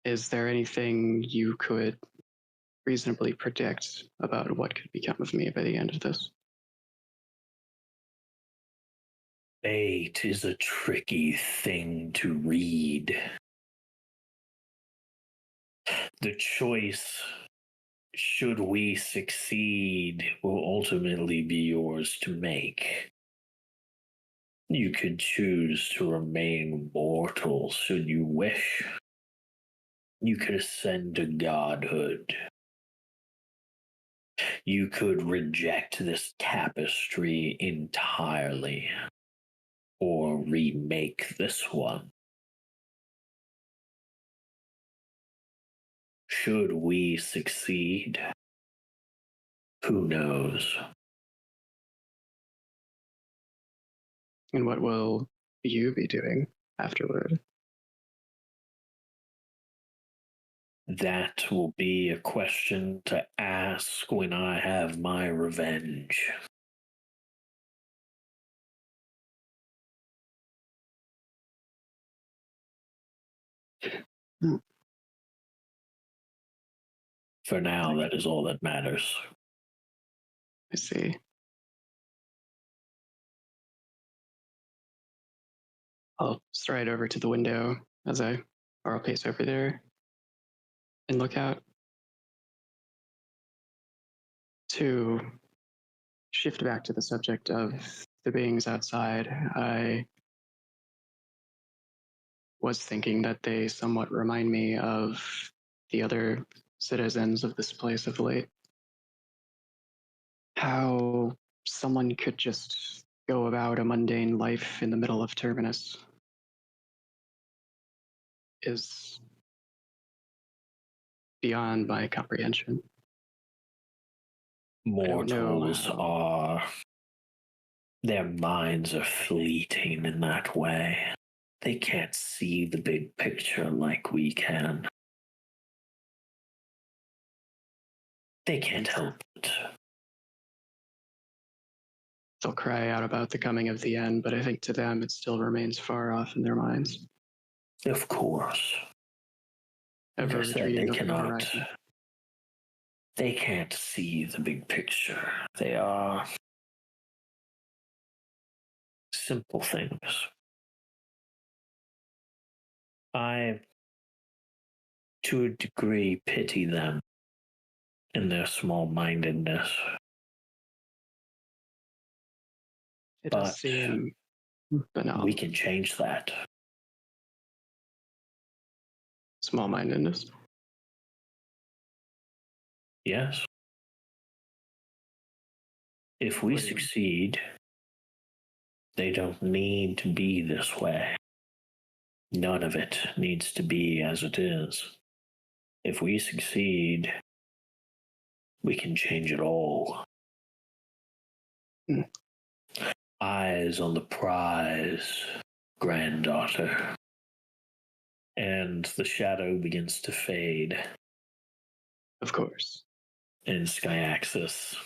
is there anything you could reasonably predict about what could become of me by the end of this? Fate is a tricky thing to read. The choice, should we succeed, will ultimately be yours to make. You could choose to remain mortal should you wish. You could ascend to godhood. You could reject this tapestry entirely, or remake this one. Should we succeed? Who knows? And what will you be doing afterward? That will be a question to ask when I have my revenge. For now, that is all that matters. I see. I'll stride over to the window or I'll pace over there and look out. To shift back to the subject of the beings outside, I was thinking that they somewhat remind me of the other citizens of this place of late. How someone could just go about a mundane life in the middle of Terminus is beyond my comprehension. Mortals are... Their minds are fleeting in that way. They can't see the big picture like we can. They can't help it. They'll cry out about the coming of the end, but I think to them it still remains far off in their minds. Of course. Like I said, they cannot. They can't see the big picture. They are simple things. I, to a degree, pity them in their small-mindedness. It But does seem banal. we can change that. Small-mindedness. Yes. If we What do you mean? succeed, they don't need to be this way. None of it needs to be as it is. If we succeed, we can change it all. Hmm. Eyes on the prize, granddaughter. And the shadow begins to fade. Of course. And Skyaxis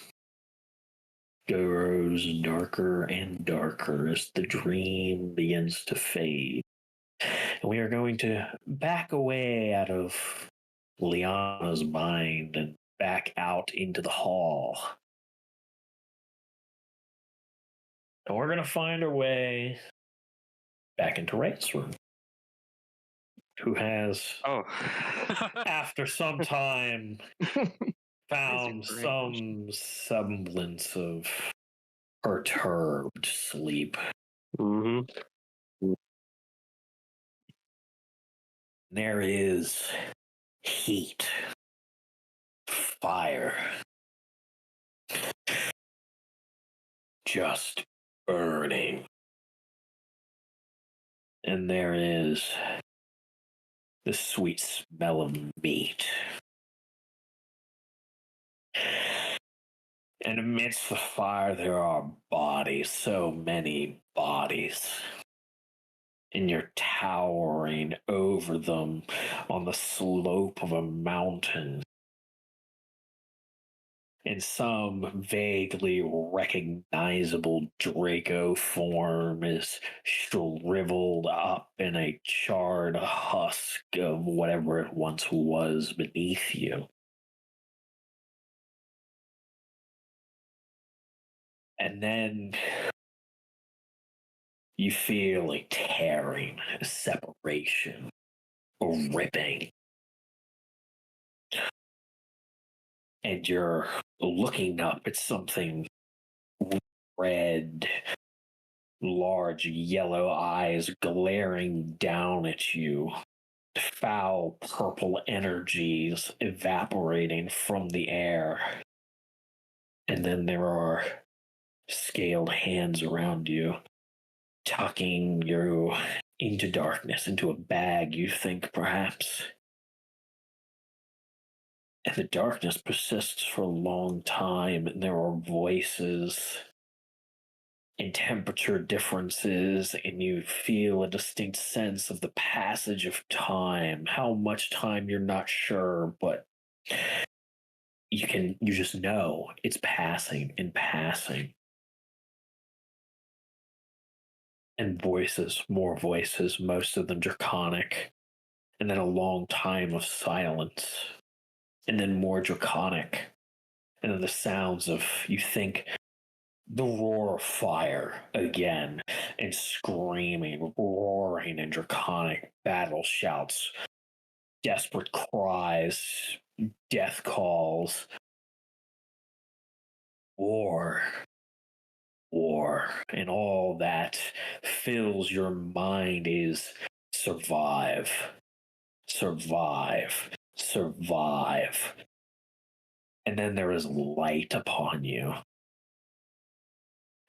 grows darker and darker as the dream begins to fade. And we are going to back away out of Liana's mind and back out into the hall. And we're going to find our way back into Wraith's room, who has, after some time, found some semblance of perturbed sleep. Mm-hmm. There is heat, fire, just burning. And there is the sweet smell of meat. And amidst the fire, there are bodies, so many bodies. And you're towering over them on the slope of a mountain. And some vaguely recognizable Draco form is shriveled up in a charred husk of whatever it once was beneath you. And then you feel a tearing, a separation, a ripping. And you're looking up at something red, large yellow eyes glaring down at you. Foul purple energies evaporating from the air. And then there are scaled hands around you, tucking you into darkness, into a bag, you think, perhaps. And the darkness persists for a long time, and there are voices and temperature differences, and you feel a distinct sense of the passage of time. How much time, you're not sure, but you just know it's passing and passing. And voices, more voices, most of them draconic, and then a long time of silence, and then more draconic, and then the sounds of, you think, the roar of fire again, and screaming, roaring, and draconic battle shouts, desperate cries, death calls, war, and all that fills your mind is survive, survive, survive. And then there is light upon you.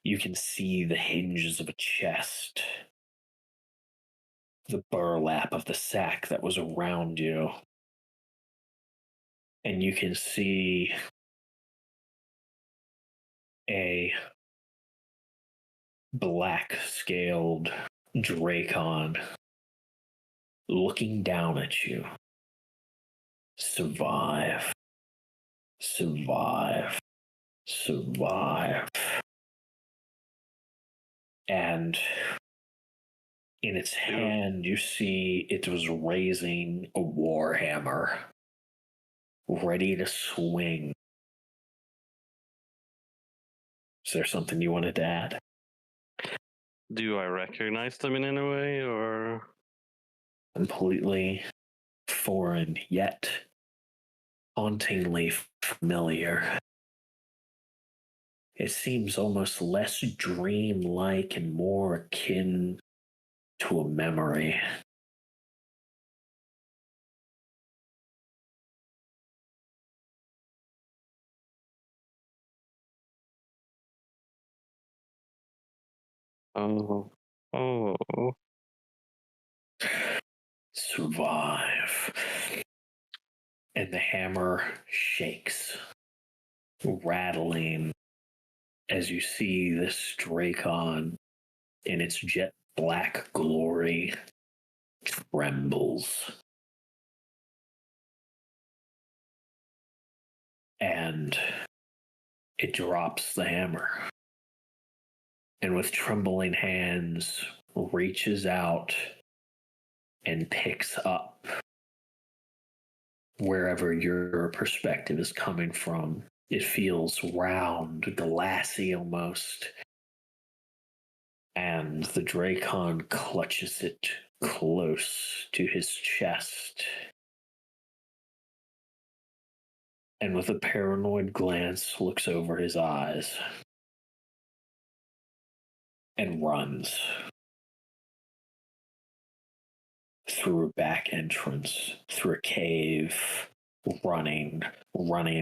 You can see the hinges of a chest, the burlap of the sack that was around you. And you can see a black-scaled Dracon looking down at you. Survive. Survive. Survive. And in its hand, you see it was raising a warhammer, ready to swing. Is there something you wanted to add? Do I recognize them in any way, or Completely foreign, yet hauntingly familiar. It seems almost less dreamlike and more akin to a memory. oh, Survive. And the hammer shakes, rattling as you see this Dracon in its jet black glory trembles. And it drops the hammer. And with trembling hands, reaches out and picks up wherever your perspective is coming from. It feels round, glassy almost. And the Dracon clutches it close to his chest. And with a paranoid glance, looks over his eyes and runs through a back entrance, through a cave, running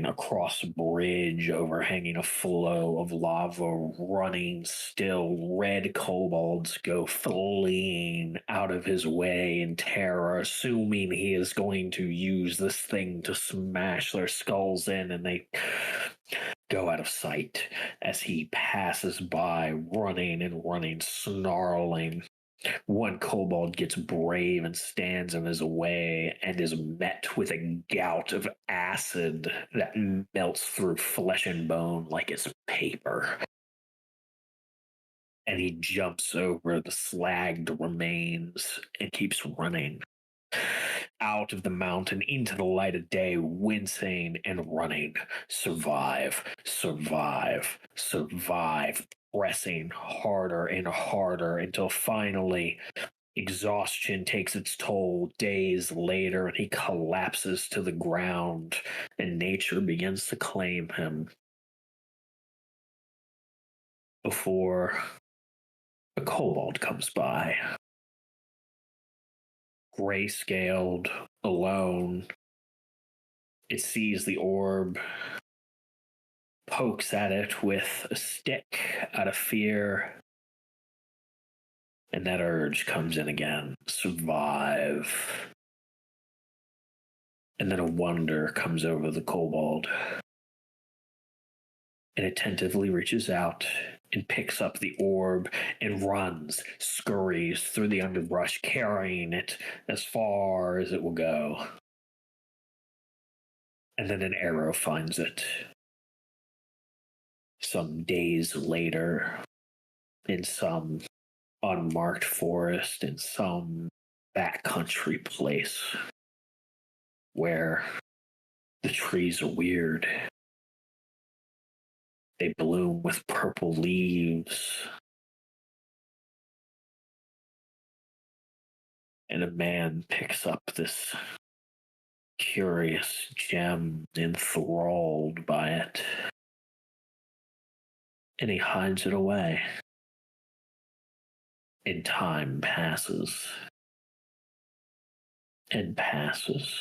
across a bridge overhanging a flow of lava, running still. Red kobolds go fleeing out of his way in terror, assuming he is going to use this thing to smash their skulls in, and they go out of sight as he passes by, running, snarling. One kobold gets brave and stands in his way and is met with a gout of acid that melts through flesh and bone like it's paper. And he jumps over the slagged remains and keeps running out of the mountain into the light of day, wincing and running. Survive, pressing harder and harder until finally exhaustion takes its toll. Days later, and he collapses to the ground, and nature begins to claim him before a kobold comes by. Gray-scaled, alone. It sees the orb, pokes at it with a stick out of fear, and that urge comes in again. Survive. And then a wonder comes over the kobold. It attentively reaches out and picks up the orb and runs, scurries through the underbrush, carrying it as far as it will go. And then an arrow finds it. Some days later, in some unmarked forest, in some backcountry place where the trees are weird. They bloom with purple leaves. And a man picks up this curious gem, enthralled by it. And he hides it away. And time passes. And passes.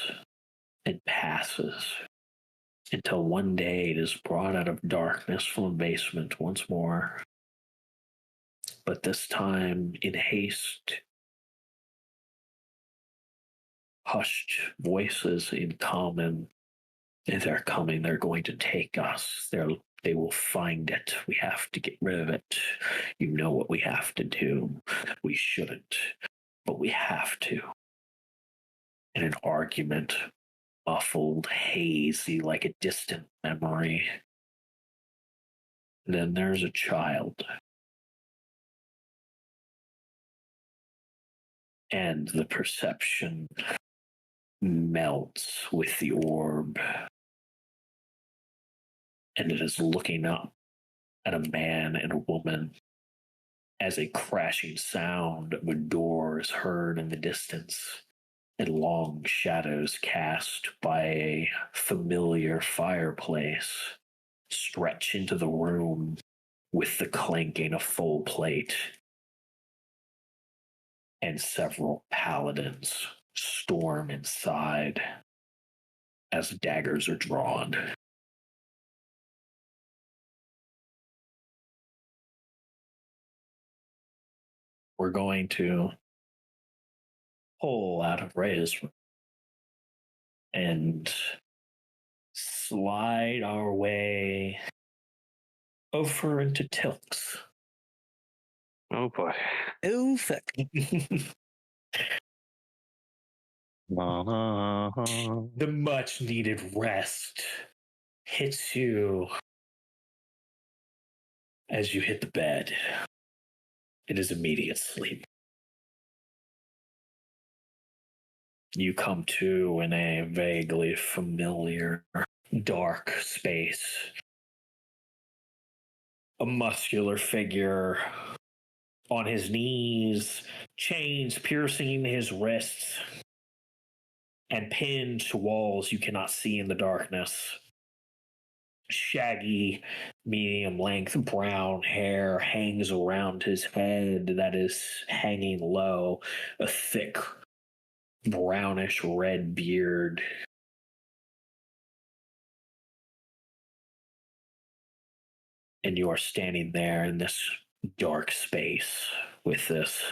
And passes. Until one day it is brought out of darkness from a basement once more. But this time in haste. Hushed voices in common. They're coming. They're going to take us. They will find it. We have to get rid of it. You know what we have to do. We shouldn't, but we have to. In an argument, muffled, hazy, like a distant memory. Then there's a child. And the perception melts with the orb. And it is looking up at a man and a woman as a crashing sound of a door is heard in the distance, and long shadows cast by a familiar fireplace stretch into the room with the clanking of full plate, and several paladins storm inside as daggers are drawn. We're going to pull out of Ray's and slide our way over into Tilk's. Oh boy. Oh, fuck. The much needed rest hits you as you hit the bed. It is immediate sleep. You come to in a vaguely familiar, dark space. A muscular figure on his knees, chains piercing his wrists, and pinned to walls you cannot see in the darkness. Shaggy, medium length brown hair hangs around his head that is hanging low. A thick, brownish red beard. And you are standing there in this dark space with this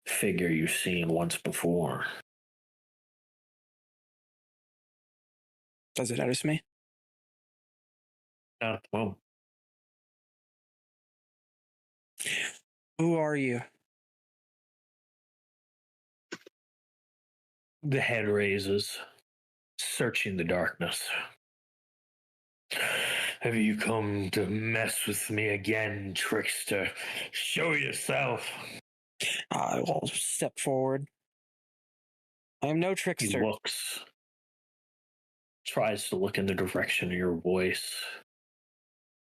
figure you've seen once before. Does it notice me? Not at the moment. Who are you? The head raises, searching the darkness. Have you come to mess with me again, trickster? Show yourself. I will step forward. I am no He trickster. looks, tries to look in the direction of your voice,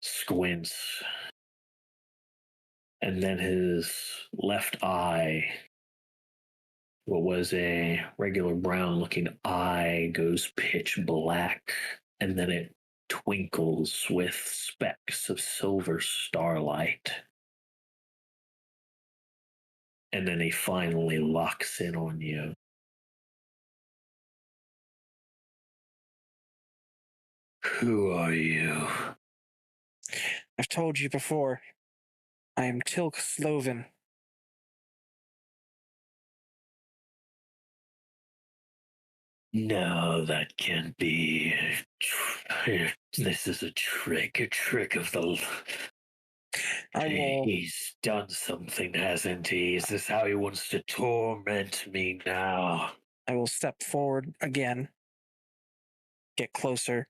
squints, and then his left eye, what was a regular brown looking eye, goes pitch black, and then it twinkles with specks of silver starlight. And then he finally locks in on you. Who are you? I've told you before. I am Tilk Sloven. No, that can't be. This is a trick of the. I will. He's done something, hasn't he? Is this how he wants to torment me now? I will step forward again. Get closer.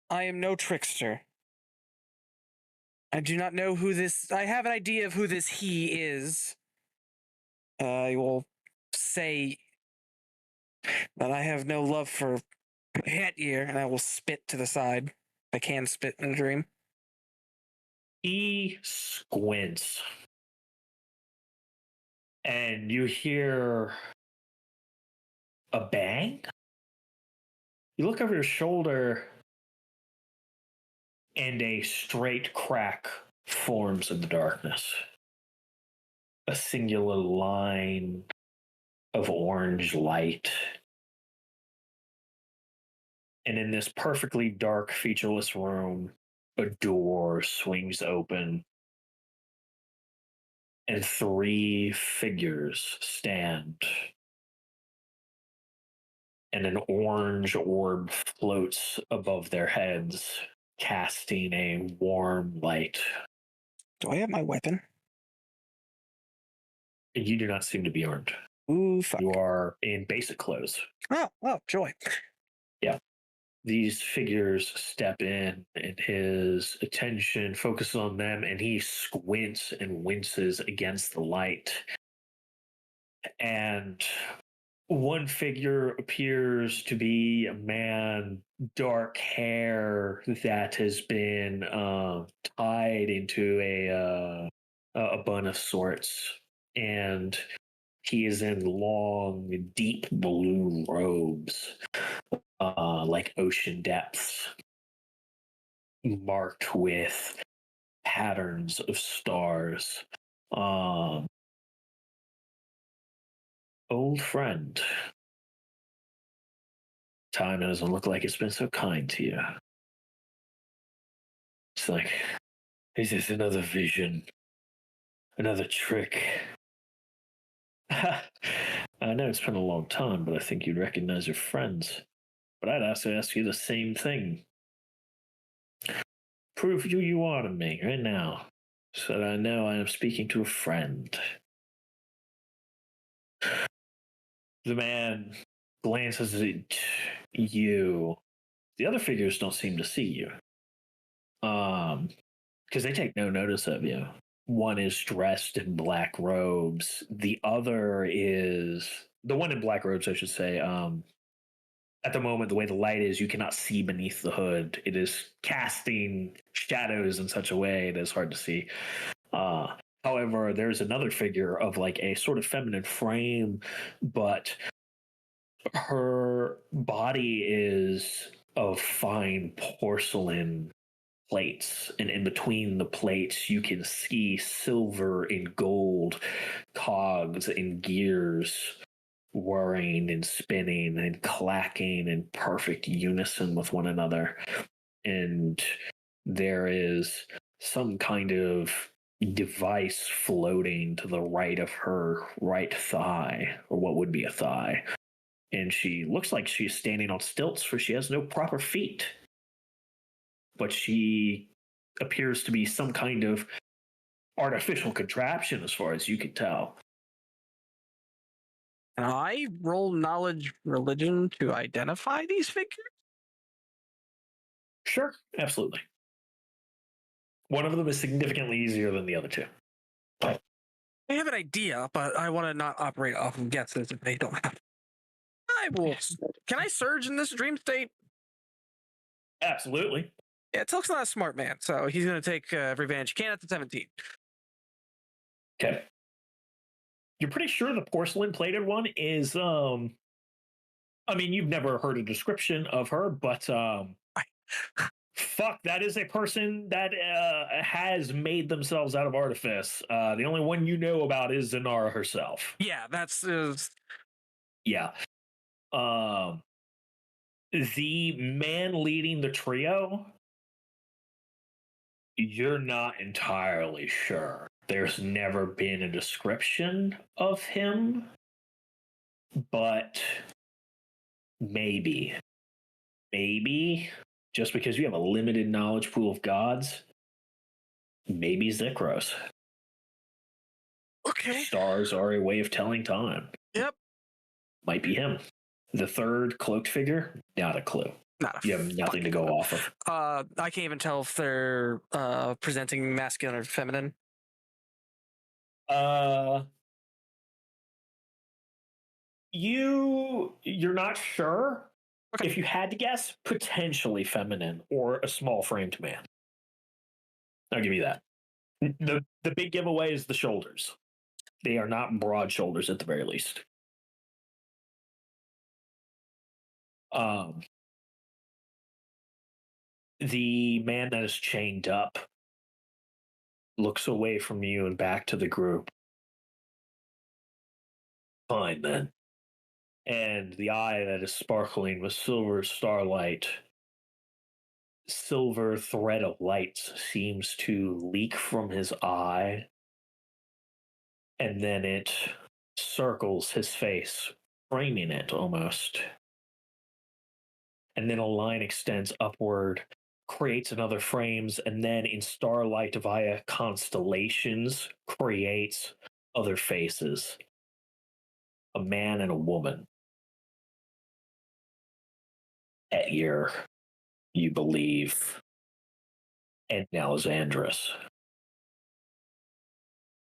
I am no trickster. I do not know who this. I have an idea of who this he is. I will say that I have no love for Headyear, and I will spit to the side. I can spit in a dream. He squints. And you hear a bang. You look over your shoulder, and a straight crack forms in the darkness. A singular line of orange light. And in this perfectly dark, featureless room, a door swings open, and 3 figures stand. And an orange orb floats above their heads, casting a warm light. Do I have my weapon? You do not seem to be armed. Ooh, fuck. You are in basic clothes. Oh, joy. These figures step in, and his attention focuses on them, and he squints and winces against the light. And One figure appears to be a man, dark hair that has been tied into a bun of sorts, and he is in long, deep blue robes, like ocean depths, marked with patterns of stars. Old friend, time doesn't look like it's been so kind to you. It's like, is this another vision? Another trick? I know it's been a long time, but I think you'd recognize your friends. But I'd also ask you the same thing. Prove who you are to me right now, so that I know I am speaking to a friend. The man glances at you. The other figures don't seem to see you. Because they take no notice of you. One is dressed in black robes. The other is the one in black robes, I should say. At the moment, the way the light is, you cannot see beneath the hood. It is casting shadows in such a way that it's hard to see. However, there's another figure of like a sort of feminine frame, but her body is of fine porcelain plates, and in between the plates you can see silver and gold cogs and gears whirring and spinning and clacking in perfect unison with one another. And there is some kind of device floating to the right of her right thigh, or what would be a thigh, and she looks like she's standing on stilts, for she has no proper feet. But she appears to be some kind of artificial contraption, as far as you can tell. Can I roll knowledge religion to identify these figures? Sure, absolutely. One of them is significantly easier than the other two. I have an idea, but I want to not operate off of guesses if they don't have. I will. Can I surge in this dream state? Absolutely. Yeah, Tilk's not a smart man, so he's going to take every advantage he can at the 17. Okay. You're pretty sure the porcelain plated one is I mean, you've never heard a description of her, but fuck, that is a person that has made themselves out of artifice. The only one you know about is Zanara herself. Yeah, that's Yeah. The man leading the trio, you're not entirely sure. There's never been a description of him, but maybe, just because you have a limited knowledge pool of gods, maybe Zikros. okay. Stars are a way of telling time. Yep. Might be him. The third cloaked figure, not a clue. Not a You have nothing to go off of. I can't even tell if they're presenting masculine or feminine. You're not sure. Okay. If you had to guess, potentially feminine or a small framed man. I'll give you that. The big giveaway is the shoulders. They are not broad shoulders at the very least. The man that is chained up looks away from you and back to the group. Fine, then. And the eye that is sparkling with silver starlight, silver thread of light seems to leak from his eye, and then it circles his face, framing it almost. And then a line extends upward, creates another frames, and then in starlight via constellations creates other faces. A man and a woman. Etyer, you believe, and Alexandrus.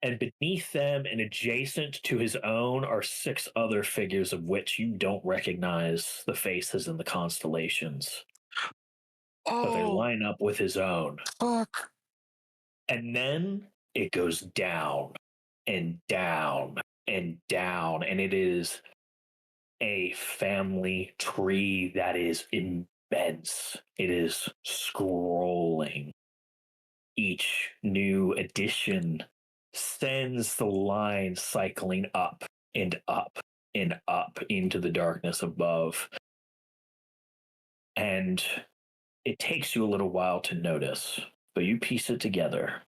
And beneath them and adjacent to his own are 6 other figures of which you don't recognize the faces and the constellations. But they line up with his own. Fuck. And then it goes down and down and down. And it is a family tree that is immense. It is scrolling. Each new addition sends the line cycling up and up and up into the darkness above. And it takes you a little while to notice, but you piece it together.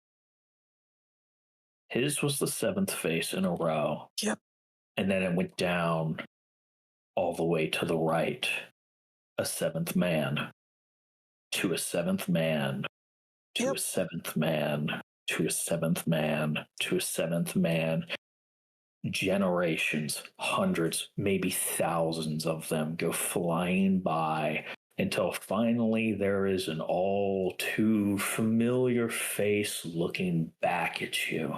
His was the 7th face in a row. Yep. And then it went down all the way to the right. A 7th man. To a 7th man. To a 7th man. To a 7th man. To a 7th man. Generations, hundreds, maybe thousands of them go flying by until finally there is an all too familiar face looking back at you.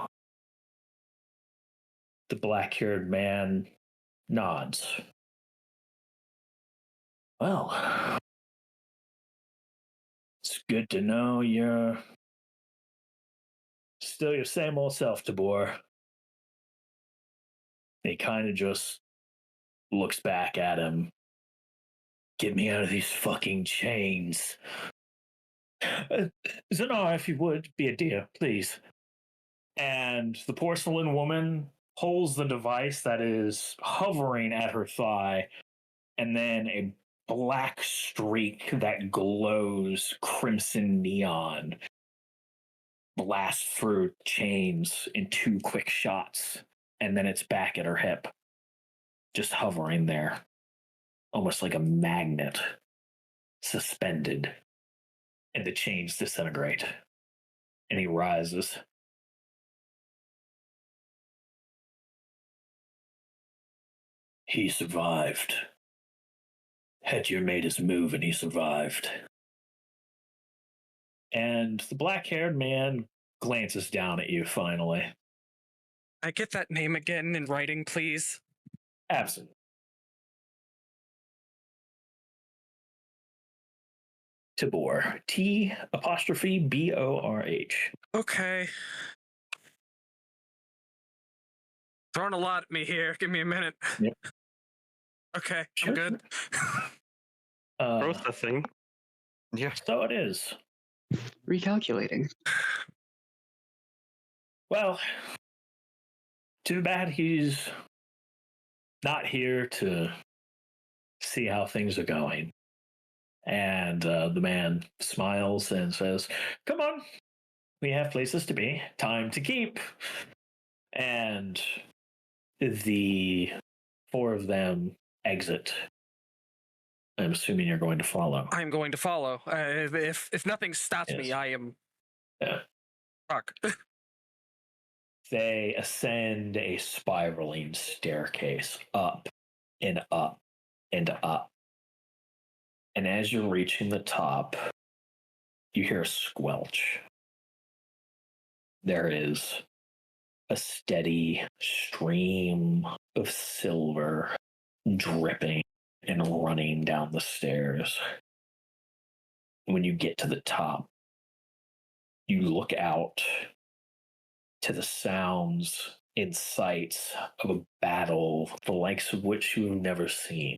The black-haired man nods. Well, it's good to know you're still your same old self, Tabor. He kind of just looks back at him. Get me out of these fucking chains. Zanar, if you would, be a dear, please. And the porcelain woman pulls the device that is hovering at her thigh, and then a black streak that glows crimson neon blasts through chains in 2 quick shots, and then it's back at her hip, just hovering there, almost like a magnet, suspended, and the chains disintegrate, and he rises. He survived. Hetier made his move and he survived. And the black-haired man glances down at you finally. I get that name again in writing, please. Absolutely. Tabor. T''BORH. Okay. Throwing a lot at me here. Give me a minute. Yep. Okay, Sure. I'm good. Processing. Yeah. So it is. Recalculating. Well, too bad he's not here to see how things are going. And the man smiles and says, come on, we have places to be, time to keep. And the 4 of them exit. I'm assuming you're going to follow. I'm going to follow. If nothing stops me, I am. Yeah. Fuck. They ascend a spiraling staircase up and up and up. And as you're reaching the top, you hear a squelch. There is a steady stream of silver dripping and running down the stairs. When you get to the top, you look out to the sounds and sights of a battle the likes of which you've never seen.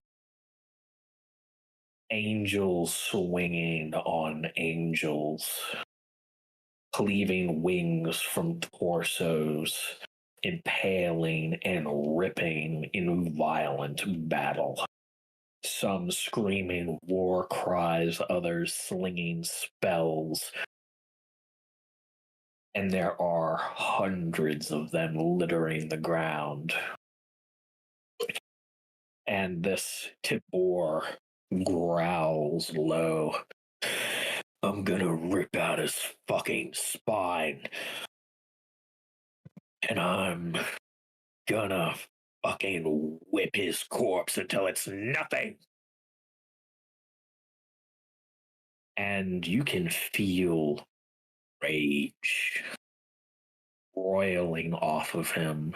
Angels swinging on angels, cleaving wings from torsos, impaling and ripping in violent battle. Some screaming war cries, others slinging spells. And there are hundreds of them littering the ground. And this Tabor growls low. I'm gonna rip out his fucking spine. And I'm gonna fucking whip his corpse until it's nothing. And you can feel rage roiling off of him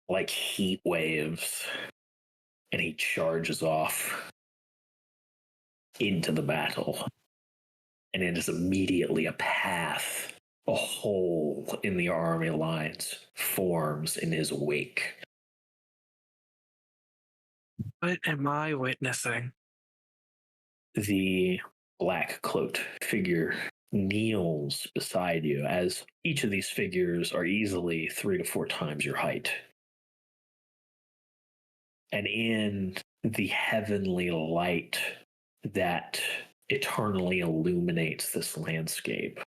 like heat waves, and he charges off into the battle. And it is immediately a path, a hole in the army lines forms in his wake. What am I witnessing? The black cloaked figure kneels beside you, as each of these figures are easily 3 to 4 times your height. And in the heavenly light that eternally illuminates this landscape,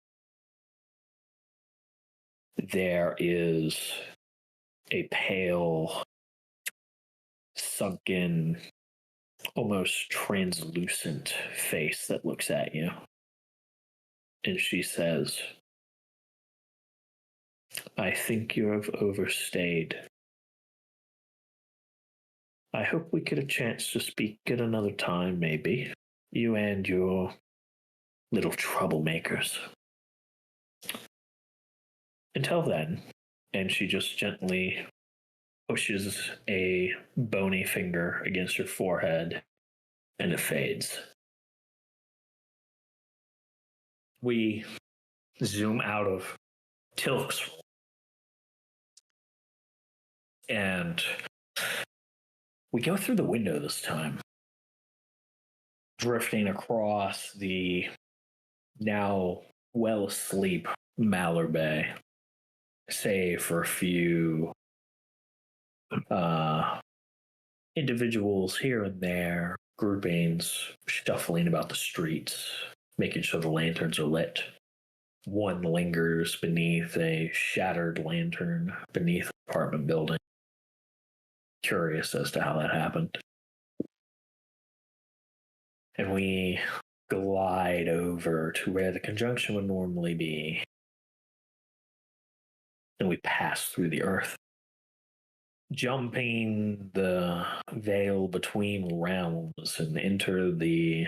there is a pale, sunken, almost translucent face that looks at you. And she says, I think you have overstayed. I hope we get a chance to speak at another time, maybe. You and your little troublemakers. Until then, and she just gently pushes a bony finger against your forehead, and it fades. We zoom out of Tilk's, and we go through the window this time, drifting across the now well asleep Mallory Bay, save for a few individuals here and there, groupings shuffling about the streets, making sure the lanterns are lit. One lingers beneath a shattered lantern beneath an apartment building, curious as to how that happened. And we glide over to where the conjunction would normally be, and we pass through the earth, jumping the veil between realms and enter the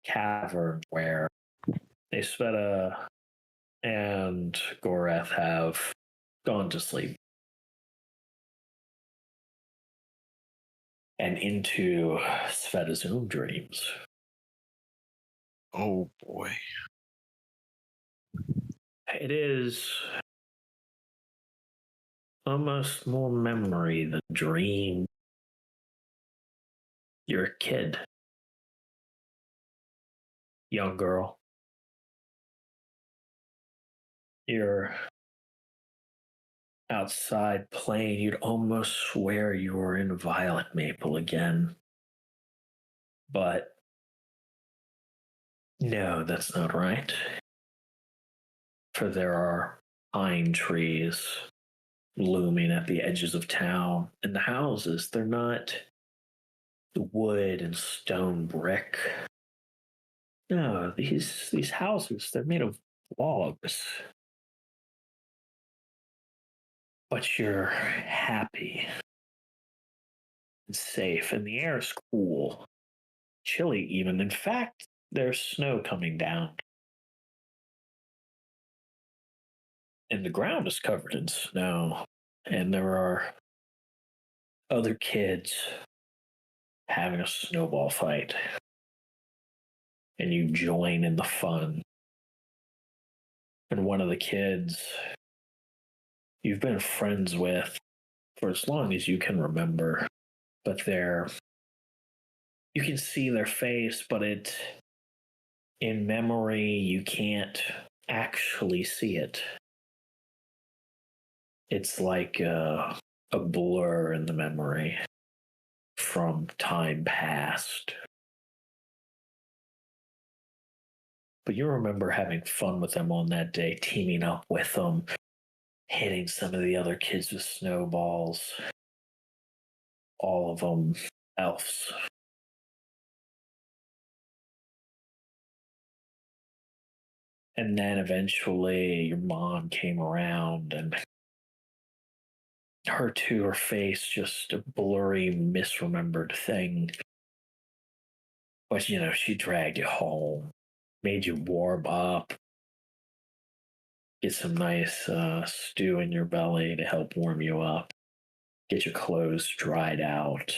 cavern where Sveta and Goreth have gone to sleep, and into Sveta's own dreams. Oh boy. It is almost more memory than dream. You're a kid. Young girl. You're outside playing. You'd almost swear you were in Violet Maple again. But no, that's not right. For there are pine trees looming at the edges of town, and the houses, they're not wood and stone brick. No, these houses, they're made of logs. But you're happy and safe, and the air is cool, chilly even. In fact, there's snow coming down. And the ground is covered in snow, and there are other kids having a snowball fight, and you join in the fun. And one of the kids you've been friends with for as long as you can remember, but you can see their face, but in memory, you can't actually see it. It's like a blur in the memory from time past. But you remember having fun with them on that day, teaming up with them, hitting some of the other kids with snowballs. All of them elves. And then eventually your mom came around, and her face, just a blurry, misremembered thing. But, she dragged you home, made you warm up, get some nice stew in your belly to help warm you up, get your clothes dried out.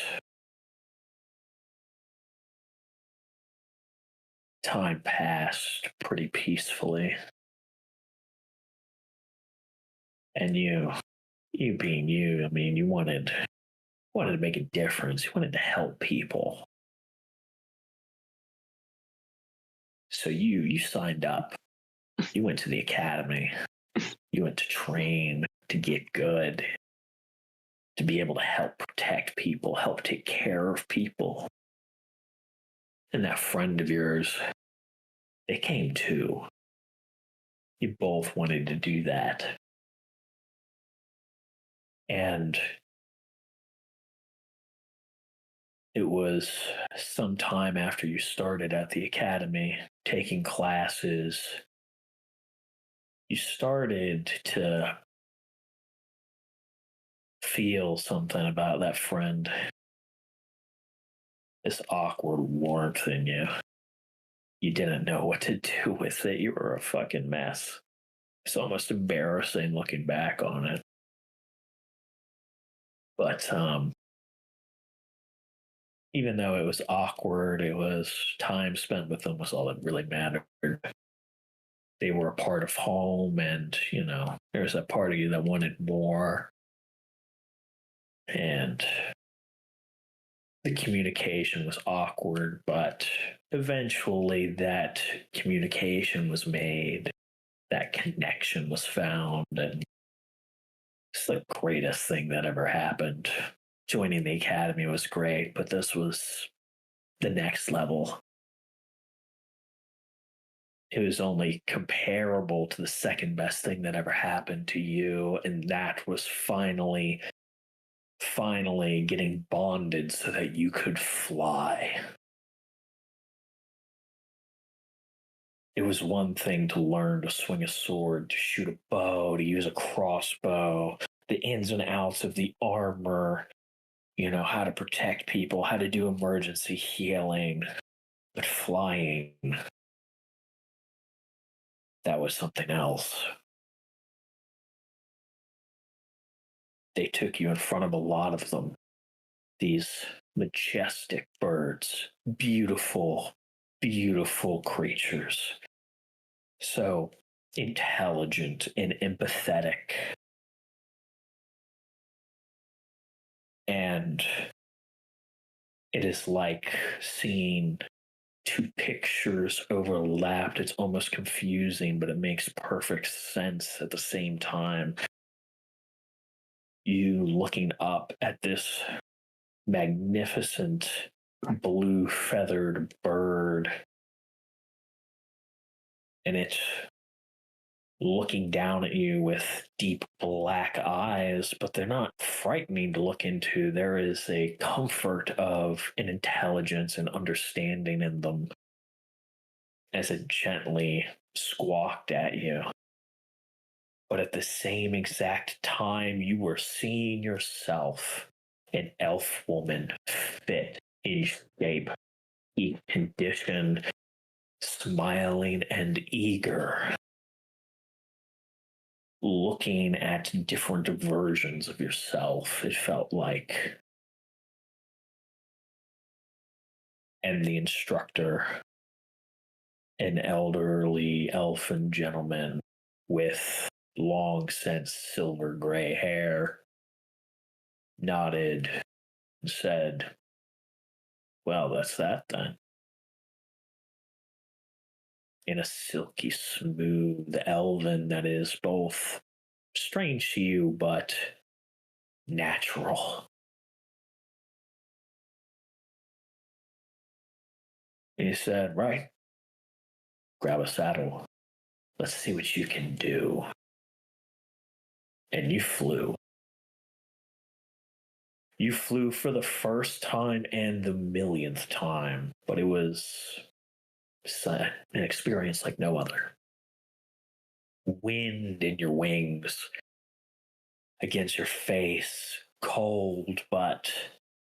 Time passed pretty peacefully. And you being you, I mean, you wanted to make a difference. You wanted to help people. So you signed up. You went to the academy. You went to train to get good, to be able to help protect people, help take care of people. And that friend of yours, they came too. You both wanted to do that. And it was some time after you started at the academy, taking classes, you started to feel something about that friend. This awkward warmth in you. You didn't know what to do with it. You were a fucking mess. It's almost embarrassing looking back on it. But even though it was awkward, it was time spent with them was all that really mattered. They were a part of home, and there's that part of you that wanted more. And the communication was awkward, but eventually that communication was made, that connection was found, and it's the greatest thing that ever happened. Joining the academy was great, but this was the next level. It was only comparable to the second best thing that ever happened to you, and that was finally getting bonded so that you could fly. It was one thing to learn to swing a sword, to shoot a bow, to use a crossbow, the ins and outs of the armor, how to protect people, how to do emergency healing. But flying, that was something else. They took you in front of a lot of them. These majestic birds, beautiful, beautiful creatures. So intelligent and empathetic. And it is like seeing two pictures overlapped. It's almost confusing, but it makes perfect sense at the same time. You looking up at this magnificent blue feathered bird, and it's looking down at you with deep black eyes, but they're not frightening to look into. There is a comfort of an intelligence and understanding in them as it gently squawked at you. But at the same exact time, you were seeing yourself, an elf woman, fit in shape, in condition, smiling and eager, looking at different versions of yourself, it felt like. And the instructor, an elderly elfin gentleman with long since silver gray hair, nodded and said, "Well, that's that then." In a silky smooth elven that is both strange to you but natural. And he said, "Right, grab a saddle. Let's see what you can do." And you flew. You flew for the first time and the millionth time, but it was an experience like no other. Wind in your wings, against your face, cold, but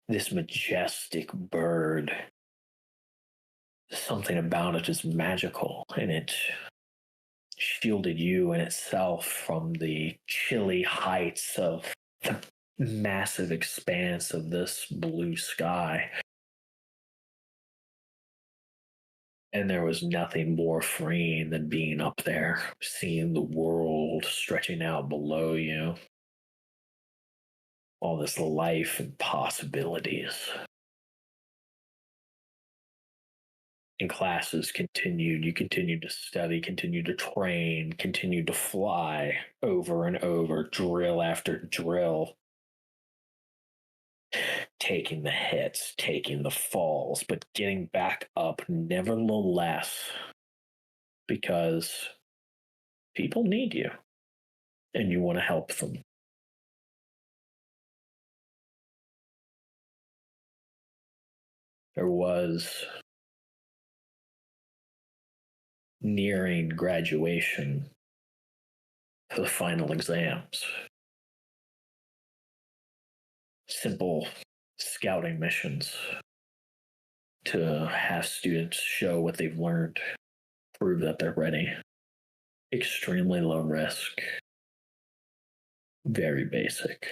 this majestic bird, something about it is magical, and it shielded you in itself from the chilly heights of the massive expanse of this blue sky. And there was nothing more freeing than being up there, seeing the world stretching out below you. All this life and possibilities. And classes continued. You continued to study, continued to train, continued to fly over and over, drill after drill. Taking the hits, taking the falls, but getting back up nevertheless, because people need you and you want to help them. There was nearing graduation for the final exams. Simple scouting missions to have students show what they've learned, prove that they're ready. Extremely low risk, very basic,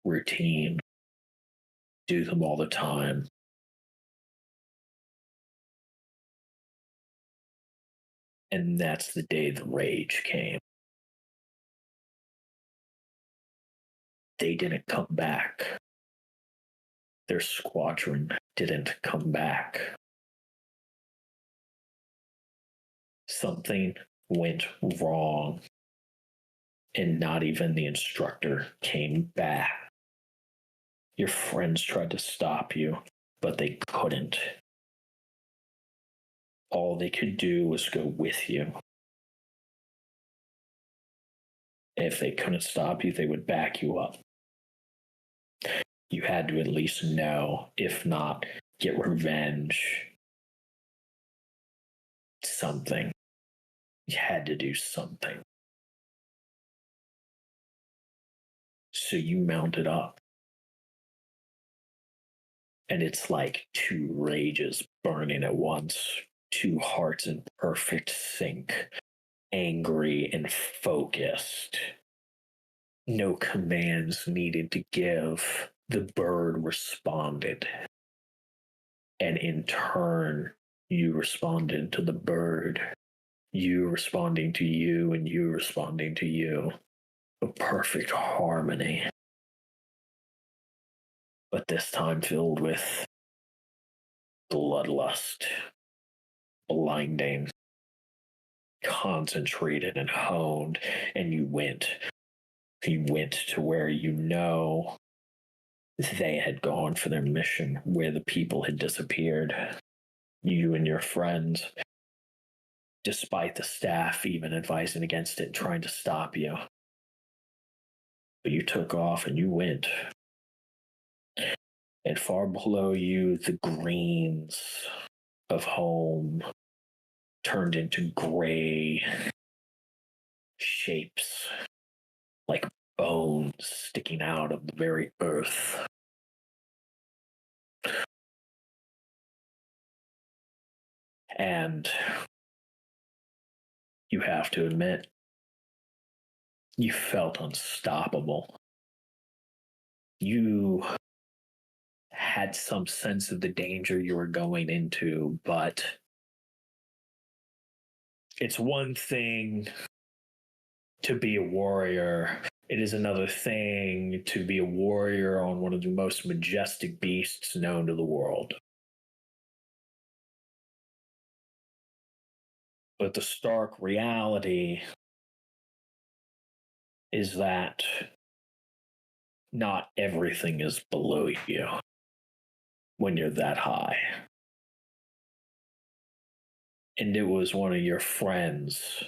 routine, do them all the time. And that's the day the rage came. They didn't come back. Their squadron didn't come back. Something went wrong, and not even the instructor came back. Your friends tried to stop you, but they couldn't. All they could do was go with you. If they couldn't stop you, they would back you up. You had to at least know, if not, get revenge. Something. You had to do something. So you mounted up. And it's like two rages burning at once, two hearts in perfect sync, angry and focused. No commands needed to give. The bird responded. And in turn, you responded to the bird. You responding to you and you responding to you. A perfect harmony. But this time filled with bloodlust, blinding, concentrated and honed, and you went to where you know they had gone for their mission, where the people had disappeared. You and your friends, despite the staff even advising against it, trying to stop you. But you took off and you went. And far below you, the greens of home turned into gray shapes, like bones sticking out of the very earth. And you have to admit, you felt unstoppable. You had some sense of the danger you were going into, but it's one thing to be a warrior. It is another thing to be a warrior on one of the most majestic beasts known to the world. But the stark reality is that not everything is below you when you're that high. And it was one of your friends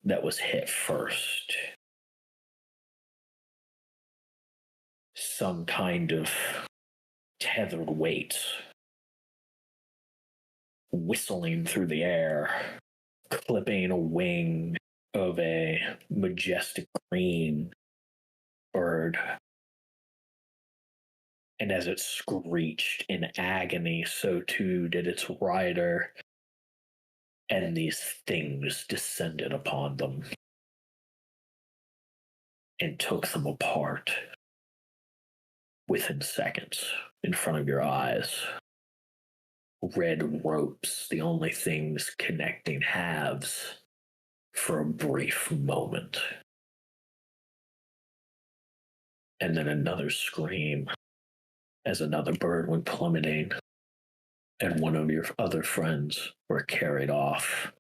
that was hit first. Some kind of tethered weight whistling through the air, clipping a wing of a majestic green bird. And as it screeched in agony, so too did its rider. and these things descended upon them and took them apart within seconds in front of your eyes. Red ropes, the only things connecting halves for a brief moment. And then another scream as another bird went plummeting, and one of your other friends were carried off.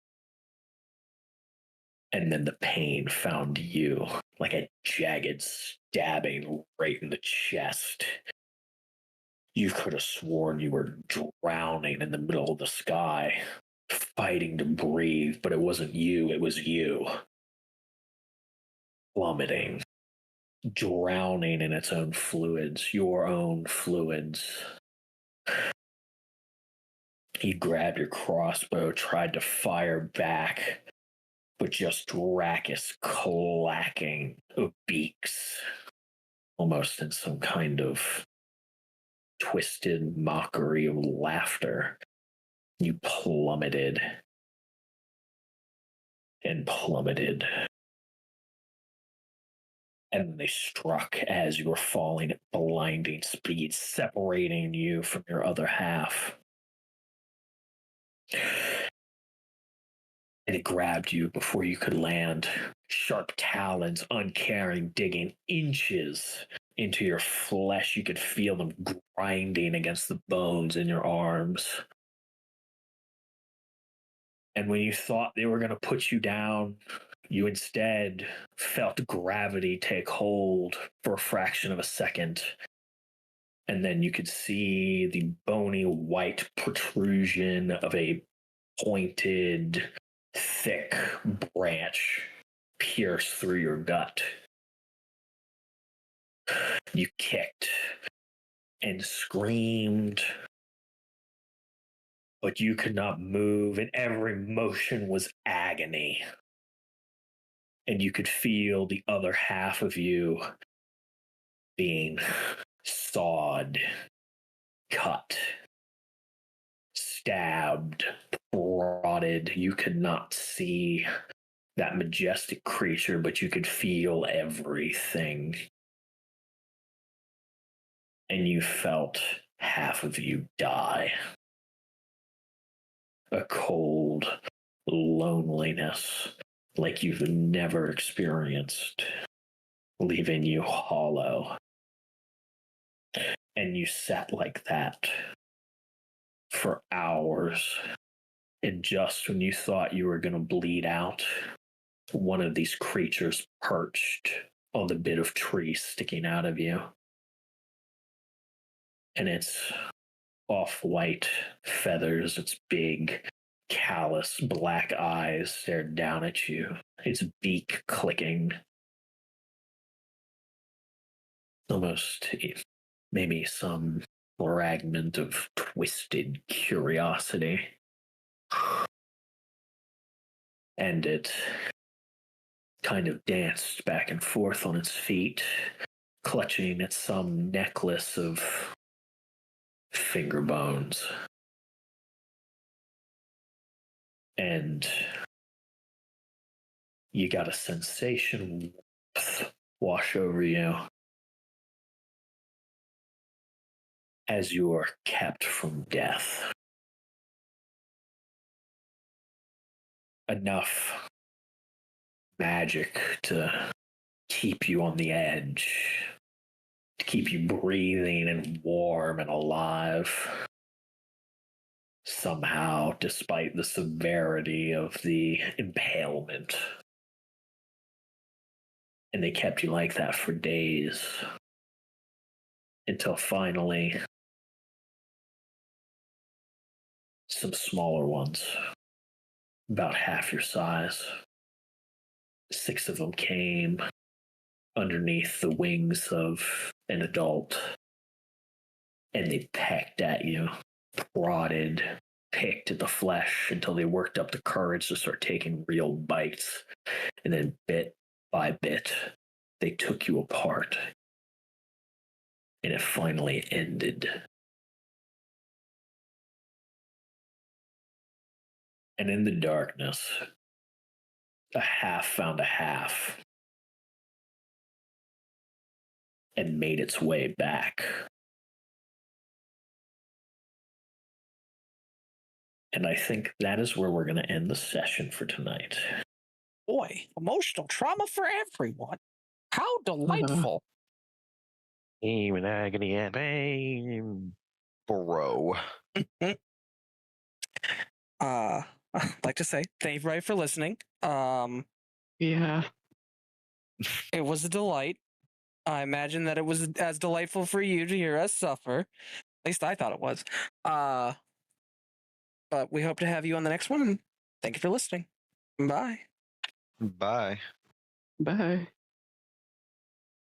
And then the pain found you like a jagged stabbing right in the chest. You could have sworn you were drowning in the middle of the sky, fighting to breathe, but it wasn't you, it was you. Plummeting, drowning in its own fluids, your own fluids. You grabbed your crossbow, tried to fire back, but just raucous clacking of beaks, almost in some kind of twisted mockery of laughter. You plummeted and plummeted. And they struck as you were falling at blinding speed, separating you from your other half. And it grabbed you before you could land, sharp talons, uncaring, digging inches into your flesh. You could feel them grinding against the bones in your arms. And when you thought they were going to put you down, you instead felt gravity take hold for a fraction of a second. And then you could see the bony white protrusion of a pointed, thick branch pierce through your gut. You kicked and screamed, but you could not move, and every motion was agony. And you could feel the other half of you being sawed, cut, stabbed, prodded. You could not see that majestic creature, but you could feel everything. And you felt half of you die. A cold loneliness like you've never experienced, leaving you hollow. And you sat like that for hours. And just when you thought you were going to bleed out, one of these creatures perched on the bit of tree sticking out of you. And its off-white feathers, its big, callous black eyes stared down at you, its beak clicking. Almost maybe some fragment of twisted curiosity. And it kind of danced back and forth on its feet, clutching at some necklace of finger bones. And you got a sensation wash over you as you are kept from death. Enough magic to keep you on the edge, to keep you breathing and warm and alive. Somehow, despite the severity of the impalement. And they kept you like that for days. Until finally, some smaller ones, about half your size, 6 of them came underneath the wings of an adult, and they pecked at you, prodded, picked at the flesh until they worked up the courage to start taking real bites. And then bit by bit, they took you apart. And it finally ended. And in the darkness, a half found a half and made its way back. And I think that is where we're going to end the session for tonight. Boy, emotional trauma for everyone. How delightful. Even agony and pain. Bro. I'd like to say thank you everybody for listening. Yeah. It was a delight. I imagine that it was as delightful for you to hear us suffer. At least I thought it was. But we hope to have you on the next one. Thank you for listening. Bye. Bye. Bye.